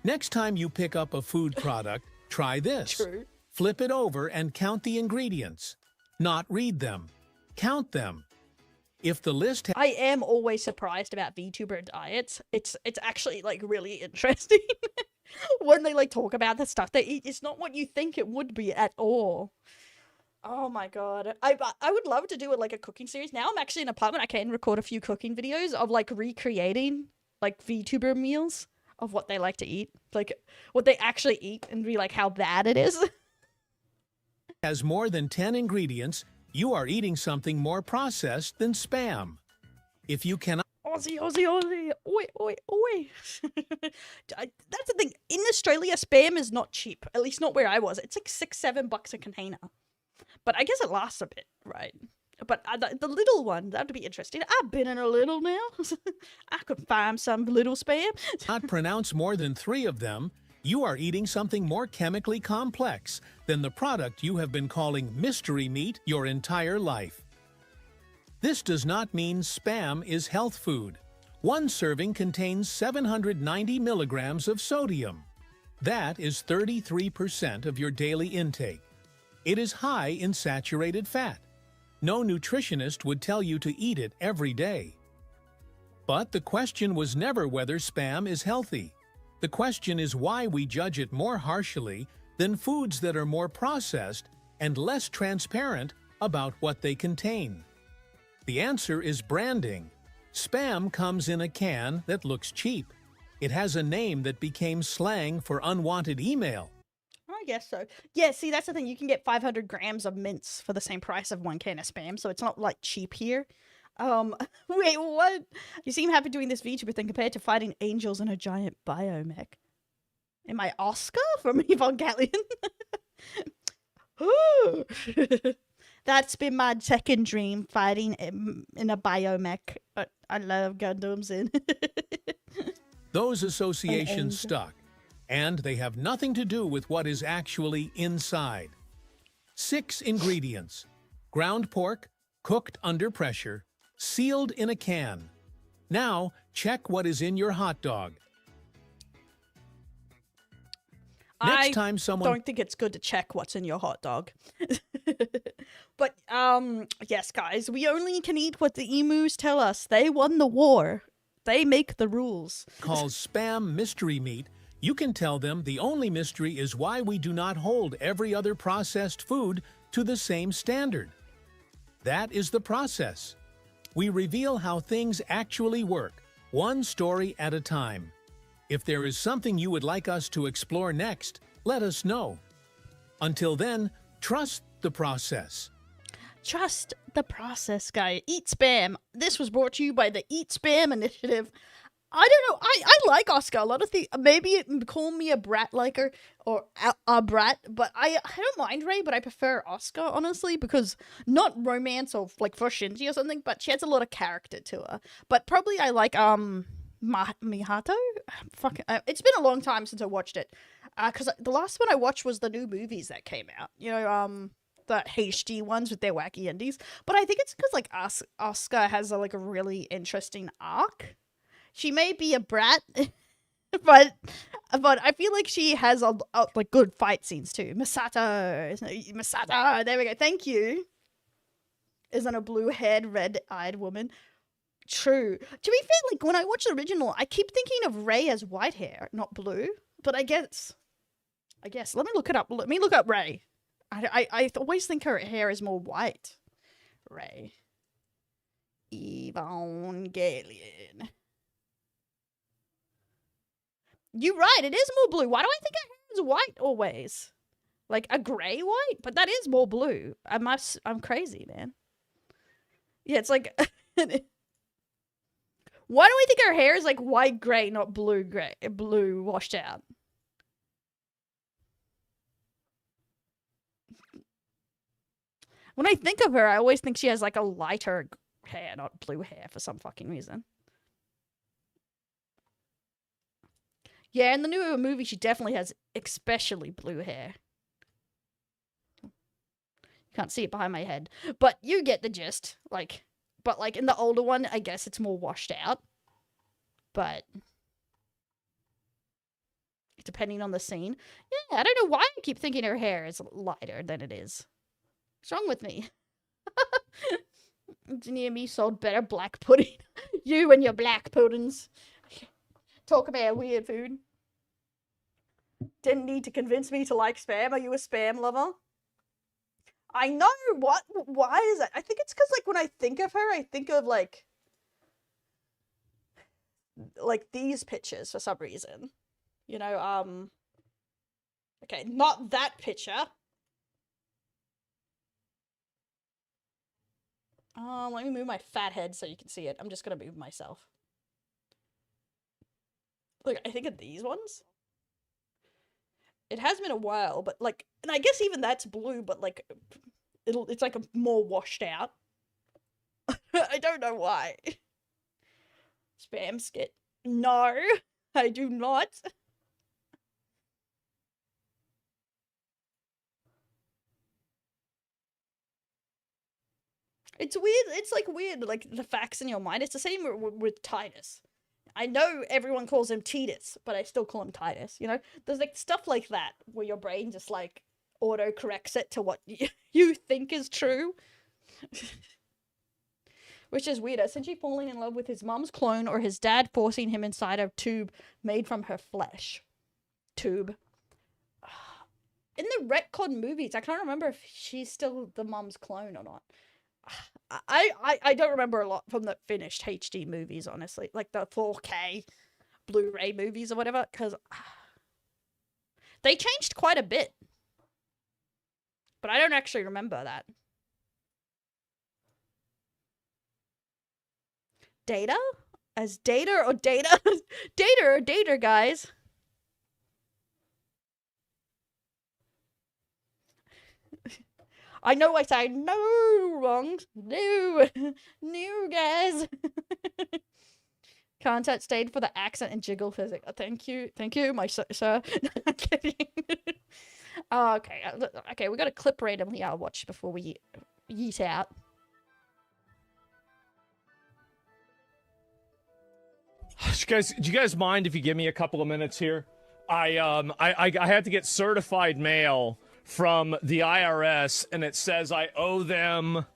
Next time you pick up a food product, try this. True. Flip it over and count the ingredients. Not read them. Count them. If the list I am always surprised about VTuber diets. It's actually, like, really interesting. When they, like, talk about the stuff they eat, it's not what you think it would be at all. Oh my god. I would love to do, like, a cooking series. Now I'm actually in an apartment. I can record a few cooking videos of, like, recreating, like, VTuber meals of what they like to eat. Like, what they actually eat and be like how bad it is. has more than 10 ingredients, you are eating something more processed than spam. If you cannot Aussie, Aussie, Aussie. Oi, oi, oi. That's the thing. In Australia, spam is not cheap. At least not where I was. It's like $6-7 a container. But I guess it lasts a bit, right? But the little one, that would be interesting. I've been in a little now. I could find some little spam. not pronounce more than 3 of them, you are eating something more chemically complex than the product you have been calling mystery meat your entire life. This does not mean spam is health food. One serving contains 790 milligrams of sodium. That is 33% of your daily intake. It is high in saturated fat. No nutritionist would tell you to eat it every day. But the question was never whether spam is healthy. The question is why we judge it more harshly than foods that are more processed and less transparent about what they contain. The answer is branding. Spam comes in a can that looks cheap. It has a name that became slang for unwanted email. I guess so. Yeah, see, that's the thing. You can get 500 grams of mints for the same price of 1 can of spam, so it's not, like, cheap here. Wait, what? You seem happy doing this VTuber thing compared to fighting angels in a giant biomech. Am I Oscar from Evangelion? That's been my second dream, fighting in a biomech. But I love Gundams in. Those associations stuck, and they have nothing to do with what is actually inside. 6 ingredients. Ground pork, cooked under pressure, sealed in a can. Now, check what is in your hot dog. Next time someone... don't think it's good to check what's in your hot dog. But, yes, guys, we only can eat what the emus tell us. They won the war. They make the rules. calls Spam mystery meat, you can tell them the only mystery is why we do not hold every other processed food to the same standard. That is the process. We reveal how things actually work, one story at a time. If there is something you would like us to explore next, let us know. Until then, trust the process. Trust the process, guy. Eat Spam. This was brought to you by the Eat Spam initiative. I don't know. I like Oscar. A lot of things. Maybe it call me a brat liker or a brat, but I don't mind Ray, but I prefer Oscar, honestly, because not romance or like for Shinji or something, but she has a lot of character to her. But probably I like Mihato. It's been a long time since I watched it, because the last one I watched was the new movies that came out. You know, the HD ones with their wacky endings. But I think it's because like Oscar has a really interesting arc. She may be a brat, but I feel like she has like good fight scenes too. Masato, there we go. Thank you. Isn't a blue-haired, red-eyed woman? True. To be fair, like when I watch the original, I keep thinking of Rei as white hair, not blue. But I guess. Let me look it up. Let me look up Rei. I always think her hair is more white. Rei. Evangelion. You're right, it is more blue. Why do I think her hair is white always? Like a grey white? But that is more blue. I'm crazy, man. Yeah, it's like... Why do I think her hair is like white grey, not blue grey, blue washed out? When I think of her, I always think she has like a lighter hair, not blue hair for some fucking reason. Yeah, in the newer movie, she definitely has especially blue hair. You can't see it behind my head. But you get the gist. But in the older one, I guess it's more washed out. But depending on the scene. Yeah, I don't know why I keep thinking her hair is lighter than it is. What's wrong with me? Near me sold better black pudding. You and your black puddings. Talk about weird food. Didn't need to convince me to like Spam. Are you a Spam lover? I know. What? Why is that? I think it's because when I think of her, I think of like these pictures for some reason. You know, okay, not that picture. Let me move my fat head so you can see it. I'm just gonna move myself. Look, I think of these ones. It has been a while, but and I guess even that's blue, but it's like a more washed out. I don't know why. Spam skit. No, I do not. It's weird. It's weird, the facts in your mind. It's the same with Titus. I know everyone calls him Titus, but I still call him Titus, you know? There's stuff like that where your brain just auto-corrects it to what you think is true. Which is weird. Isn't she falling in love with his mom's clone or his dad forcing him inside a tube made from her flesh? Tube. In the retcon movies, I can't remember if she's still the mom's clone or not. I don't remember a lot from the finished HD movies, honestly. Like the 4K Blu-ray movies or whatever, because they changed quite a bit. But I don't actually remember that. Data? As Data or Data? Data or Data, guys. I know I say no wrong. No. No, guys. Contact stayed for the accent and jiggle physics. Thank you. Thank you, my sir. I'm kidding. Oh, okay. Okay, we got a clip randomly I'll watch before we yeet out. Do you guys mind if you give me a couple of minutes here? I had to get certified mail from the IRS, and it says I owe them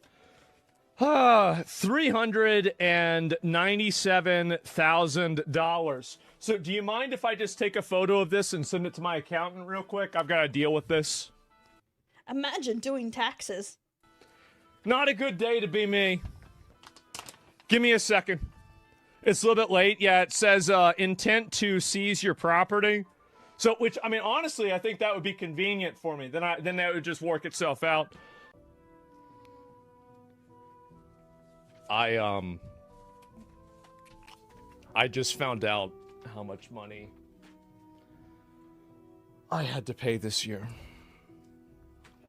$397,000. So do you mind if I just take a photo of this and send it to my accountant real quick? I've got to deal with this. Imagine doing taxes. Not a good day to be me. Give me a second. It's a little bit late. Yeah, it says intent to seize your property. So, which, I mean, honestly, I think that would be convenient for me. Then that would just work itself out. I just found out how much money I had to pay this year.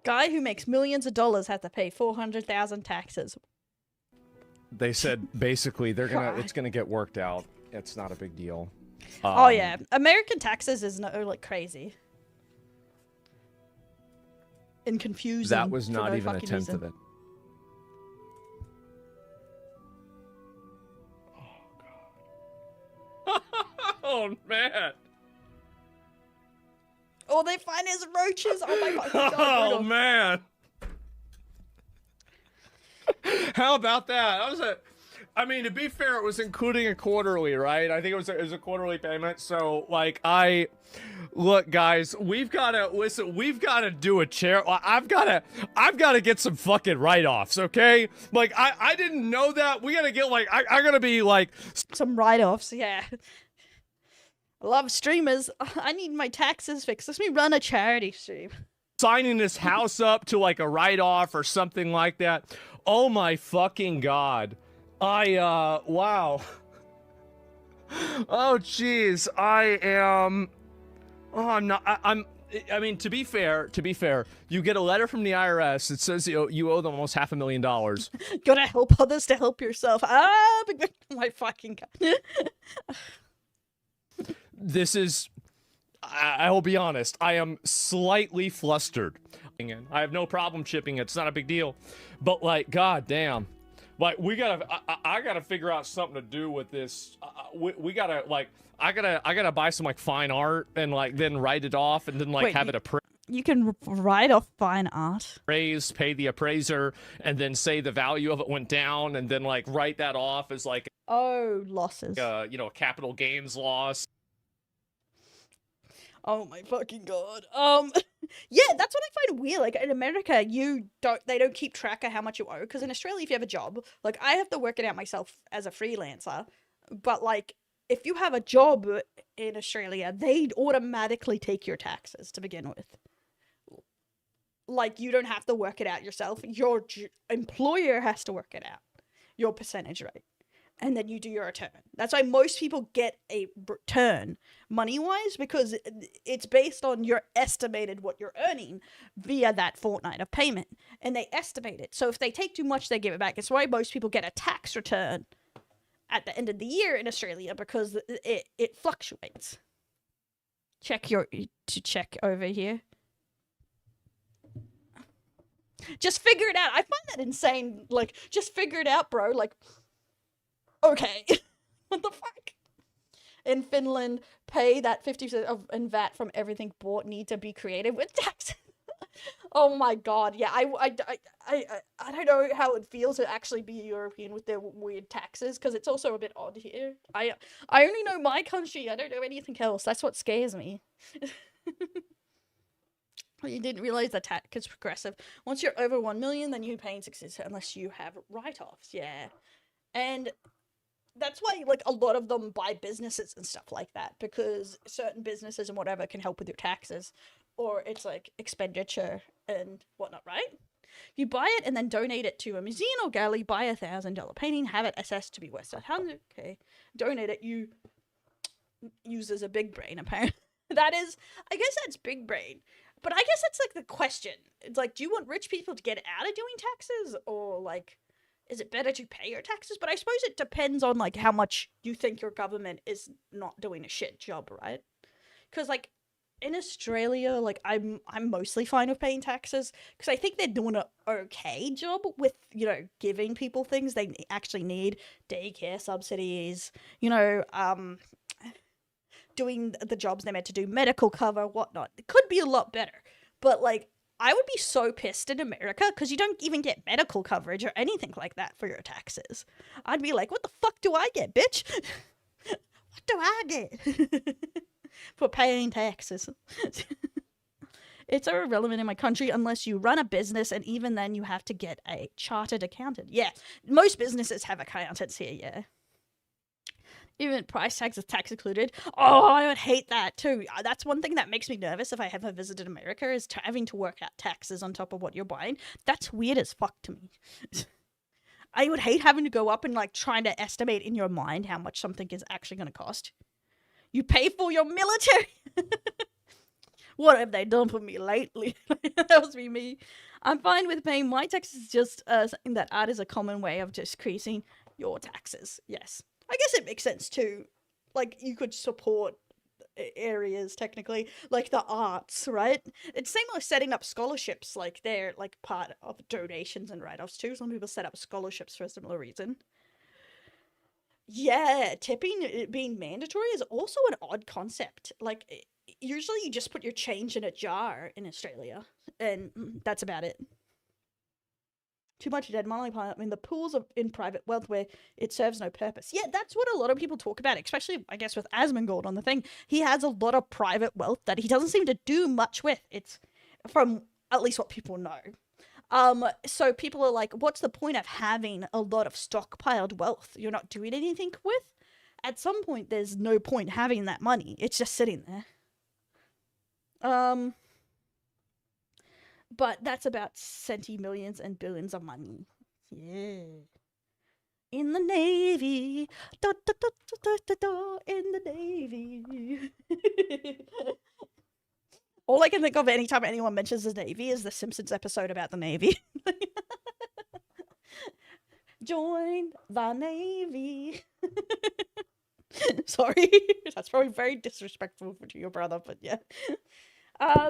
Guy who makes millions of dollars had to pay 400,000 taxes. They said basically it's gonna get worked out. It's not a big deal. Oh yeah, American taxes is no like crazy and confusing. That was not even a tenth of it. Oh god. Oh man. Oh, they find his roaches. Oh my god. Oh man. How about that? I mean, to be fair, it was including a quarterly, right? I think it was a quarterly payment. So, like, look, guys, we've got to do a chair. I've got to get some fucking write-offs, okay? Like, I didn't know that. We got to get, like, I got to be, like... Some write-offs, yeah. I love streamers. I need my taxes fixed. Let me run a charity stream. Signing this house up to, like, a write-off or something like that. Oh, my fucking God. Wow. Oh, jeez. I'm not, I mean, to be fair, you get a letter from the IRS that says you owe them almost $500,000. Gotta help others to help yourself. My fucking God. This is, I will be honest, I am slightly flustered. I have no problem chipping it. It's not a big deal. But, like, god damn. Like, I gotta figure out something to do with this. We gotta, like, I gotta buy some, like, fine art and, like, then write it off and then, like, Wait, have it appraised. You can write off fine art. Pay the appraiser, and then say the value of it went down, and then, like, write that off as, like, oh, losses. a capital gains loss. Oh my fucking God. Yeah, that's what I find weird. Like, in America, they don't keep track of how much you owe. Because in Australia, if you have a job, like, I have to work it out myself as a freelancer. But, like, if you have a job in Australia, they automatically take your taxes to begin with. Like, you don't have to work it out yourself. Your employer has to work it out. Your percentage rate. And then you do your return. That's why most people get a return money-wise, because it's based on your estimated what you're earning via that fortnight of payment. And they estimate it. So if they take too much, they give it back. It's why most people get a tax return at the end of the year in Australia, because it fluctuates. Check over here. Just figure it out. I find that insane. Like, just figure it out, bro. Like, okay. What the fuck? In Finland, pay that 50% of in VAT from everything bought need to be created with taxes. Oh my god, yeah, I don't know how it feels to actually be European with their weird taxes, because it's also a bit odd here. I only know my country, I don't know anything else. That's what scares me. You didn't realize that tax is progressive. Once you're over 1 million, then you're paying 60% unless you have write-offs, yeah. And that's why, like, a lot of them buy businesses and stuff like that, because certain businesses and whatever can help with your taxes, or it's, like, expenditure and whatnot, right? You buy it and then donate it to a museum or gallery, buy a $1,000 painting, have it assessed to be worth $100, okay, donate it, you use as a big brain, apparently. That is, I guess that's big brain. But I guess that's, like, the question. It's like, do you want rich people to get out of doing taxes, or, like, is it better to pay your taxes? But I suppose it depends on, like, how much you think your government is not doing a shit job, right? Because, like, in Australia, like I'm mostly fine with paying taxes because I think they're doing an okay job with, you know, giving people things they actually need, daycare subsidies, you know, doing the jobs they're meant to do, medical cover, whatnot. It could be a lot better, but like I would be so pissed in America because you don't even get medical coverage or anything like that for your taxes. I'd be like, what the fuck do I get, bitch? What do I get for paying taxes? It's irrelevant in my country unless you run a business, and even then you have to get a chartered accountant. Yeah, most businesses have accountants here, yeah. Even price tags is tax included. Oh, I would hate that too. That's one thing that makes me nervous if I ever visited America, is having to work out taxes on top of what you're buying. That's weird as fuck to me. I would hate having to go up and like trying to estimate in your mind how much something is actually going to cost. You pay for your military. What have they done for me lately? That was me. I'm fine with paying my taxes, just something that art is a common way of decreasing your taxes. Yes. I guess it makes sense too. Like, you could support areas, technically, like the arts, right? It's same like setting up scholarships, like they're like part of donations and write-offs too. Some people set up scholarships for a similar reason. Yeah, tipping being mandatory is also an odd concept. Like, usually you just put your change in a jar in Australia, and that's about it. Too much dead money pile up in the pools of in private wealth where it serves no purpose. Yeah, that's what a lot of people talk about, especially, I guess, with Asmongold on the thing. He has a lot of private wealth that he doesn't seem to do much with. It's from at least what people know. So people are like, what's the point of having a lot of stockpiled wealth you're not doing anything with? At some point, there's no point having that money. It's just sitting there. But that's about centimillions and billions of money. Yeah. In the Navy. Da, da, da, da, da, da, in the Navy. All I can think of anytime anyone mentions the Navy is the Simpsons episode about the Navy. Join the Navy. Sorry. That's probably very disrespectful to your brother, but yeah.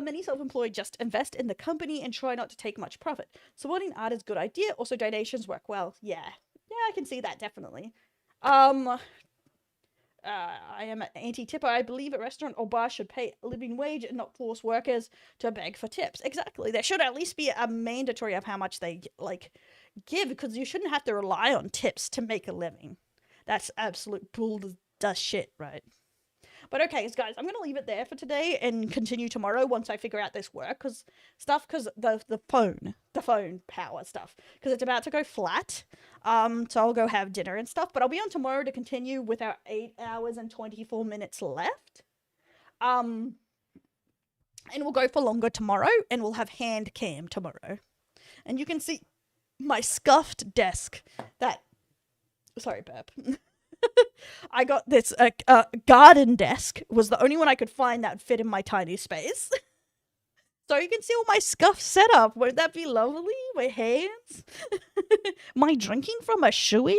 Many self-employed just invest in the company and try not to take much profit. Supporting art is a good idea. Also, donations work well. Yeah. Yeah, I can see that, definitely. I am an anti-tipper. I believe a restaurant or bar should pay a living wage and not force workers to beg for tips. Exactly. There should at least be a mandatory of how much they, like, give, because you shouldn't have to rely on tips to make a living. That's absolute bull dust shit, right? But okay, guys, I'm going to leave it there for today and continue tomorrow once I figure out this work, because the phone power stuff, because it's about to go flat. So I'll go have dinner and stuff, but I'll be on tomorrow to continue with our 8 hours and 24 minutes left. And we'll go for longer tomorrow, and we'll have hand cam tomorrow. And you can see my scuffed desk sorry, burp. I got this garden desk, was the only one I could find that fit in my tiny space. So you can see all my scuff set up. Won't that be lovely? My hands. My drinking from a shoey.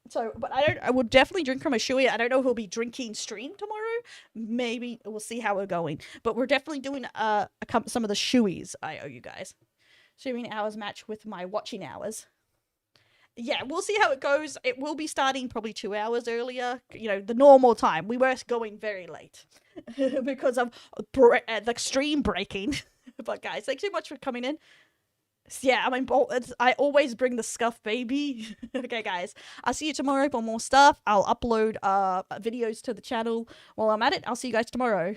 So, but I would definitely drink from a shoey. I don't know if we'll be drinking stream tomorrow. Maybe we'll see how we're going. But we're definitely doing some of the shoeys I owe you guys. Streaming hours match with my watching hours. Yeah, we'll see how it goes. It will be starting probably 2 hours earlier, you know, the normal time. We were going very late because of the stream breaking. But guys, thanks so much for coming in. Yeah, I mean, I always bring the scuff, baby. Okay, guys, I'll see you tomorrow for more stuff. I'll upload videos to the channel while I'm at it. I'll see you guys tomorrow.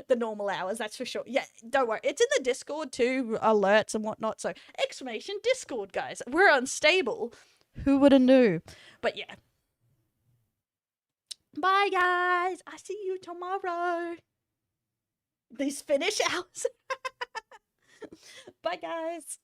The normal hours, that's for sure. Yeah, don't worry, it's in the Discord too, alerts and whatnot. So exclamation Discord, guys. We're unstable, who would have knew? But yeah, bye guys, I see you tomorrow. These finish hours. Bye guys.